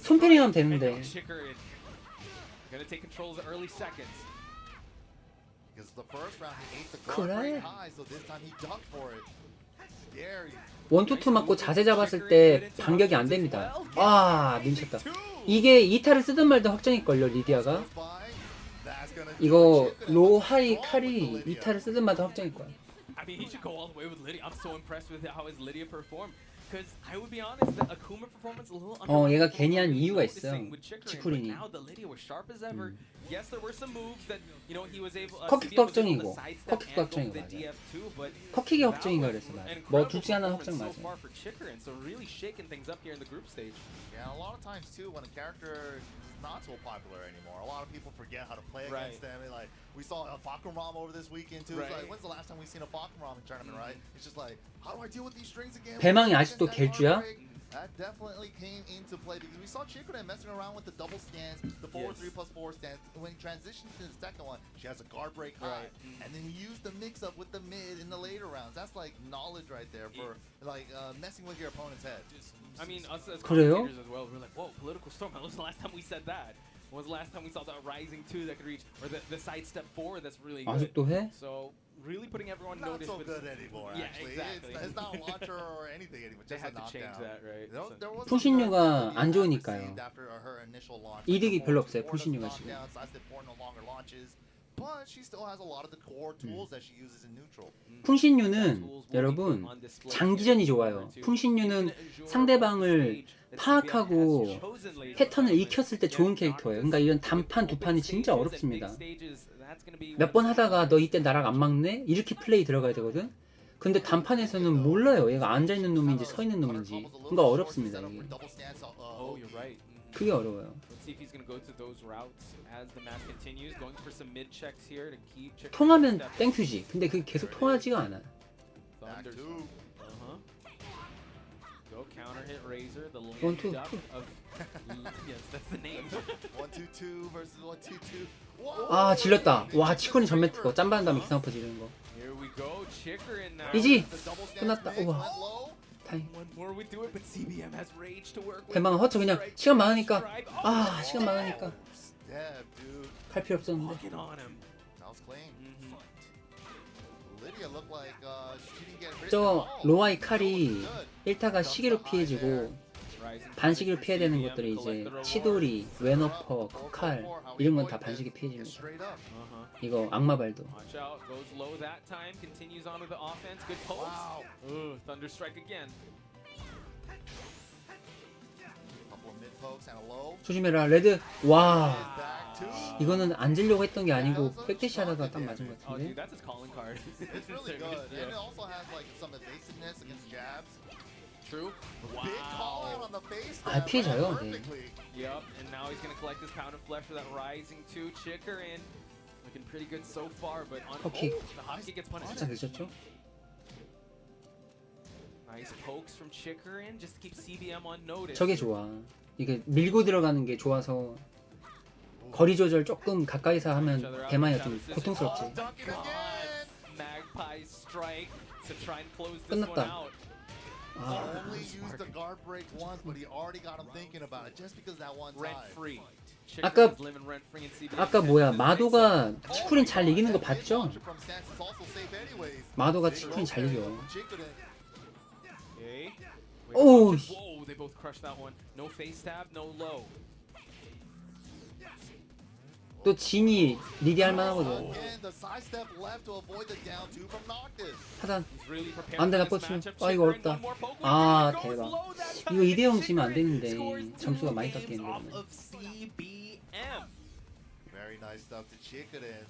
손패링 하면 되는데. 그래. 원투투 맞고 자세 잡았을 때 반격이 안 됩니다. 아 눈쳤다. 이게 2타를 쓰든 말든 확정일걸요 리디아가. 이거 로 하이 칼이 2타를 쓰든 말든 확정일 거야. I mean, he should go all the way with Lydia. I'm so impressed with how his Lydia performed. Because I would be honest, the Akuma performance a little under. 얘가 괜히 한 이유가 있어요. 치쿠린이. Now the Lydia was sharp as ever. Yes, there were some moves that you know he was able. 컵킥도 확정이고, 컵킥도 확정이고 맞아. 컵킥이 확정인가 그랬어 맞아. 뭐 둘 중에 하나 확정 맞아. So really shaking things up here in the group stage. Yeah, a lot of times too when a character not so popular anymore. A lot of people forget how to play against them. Like we saw a Fakuram over this weekend too. It's like when's the last time we seen a Fakuram in tournament, right? It's just like how do I deal with these strings again? 배망이 아직도 갤주야? That definitely came into play because we saw Chikrin messing around with the double stance, the forward 3+4 stance. When he transitions to the second one, she has a guard break high, and then he used the mix up with the mid in the later rounds. That's like knowledge right there for like messing with your opponent's head. I mean, us as commentators as well, we're like, whoa, political storm. When was the last time we said that? When was the last time we saw the rising 2 that could reach, or the side step 4 that's really good? 아직도 해? So really putting everyone Not notice. so with good anymore. Yeah, Actually, exactly. it's not a launcher or anything anymore. They Just a had to change knockdown. that, right? There was 풍신유가 some 안 good 좋으니까요. received after her initial launch. 이득이 별로 없어요, Four doesn't 풍신유가 knock 지금. down, Sidestep 4 no longer launches, but she still has a lot of the core tools that she uses in neutral. 풍신유는 여러분 장기전이 좋아요. 풍신유는 상대방을 파악하고 패턴을 익혔을 때 좋은 캐릭터예요. 그러니까 이런 단판 두 판이 진짜 어렵습니다. 몇 번 하다가 너 이때 나랑 안 막네? 이렇게 플레이 들어가야 되거든. 근데 단판에서는 몰라요. 얘가 앉아 있는 놈인지 서 있는 놈인지. 그러니까 어렵습니다. 이게. Oh, you're right. 그게 어려워요. Let's see if he's going to go to those routes as the match continues, going for some mid checks here to keep check. 통하면 땡큐지. 근데 그게 계속 통하지가 않아요. Thunderstorm. Go counter hit Razor, the lane One, two, duck two. of yes, that's the name. 1-2-2 versus 1-2-2. 아 질렸다. 와 치코니 전매 특허 짬바한 다음에 기상포 지르는 거. Here we go, Chicker in now. 이지 The double stance 끝났다. mix 우와. went low. 다행. One more we do it, but CBM has rage to work with. 대망 허쳐 그냥 시간 많으니까. 아 시간 많으니까. Stab, dude. 할 필요 없었는데. Walking on him. That was clean. Lydia looked like she didn't get hit. 저 at all. 로아의 칼이 Good. 1타가 시계로 피해지고 반시계로 피해야 되는 것들이 이제 치돌이, 웬어퍼, 쿠칼 이런 건 다 반시계 피해집니다. Straight up. 이거 악마발도. Watch out, goes low that time, continues on with the offense, good pose. Wow. Ooh, Thunder Strike again. Couple of mid pokes and a low. 조심해라 레드. 와 Back to. 이거는 앉으려고 했던 게 아니고 백대시 하다가 딱 맞은 것 Oh, dude, 같은데. that's his calling card. It's really good. And it also has like some evasiveness against jabs. True. Big call out on the face. 아, 피해져요, 네. Perfectly. Yep, and now he's gonna collect his pound of flesh for that rising 2. Chicker in. Looking pretty good so far, but on Okay. the hot kick gets punished. 살짝 늦었죠? Nice pokes from Chicker in just to keep CBM on notice. 저게 좋아. 이게 밀고 들어가는 게 좋아서 거리 조절 조금 가까이서 하면 대만이가 좀 고통스럽지. Dunk it again. Magpie strike to try and close this one 끝났다. out. 아, Only used the guard break once, but he already got him thinking about it just because that one Rent time. free. 아까- living rent free in CBM. 아까 뭐야 마도가 치쿠린 잘 이기는 거 And 봤죠? launcher from stance is also safe anyways. 마도가 Big 치쿠린 잘 low 이겨. carry from Chikurin. Okay. Oh. Whoa, they both crushed that one. No face stab, no low. 또 진이 리디 할 만하거든. Again, the side step left to avoid the down two from Noctis. 하단 He's really prepared 안 돼, for 나 this 꽂히면 matchup. 아 이거 Chicorin, 어렵다. one more poke. 아 Goes 대박. low that 이거 time. 2대0 지면 안 Chicorin 되는데 scores 점수가 two 많이 games 깎이는 off 거네. of CBM. Very nice stuff to Chikurin.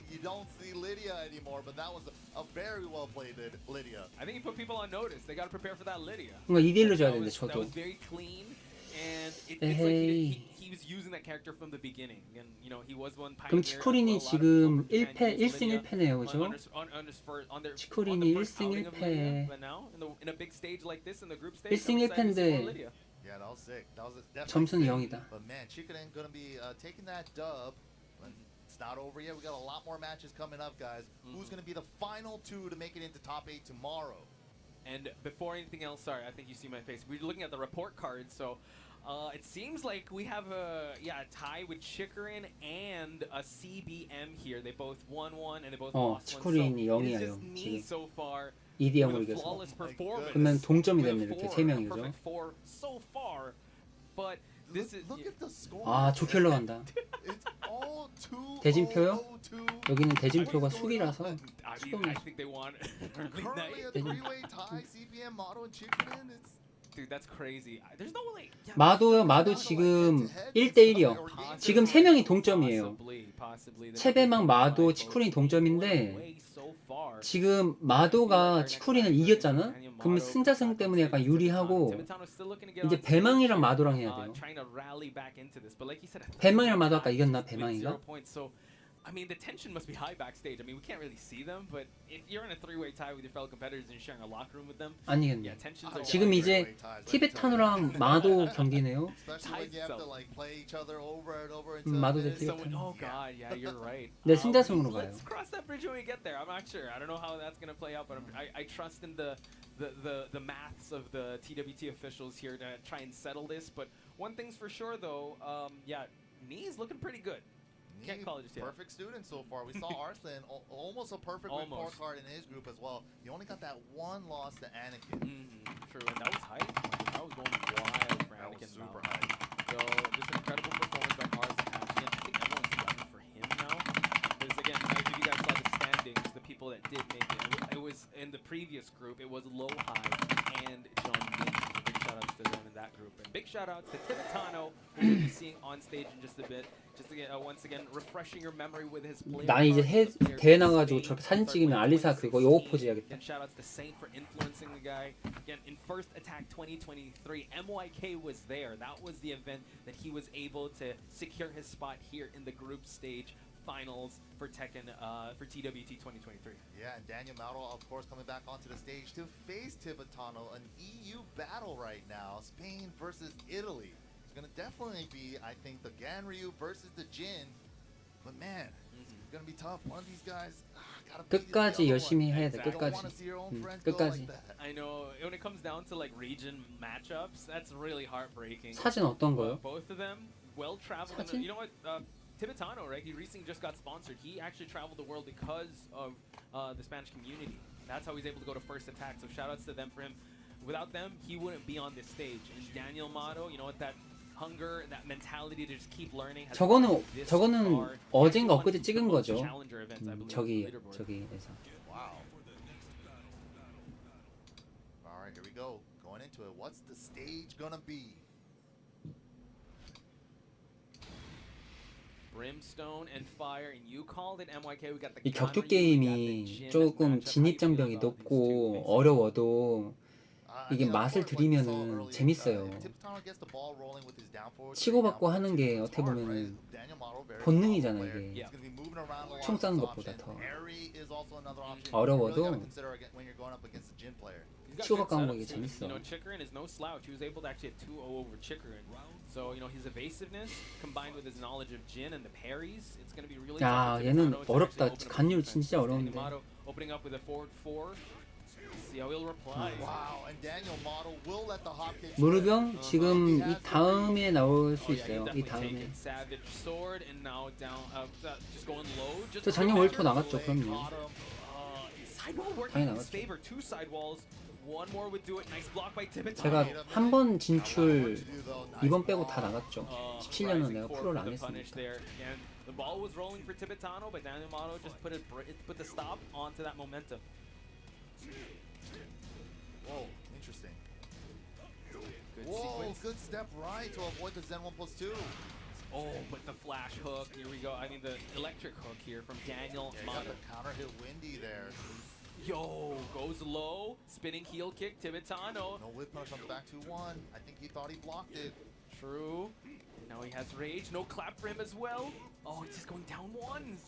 You don't see Lydia anymore, but that was a very well played Lydia. I think he put people on notice. They got to prepare for that Lydia. 뭔가 2대1로 줘야 That 되는데 was 저도. very clean, and it's 에헤이. like he was using that character from the beginning, and you know he was one 그럼 pioneer. 치코린이 지금 1패 1승 1패네요, 그죠? 치코린이 1승 1패. 1승 1패인데 Yeah, that was sick. That was definitely 점수는 sick. 0이다. But man, Chikurin gonna be taking that dub. But it's not over yet. We got a lot more matches coming up, guys. Who's gonna be the final two to make it into top 8 tomorrow? And before anything else, sorry, I think you see my face. We're looking at the report card, so it seems like we have a tie with Chicorin and a CBM here. They both won one and they both lost one. 치코린이 So it 0이야 is just 0 me 지금. so far 2대0으로 with a 이겨서. flawless performance. 그러면 동점이 With a 됐네 이렇게 four, 3명이죠. perfect four so far, but this is Look at the score. 아 좋게 흘러간다. It's all 2-0-2. 대진표요? 여기는 대진표가 What's going 수비라서 on? I think they won early Currently a night. three-way tie. CBM, Motto, and Chikurin. It's Dude, that's crazy. There's no way. 마도요. 마도 지금 1대1이요. 지금 3명이 동점이에요. Possibly. 체베망, 마도, 치쿠린 동점인데 지금 마도가 치쿠린을 이겼잖아? 그러면 승자승 때문에 약간 유리하고 이제 배망이랑 마도랑 해야 돼요. 배망이랑 마도 아까 이겼나? 배망이가? I mean, the tension must be high backstage. I mean, we can't really see them, but if you're in a three-way tie with your fellow competitors and you're sharing a locker room with them, 아니겠네. yeah, tensions are 지금 이제 티베타노랑 마도 경기네요. especially when you have to like play each other over and over until 마도 it 대 is. 티베타노. Oh god, yeah, you're right. 네, 승자승으로 가요. Let's cross that bridge when we get there. I'm not sure. I don't know how that's gonna play out, but I trust in the maths of the TWT officials here to try and settle this. But one thing's for sure, though, yeah, Knee's looking pretty good. Can't call it just yet. Perfect student so far. We saw Arslan almost a perfect report card in his group as well. He only got that one loss to Anakin. True, and that was hype. That was going wild for Anakin. That was super hype. So just an incredible performance by Arslan. Actually, I think everyone's gunning for him now. Because again, if you guys saw the standings, the people that did make it, it was in the previous group. It was Low High and John Ding. Big shout outs to them in that group. And big shout outs to Tibetano, who we'll be seeing on stage in just a bit. Just again, once again, refreshing your memory with his player. 나 이제 대회 나가지고 저렇게 사진 찍으면 알리사 그거 요거 포즈 해야겠다. And shout outs to Saint for influencing the guy. Again, in First Attack 2023, MYK was there. That was the event that he was able to secure his spot here in the group stage finals for Tekken for TWT 2023. Yeah, and Daniel Mauro, of course, coming back onto the stage to face Tibetano, an EU battle right now, Spain versus Italy. It's gonna definitely be, I think, the Ganryu versus the Jin, but man, it's gonna be tough. One of these guys gotta beat the other 끝까지 열심히 one. 해야 돼. I don't 끝까지. wanna see your own friends go 끝까지. like that. I know when it comes down to like region matchups, that's really heartbreaking. 사진 어떤 거요? Both of them well traveled. 사진? You know what? Tibetano, right? He recently just got sponsored. He actually traveled the world because of the Spanish community. That's how he's able to go to First Attack. So shout outs to them for him. Without them, he wouldn't be on this stage. And Daniel Mato, you know what? That hunger and that mentality to just keep learning. 저거는 어젠가 엊그제 찍은 거죠. 저기에서. Wow. All right, here we go. Going into it. What's the stage gonna be? Brimstone and fire, and you called it MYK. We got the 이 격투 게임이 조금 진입장벽이 높고 어려워도 이게 맛을 들이면은 재밌어요. 치고받고 하는 게 어떻게 보면은 본능이잖아 이게. 총 쏘는 것보다 더 어려워도 치고받고 하는 거 이게 재밌어. You know, Chikrin is no slouch. He was able to actually hit 2-0 over Chikrin. So, you know, his evasiveness combined with his knowledge of Jin and the parries, it's going to be really 야, 얘는 어렵다. 간율 진짜 어려운데. Opening up with a forward 4. See how he'll reply. Wow, and Daniel Mato will let the hop kick. 무르병 지금 이 다음에 나올 수 있어요. 이 다음에. Savage sword and now down just going low. 저 작년 월투 나갔죠, 그럼요. Sidewall working in his favor. Two sidewalls. One more would do it. Nice block by Tibetano. 제가 한 번 진출 이번 빼고 다 나갔죠. 17년은 내가 프로를 안 했으니까. The ball was rolling for Tibetano, but Daniel Mato just put the stop onto that momentum. Whoa, interesting. Good Whoa, sequence. good step right to avoid the Zen 1+2. Oh, but the flash hook. Here we go. I mean, the electric hook here from Daniel Mato. The counter hit windy there. Yo, goes low. Spinning heel kick, Tibetano. No whip punch on the back 2-1. I think he thought he blocked it. True. Now he has rage. No clap for him as well. Oh, he's just going down ones.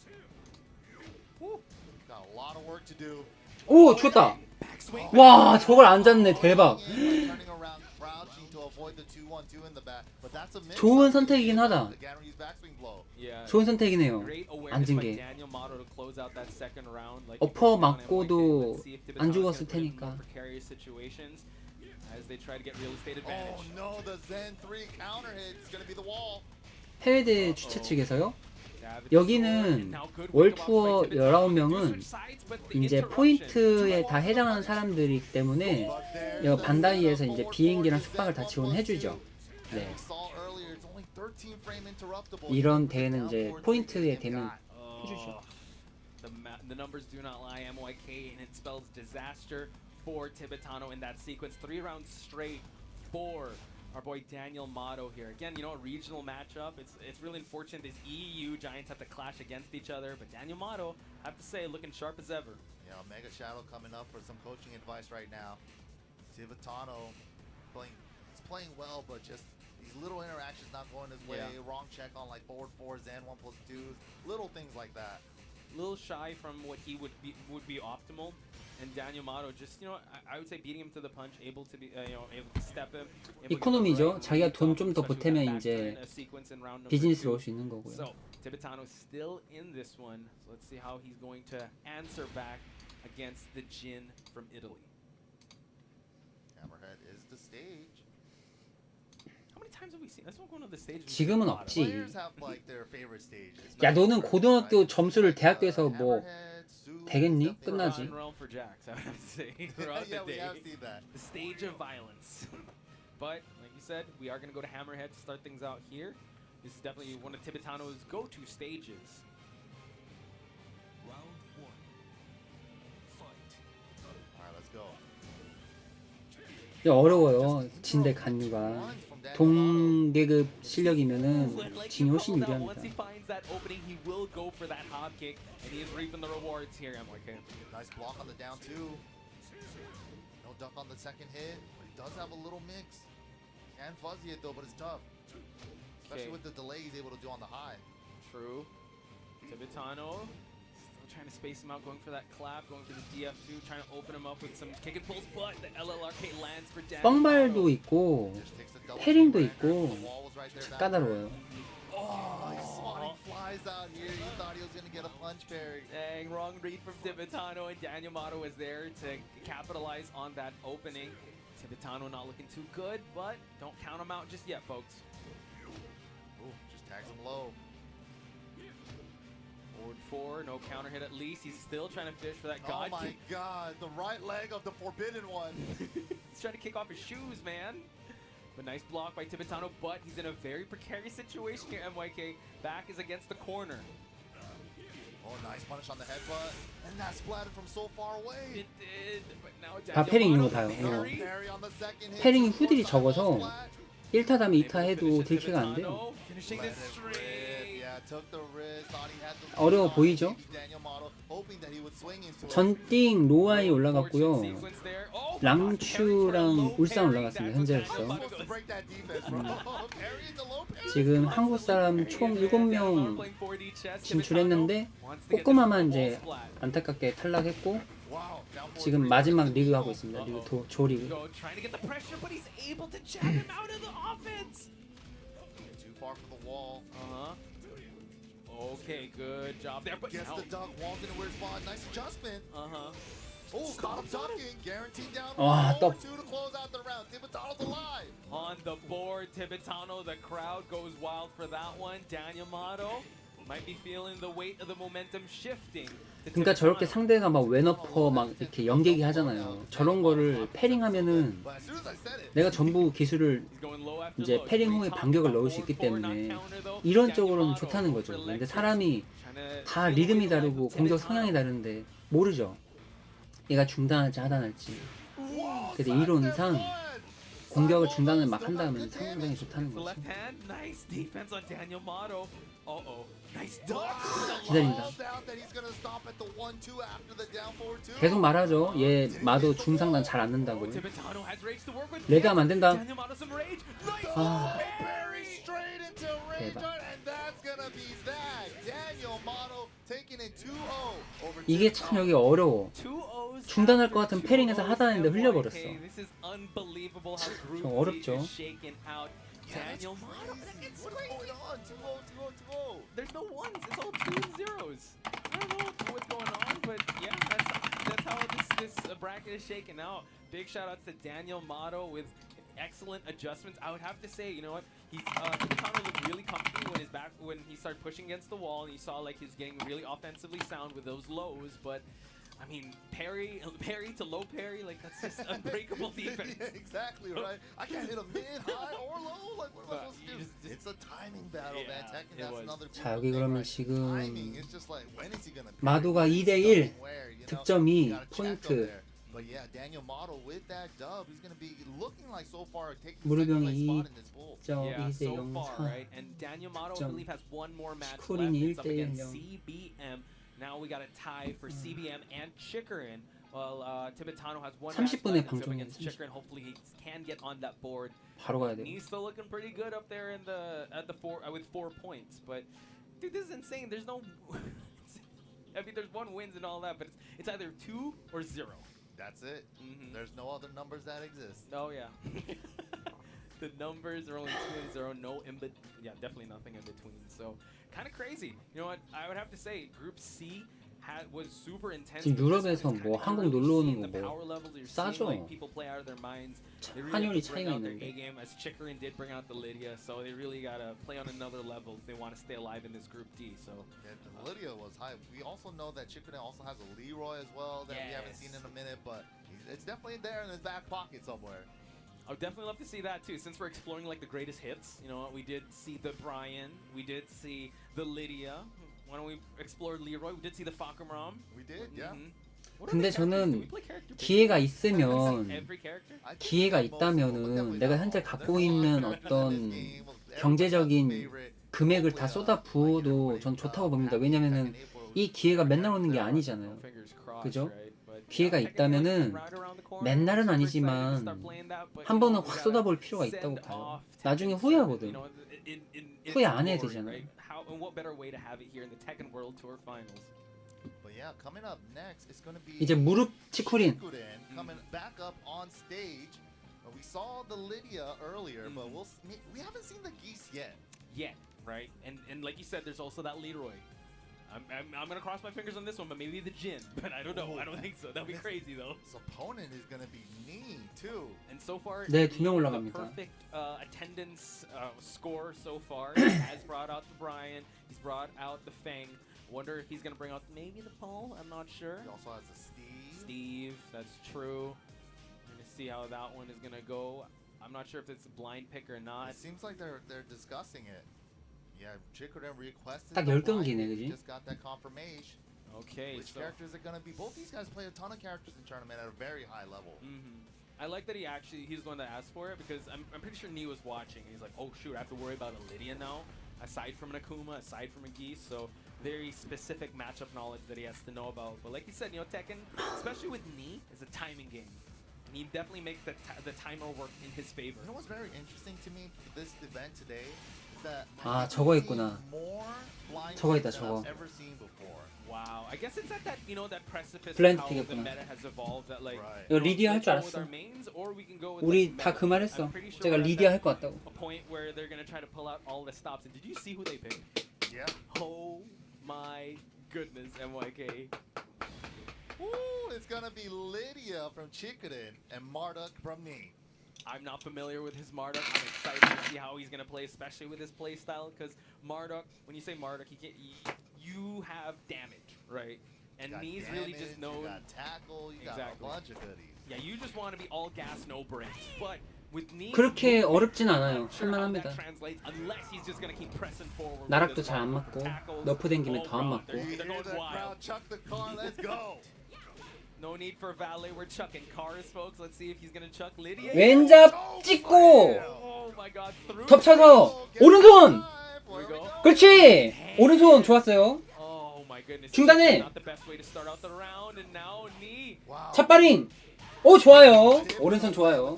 Woo. Got a lot of work to do. 오, 죽었다. 와, 저걸 안 잡네. 대박. 좋은 선택이긴 하다. 좋은 선택이네요. 앉은 게. 어퍼 맞고도 안 죽었을 테니까. 해외대 주최 측에서요? 여기는 월투어 19명은 이제 포인트에 다 해당하는 사람들이기 때문에 반다이에서 이제 비행기랑 숙박을 다 지원해주죠. 네. 이런 대회는 이제 포인트에 되면 해주죠. The numbers do not lie. MYK, and it spells disaster for Tibetano in that sequence. 3 rounds straight for our boy Daniel Mato here. Again, you know, a regional matchup. It's really unfortunate these EU giants have to clash against each other, but Daniel Mato, I have to say, looking sharp as ever. Yeah, Mega Shadow coming up for some coaching advice right now. Tibetano playing well, but just these little interactions not going his way. Yeah. Wrong check on like forward 4s and 1+2s. Little things like that. A little shy from what he would be optimal. And Daniel Mato just, you know, I would say beating him to the punch, able to be, you know, able to step him. 이코노미죠. 자기가 돈 좀 더 보태면 이제 비즈니스로 올 수 있는 거고요. So Tibetano still in this one. So let's see how he's going to answer back against the Jin from Italy. Hammerhead is the stage. times have we seen? Let's go on the stage. 지금은 없지. Players have like their favorite stage. 야 너는 고등학교 점수를 대학교에서 뭐 되겠니? 끝나지. Realm for Jax, I would have to say. Throughout Yeah, the we day. have seen that. The stage of violence. But like you said, we are going to go to Hammerhead to start things out here. This is definitely one of Tibetano's go-to stages. Round one. Fight. All right, let's go. 어려워요. 진대 간유가 동계급 실력이면은 진이 훨씬 유리합니다. Once he finds that opening, he will go for that hop kick, and he is reaping the rewards here. MYK. Nice block on the down two. No duck on the second hit, but he does have a little mix. Can fuzzy it though, but it's tough. Especially with the delay he's able to do on the high. True. Tibetano still trying to space him out, going for that clap, going for the DF2, trying to open him up with some kick and pulls, but the LLRK lands for Daniel. 뻥발도 있고 패링도 있고 까다로워요. Oh, he's swatting flies out here. He thought he was going to get a punch parry. Dang, wrong read from Tibetano, and Daniel Mato was there to capitalize on that opening. Tibetano not looking too good, but don't count him out just yet, folks. Ooh, just tags him low. Forward four, no counter hit at least. He's still trying to fish for that god Oh my kick. god, the right leg of the forbidden one. He's trying to kick off his shoes, man. But nice block by Tibetano, but he's in a very precarious situation here, MYK. Back is against the corner. Oh, nice punish on the headbutt. And that splattered from so far away. It did, but now 아 패링 이거 Daniel 봐요. Mato, Parry on the second hit. 패링이 후딜이 적어서 1타 다음에 2타 해도 딜키가 안 돼요. Finishing Let this it rip. straight. Yeah, took the wrist, thought he had the 어려워 보이죠? Daniel Mato, hoping that he would swing into it. 전띵 로아이 올라갔고요. 랑추랑 울산 올라갔습니다. 현재로서. Supposed to break that defense, bro. Parry into low parry. 지금 한국 사람 총 7명 진출했는데 꼬꼬마만 이제 안타깝게 탈락했고 Wow, down forward 지금 three. 마지막 리그 하고 있습니다. 리그 조리그. Trying to get the pressure, but he's able to jab him out of the offense. Too far from the wall. Okay, good job there, but Gets now, the duck, walls in a weird spot. Nice adjustment. Oh, caught him ducking. Guaranteed down. 아, 또. 2 to close out the round. Tibetano's alive. on the board, Tibetano, the crowd goes wild for that one. Daniel Mato might be feeling the weight of the momentum shifting. to 그러니까 저렇게 Tibetano. 상대가 막 웬어퍼 막 이렇게 연계기 하잖아요. 저런 거를 패링하면은 But as soon as I said it, 내가 전부 기술을 He's going low after 이제 low. 패링 후에 Top 반격을 top 넣을 수 있기 forward 때문에 counter though. 이런 Daniel 쪽으로는 Mato 좋다는 거죠. for 근데 leg 사람이 trying to 다 feel 리듬이 the 다르고 legs of 공격 Tibetano. 성향이 다른데 모르죠. 얘가 중단할지 하단할지. 근데 이론상 공격을 중단을 막 한다면 상당히 좋다는 The 거죠. left hand, nice defense on Daniel Mato. Uh-oh, nice duck. 기다린다. Down that he's gonna stop at the 1-2 after the down forward 2. 계속 말하죠. 얘 마도 중상단 잘 안 는다고. Tibetano has rage to work with. 레드하면 안 된다. Daniel Mato some rage. Nice 아, Parry straight into range 대박. and that's gonna be that. Daniel Mato taking it 2-0 over 이게 참 여기 어려워. 2-0s 중단할 것 after 같은 패링에서 2-0s. 하단인데 흘려버렸어. This is unbelievable how Group 좀 D 어렵죠. is shaken out. Daniel Mato. What's going on? 2-0. There's no ones. It's all 2 and 0s. I don't know what's going on, but yeah, that's how this bracket is shaken out. Big shout outs to Daniel Mato with excellent adjustments. I would have to say, you know what? He's Tibetano looked really comfy when he started pushing against the wall, and you saw like he's getting really offensively sound with those lows, but. I mean, parry to low parry, like that's just unbreakable defense. Yeah, exactly right. I can't hit a mid, high, or low. Like what am I supposed to do? It's a timing battle, man. Yeah, Tekken, it that's was. another 자, beautiful 여기 thing, 그러면 right? 지금 Timing. It's just like when is he gonna 마도가 parry? 2대1 Where, you know? 득점이 You gotta check 포인트. up there. But yeah, Daniel Mato with that dub, he's gonna be looking like so far taking the 무릎병이 second place spot in this pool. Yeah, 2.2대 so far, 0사. right? And Daniel Mato, I believe, has one more match left. 스코린이 It's up 1대1 against 0. CBM. Now we got a tie for CBM and Chikarin. Well, Tibetano has one 30 match 분의 left. It's up 방송이에요, against 30. Chikarin. Hopefully he can get on that board. 바로 가야 And 돼요. he's still looking pretty good up there in the four with 4 points. But dude, this is insane. There's no. I mean, there's one wins and all that, but it's either 2 or 0. That's it. There's no other numbers that exist. Oh yeah. The numbers are only 2 and 0. No in between. Yeah, definitely nothing in between. So kind of crazy. You know what? I would have to say Group C was super intense. 지금 유럽에서 뭐 한국 놀러 오는 the 거 power 뭐 levels, you're 싸죠. seeing, like, people play out of their minds. They really 환율이 have to bring 차이가 out their 있는데. A game, as Chikrin did bring out the Lydia, so they really gotta play on another level if they want to stay alive in this Group D. So Yeah, the Lydia was high. We also know that Chikrin also has a Leroy as well that we haven't seen in a minute, but it's definitely there in his back pocket somewhere. I would definitely love to see that too. Since we're exploring like the greatest hits, you know, we did see the Brian, we did see the Lydia. Why don't we explore Leroy? We did see the Fakamram. We did, yeah. 근데 저는 기회가 있으면 기회가 있다면은 내가 현재 갖고 있는 어떤 경제적인 금액을 다 쏟아 부어도 전 좋다고 봅니다. 왜냐면은 이 기회가 맨날 오는 게 아니잖아요. 그죠? 기회가 있다면은 맨날은 아니지만 한 번은 확 쏟아볼 필요가 있다고 봐요. 나중에 후회하거든. 후회 안 해야 되잖아. But yeah, coming up next is going to be 이제 무릎 치쿠린. coming back up on stage. We saw the Lydia earlier, but we haven't seen the Geese yet. Yet, right? And like you said, there's also that Leroy. I'm gonna cross my fingers on this one, but maybe the Jin. But I don't know. I don't think so. That'd be crazy though. His opponent is gonna be Knee too. And so far, 네, 2명 the 올라갑니다. perfect attendance score so far. He has brought out the Brian. He's brought out the Feng. Wonder if he's gonna bring out maybe the Paul. I'm not sure. He also has a Steve. Steve, that's true. We're gonna see how that one is gonna go. I'm not sure if it's a blind pick or not. It seems like they're discussing it. Yeah, Chikrin requested. 딱 10경기네, 그지? Just got that confirmation. Okay, Which so characters are gonna be? Both these guys play a ton of characters in tournament at a very high level. I like that he's the one that asked for it, because I'm pretty sure Nee was watching. He's like, oh shoot, I have to worry about a Lydia now, aside from an Akuma, aside from a Geese. So very specific matchup knowledge that he has to know about. But like you said, you know, Tekken, especially with Nee, is a timing game. And he definitely makes the timer work in his favor. You know what's very interesting to me for this event today is that 아, 저거 있구나. 저거 있다, 저거. Wow, I guess it's at that, you know, that precipice 블라인드 of how the 픽이었구나. meta has evolved that like 이거 리디아 할 줄 알았어. 우리 다 그 말 했어. 제가 리디아 할 것 같다고. A point where they're gonna try to pull out all the stops. And did you see who they picked? Yeah. Oh my goodness, MYK. Ooh, it's gonna be Lydia from Chikrin and Marduk from Nee. I'm not familiar with his Marduk. I'm excited to see how he's gonna play, especially with his play style. Because Marduk, when you say Marduk, you have damage, right? And Nee's really just known. You got tackle. You got a bunch of goodies. Yeah, you just want to be all gas, no brakes. But with Nee, 그렇게 어렵진 않아요. 할만합니다. unless he's just gonna keep pressing forward. 나락도 잘 안 맞고 너프 댕기면 더 안 맞고. They're going wild. Chuck the car. Let's go. No need for valet. We're chucking cars, folks. Let's see if he's gonna chuck Lydia. 왼잡 찍고 Oh my God! Through. 덮쳐서 오른손. Here we go. 그렇지. 오른손 좋았어요. Oh my goodness. 중단해. Not the best way to start out the round, and now Nee. 찻바링. 오 좋아요. 오른손 좋아요.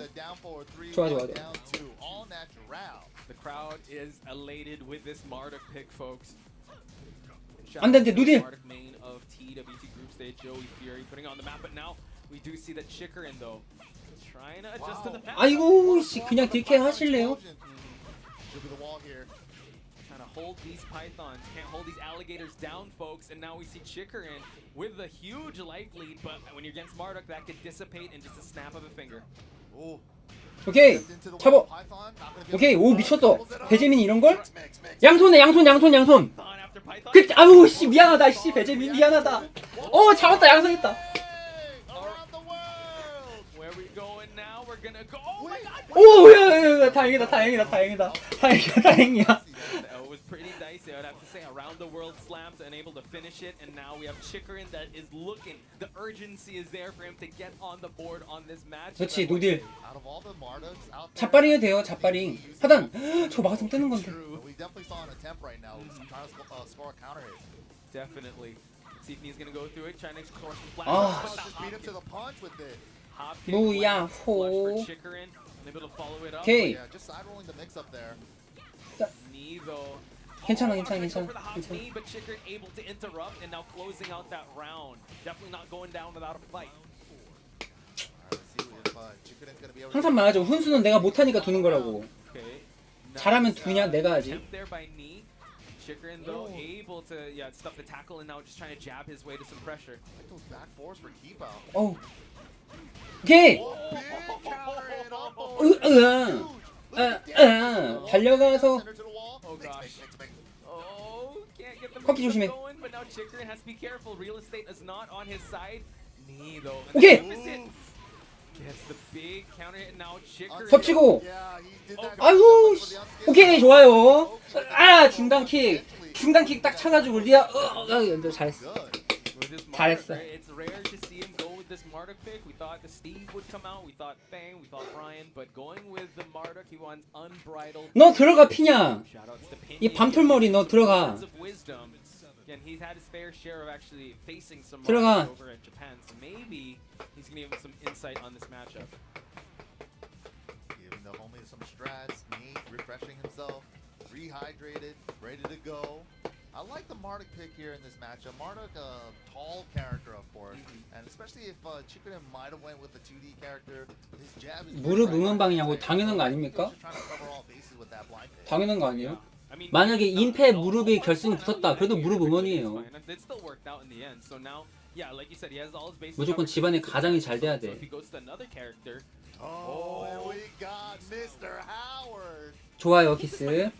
좋아 좋아 좋아. The crowd is elated with this Marduk pick, folks. 안 돼, 안 돼, 누딜. Marduk main of TWT group stage, Joey Fury putting on the map, but now we do see that Chikrin though trying to adjust to the map. 아이고 씨 그냥 딜캐 하실래요? Trying to hold these pythons, can't hold these alligators down, folks. And now we see Chikrin with a huge life lead, but when you're against Marduk, that could dissipate in just a snap of a finger. 오케이 잡어. 오케이 오 미쳤어. 배재민 이런 걸? 양손에 양손. 그 아우 씨 미안하다 씨 배재민 미안하다. 어 잡았다 양손했다. 오야 다행이야. It was pretty dicey, I'd have to say. Around the world slams and able to finish it, and now we have Chikrin that is looking. The urgency is there for him to get on the board on this match. 그렇지 노딜. Out of all the Marduks out there, 잣바링 해도 돼요 잣바링. 하단 저 막았으면 뜨는 건데. we definitely saw an attempt right now. Trying to score a counter hit. Definitely. See if he's gonna go through it, trying to explore some flash. Ah. Just beat him to the punch with it. 무야호. Chikrin, unable to follow it up. 오케이. Yeah, just side rolling the mix up there. Nee though. 괜찮아. But Chikrin able to interrupt and now closing out that round. Definitely not going down without a fight. Let's see if Chikrin's gonna be able to. 항상 말하죠. 훈수는 내가 못하니까 두는 거라고. Okay. 잘하면 두냐 내가 하지. Attempt there by Nee. Chikrin though able to stuff the tackle and now just trying to jab his way to some pressure. Like those back fours for keep out. 어. 오케이. Oh, big counter hit off 달려가서 Center to the wall. Oh gosh. Oh, can't get the 커피 조심해. momentum going, but now Chikrin has to be careful. Real estate is not on his side. Knee though. 오케이. Gets the big counter hit now. Chikrin. 덮치고. Yeah, he did that. 아이고. 오케이 좋아요. 아 중간킥. 중간킥 딱 차가지고 리아. 잘했어. 잘했어. It's rare to see him go with this Marduk pick. We thought the Steve would come out. We thought Fang. We thought Brian. But going with the Marduk, he wants unbridled. 너 들어가 피냐? 이 밤톨머리 너 들어가. Again, he's had his fair share of actually facing some 들어가. over at Japan. So maybe he's gonna give him some insight on this matchup. Giving the homie some strats, Nate refreshing himself, rehydrated, ready to go. I like the Marduk pick here in this matchup. Marduk, a tall character, of course, and especially if Chikrin might have went with the 2D character, his jab is 무릎 응원방이냐고 당연한 거 아닙니까? 당연한 거 아니에요? 만약에 인패 무릎이 결승이 붙었다. 그래도 무릎 응원이에요. 무조건 집안에 가장이 잘 돼야 돼. 좋아요, 키스.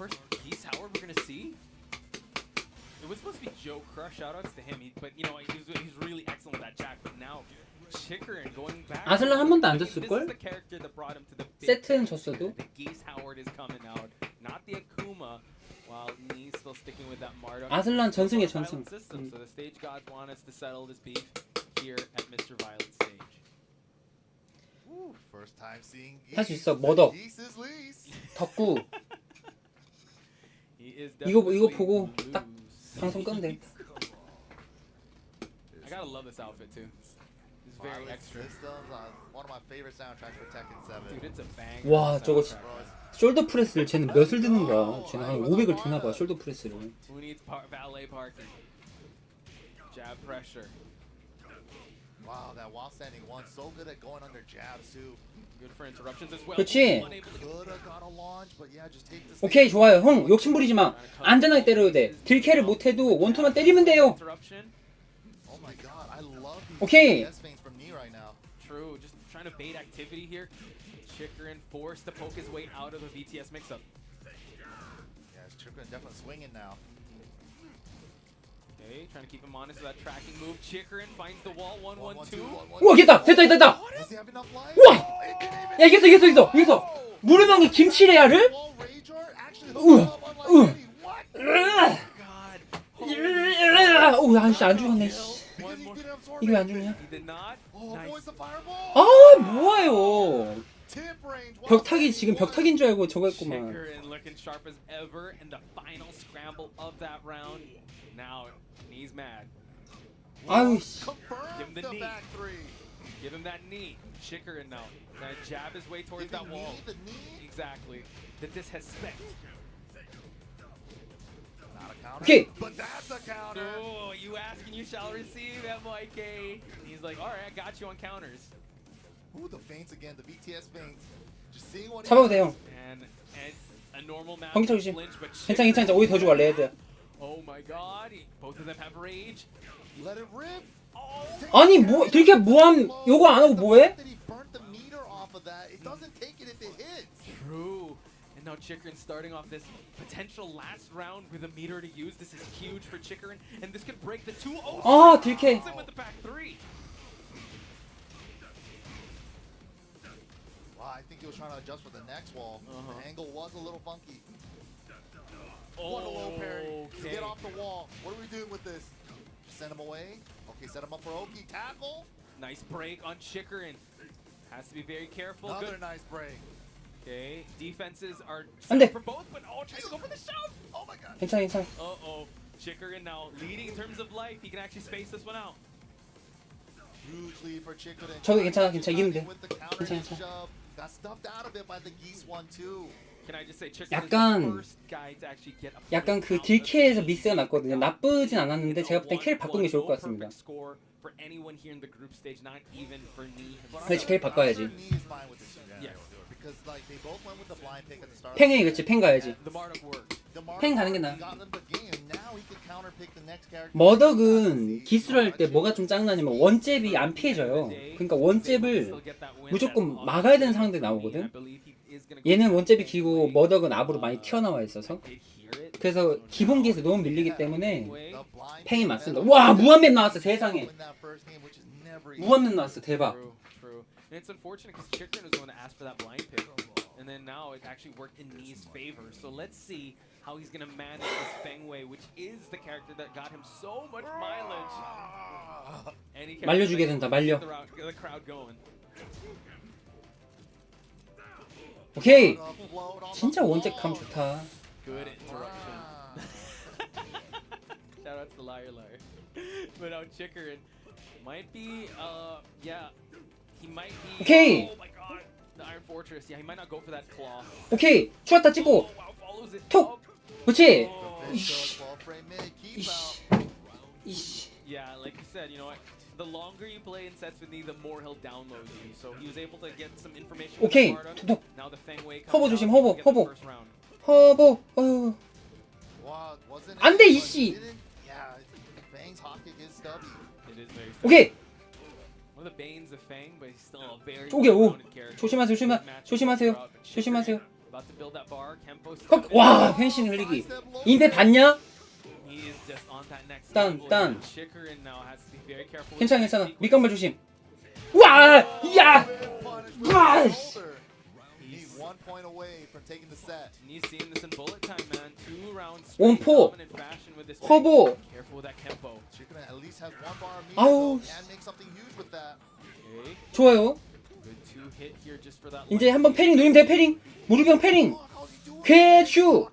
It was supposed to be Joe Crush. Shoutouts to him, but you know he's really excellent with that jack. But now Chikrin going back. 아슬란 한 번도 안 졌을 걸? The character that brought him to the 세트는 졌어도. The Geese Howard is coming out, not the Akuma. While he's still sticking with that Marduk. 아슬란 전승이야 전승. So the stage gods want us to settle this beef here at Mr. Violent stage. First time seeing 할 수 있어. 머덕. 덕구. 이거 보고 딱 방송 끄면 돼. I gotta love this outfit too. It's very extra. One of my favorite soundtracks for Tekken 7. Dude, it's a bang. 와 저거 숄더 프레스를 쟤는 몇을 드는 거야? 쟤는 한 500을 드나 봐 숄더 프레스를. Who needs valet parking? Jab pressure. Wow, that while standing one, so good at going under jabs too. Good for interruptions as well. 그렇지. 오케이 좋아요. 형 욕심 부리지 마. 안전하게 때려도 돼. 딜캐를 못해도 원투만 때리면 돼요. 오케이. True, just trying to bait activity here. Chikrin forced to poke his way out of the VTS mix-up. Yeah, Chikrin definitely swinging now. Okay, trying to keep him honest with that tracking move. Chikrin finds the wall. 1-1-2. 우와 됐다. 우와. 야 이겼어. 무릎방에 김치레야를? 우와. 오, 아씨 안 죽었네. 이게 왜 안 죽냐? 아 뭐예요? 벽타기 지금 벽타기인 줄 알고 저거 했구만. 아유 씨. Give him that knee. Chikrin now. That jab his way towards that wall. Exactly. That this has spec. 오케이. But that's a counter. Oh, you ask and you shall receive, MYK. He's like, all right, I got you on counters. Ooh, the feints again, the BTS feints. Just seeing what. 잡아도 돼요. And a normal match. 형기 조심. 괜찮아. 오히 더 좋아 레드. Oh my God! Both of them have rage. Let it rip. 아니 뭐 이렇게 무함 요거 안 하고 뭐해? True. And now Chikrin starting off this potential last round with a meter to use. This is huge for Chikrin, and this could break the 2-0. 아 딜캐. With the back three. Wow, I think he was trying to adjust for the next wall. The angle was a little funky. What a low parry. To get off the wall. What are we doing with this? Send him away. Okay, set him up for Oki. Tackle. Nice break on Chikrin. Has to be very careful. Another Good. nice break. Okay, defenses are set for both, but tries to go for the shove. Oh my God. 괜찮아. Uh-oh. Chikrin now leading in terms of life. He can actually space this one out. Huge lead for Chikrin. 저도 괜찮아. 이기면 돼. 괜찮아. Got stuffed out of it by the Geese 1-2. 약간 그 딜캐에서 미스가 났거든요. 나쁘진 않았는데 제가 볼 땐 캐를 바꾸는 게 좋을 것 같습니다. 그렇지, 캐를 바꿔야지. 팽이 그렇지, 팽 가야지. 팽 가는 게 나아. 머덕은 기술할 때 뭐가 좀 짱나냐면 원잽이 안 피해져요. 그러니까 원잽을 무조건 막아야 되는 상황들이 나오거든. 얘는 원잽이 길고 머덕은 앞으로 많이 튀어나와 있어서 그래서 기본기에서 너무 밀리기 때문에 팽이 맞습니다. 와 무한맵 나왔어 세상에. 무한맵 나왔어 대박. And it's unfortunate because Chikrin was the one to ask for that blind pick, and then now it actually worked in Nee's favor. So let's see how he's gonna manage this Feng Wei, which is the character that got him so much mileage. And he 말려주게 된다 말려. the crowd going. 오케이. 진짜 원잽 감 좋다. Good interruption. Shout out to Liar Liar. But now Chikrin might be, yeah. He might be. 오케이. Oh my god. The Iron Fortress. Yeah, he might not go for that claw. 오케이. 추가타 찍고. Oh, wow, follows it 톡. up. 그렇지. Oh. 이씨. Yeah, like you said, you know what? The longer you play in sets with me, the more he'll download you. So he was able to get some information. 오케이. 톡톡. Now the Feng Wei 허보 comes 조심. out, 허보. he'll get the 허보. first round. 허보. 어휴. 안돼 이씨. It is very 오케이. one of the banes of Feng, but he's still a very 오케이. 오. well-rounded character. 조심하세요. 조심하세요. 조심하세요. About to build that bar. Kempo 헉. 와 펜싱 흘리기. 인베 봤냐? He is just on that next 딴, level. 딴. Chikrin now has to be very careful. 괜찮아 괜찮아. 밑간발 조심. 와. 야. 와. He's 1 point away from taking the set. And he's seeing this in bullet time, man. 2 rounds 원포. dominant fashion with this 허보. Careful with that Kempo. Chikrin at least has 1 bar of meter 아우. and make something huge with that. Okay. 좋아요. Good 2 hit here just for that. 이제 한번 패링 누르면 돼 패링. 무릎병 패링. 쾌추.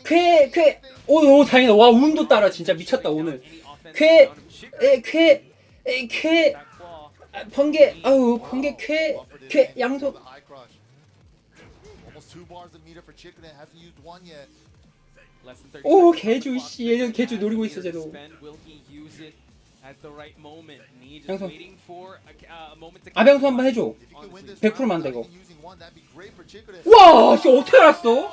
쾌. 오 다행이다. 와 운도 따라 진짜 미쳤다 오늘. 쾌 번개. 아우 번개 쾌 양손. Almost 2 bars of meter for Chikrin. Hasn't used 1 yet. 오 개주 씨 얘는 개주 노리고 있어 쟤도. 양손. 아병수 한번 해줘. 100% 만다 이거. 와 씨 어떻게 알았어?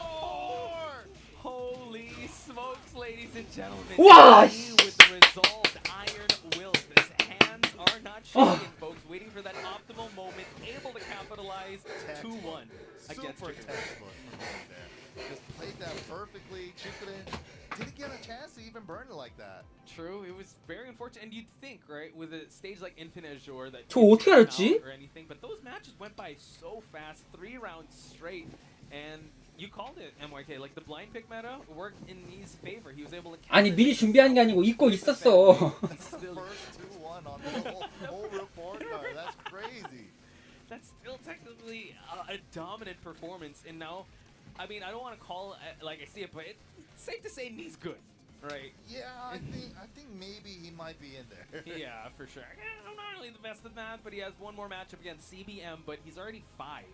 Holy smokes, ladies and gentlemen. 와. With the result, Iron Will. His hands are not shaking, folks. Waiting for that optimal moment, able to capitalize 2-1 against Chikrin. Just played that perfectly. Chikrin didn't get a chance to even burn it like that. True, it was very unfortunate, and you'd think, right, with a stage like Infinite Azure that 저 어떻게 알았지? or anything, but those matches went by so fast, 3 rounds straight, and you called it, MYK. Like the blind pick meta worked in Nee's favor. He was able to. 아니 미리 준비한 게 아니고 잊고 있었어. First 2-1 on the whole report card. That's crazy. That's still technically a dominant performance, and now, I mean, I don't want to call it like I see it, but it's safe to say Nee's good, right? Yeah, I think maybe he might be in there. Yeah, for sure. I'm not really the best at that, but he has 1 more matchup against CBM, but he's already 5.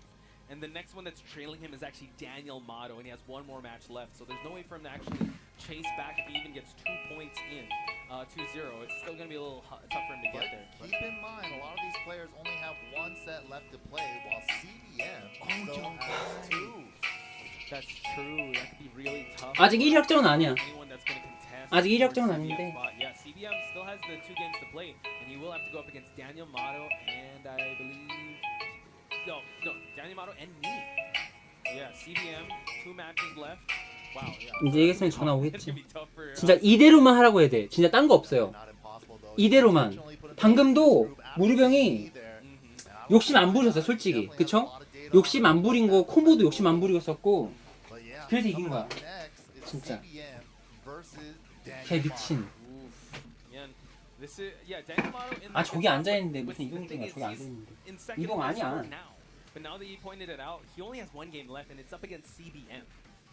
And the next one that's trailing him is actually Daniel Motto, and he has 1 more match left. So there's no way for him to actually chase back if he even gets 2 points in. 2-0. It's still going to be a little tough for him to get there. Keep in mind, a lot of these players only have 1 set left to play, while CBM still has 2. That's true. That could be really tough. 아직 1역전은 아니야. Anyone that's going to contest. 아직 for 1역전은 CBM 아닌데. spot. Yeah, CBM still has the 2 games to play, and he will have to go up against Daniel Motto and I believe. No, Daniel Motto and me. Yeah, CBM, 2 matches left. Wow, yeah. 이제 이겼으면 전화 오겠지. It's gonna be tough for, 진짜 이대로만 하라고 해야 돼. 진짜 딴 거 없어요. 이대로만. 방금도 무르병이 욕심 안 부렸어 솔직히. 그쵸? 욕심 안 부린 거 콤보도 욕심 안 부리었었고 그래서 이긴 거야. 진짜. 개 미친. 아 저기 앉아있는데 무슨 이동중이야. 저기 앉아있는데 이동 아니야. But now that you pointed it out, he only has 1 game left, and it's up against CBM.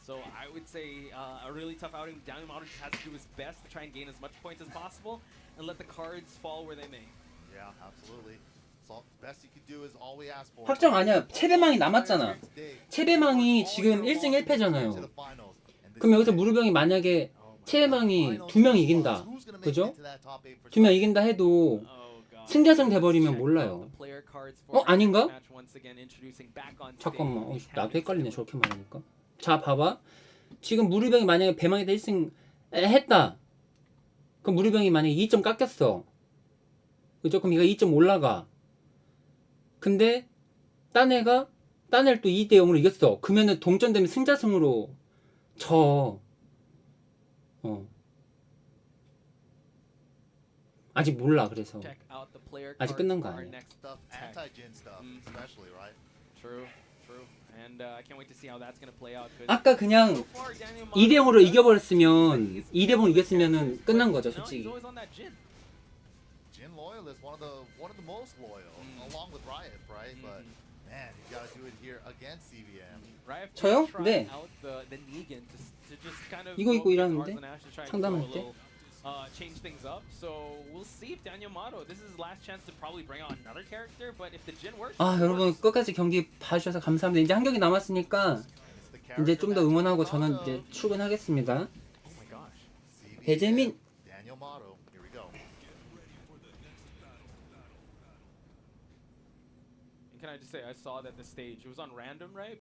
So I would say a really tough outing. Daniel Motto just has to do his best to try and gain as much points as possible, and let the cards fall where they may. Yeah, absolutely. So best you could do is all we ask for. 확정 아니야. 채배망이 남았잖아. 채배망이 지금 1승 1패잖아요. 그럼 여기서 무르병이 만약에 채배망이 2명 이긴다. 그죠? 2명 이긴다 해도 승자승 돼버리면 몰라요. 아닌가? 잠깐만 나도 헷갈리네 저렇게 말하니까. 자 봐봐. 지금 무르병이 만약에 배망에다 1승 했다. 그럼 무르병이 만약에 2점 깎였어. 그죠? 그럼 얘가 2점 올라가. 근데 딴 애를 또 2대 0으로 이겼어. 그러면은 동점되면 승자승으로 져. 아직 몰라. 그래서 아직 끝난 거 아니야. Stuff, anti-Jin stuff, especially, right? True, true. And I can't wait to see how that's gonna play out. 아까 그냥 2대 0으로 이겨버렸으면 2대 0으로 이겼으면은 끝난 거죠, 솔직히. Jin loyalist, one of the most loyal, along with Riot, right? But man, you gotta do it here against CVM. 저요? 네. 이거 입고 일하는데 상담할 때. Change things up. So we'll see if Daniel Mato. This is his last chance to probably bring out another character. But if the Jin works. 아 여러분 끝까지 경기 봐주셔서 감사합니다. 이제 한 경기 남았으니까 이제 좀 더 응원하고 저는 이제 출근하겠습니다. 배재민. Daniel Mato. Here we go. Can I just say I saw that the stage it was on random, right?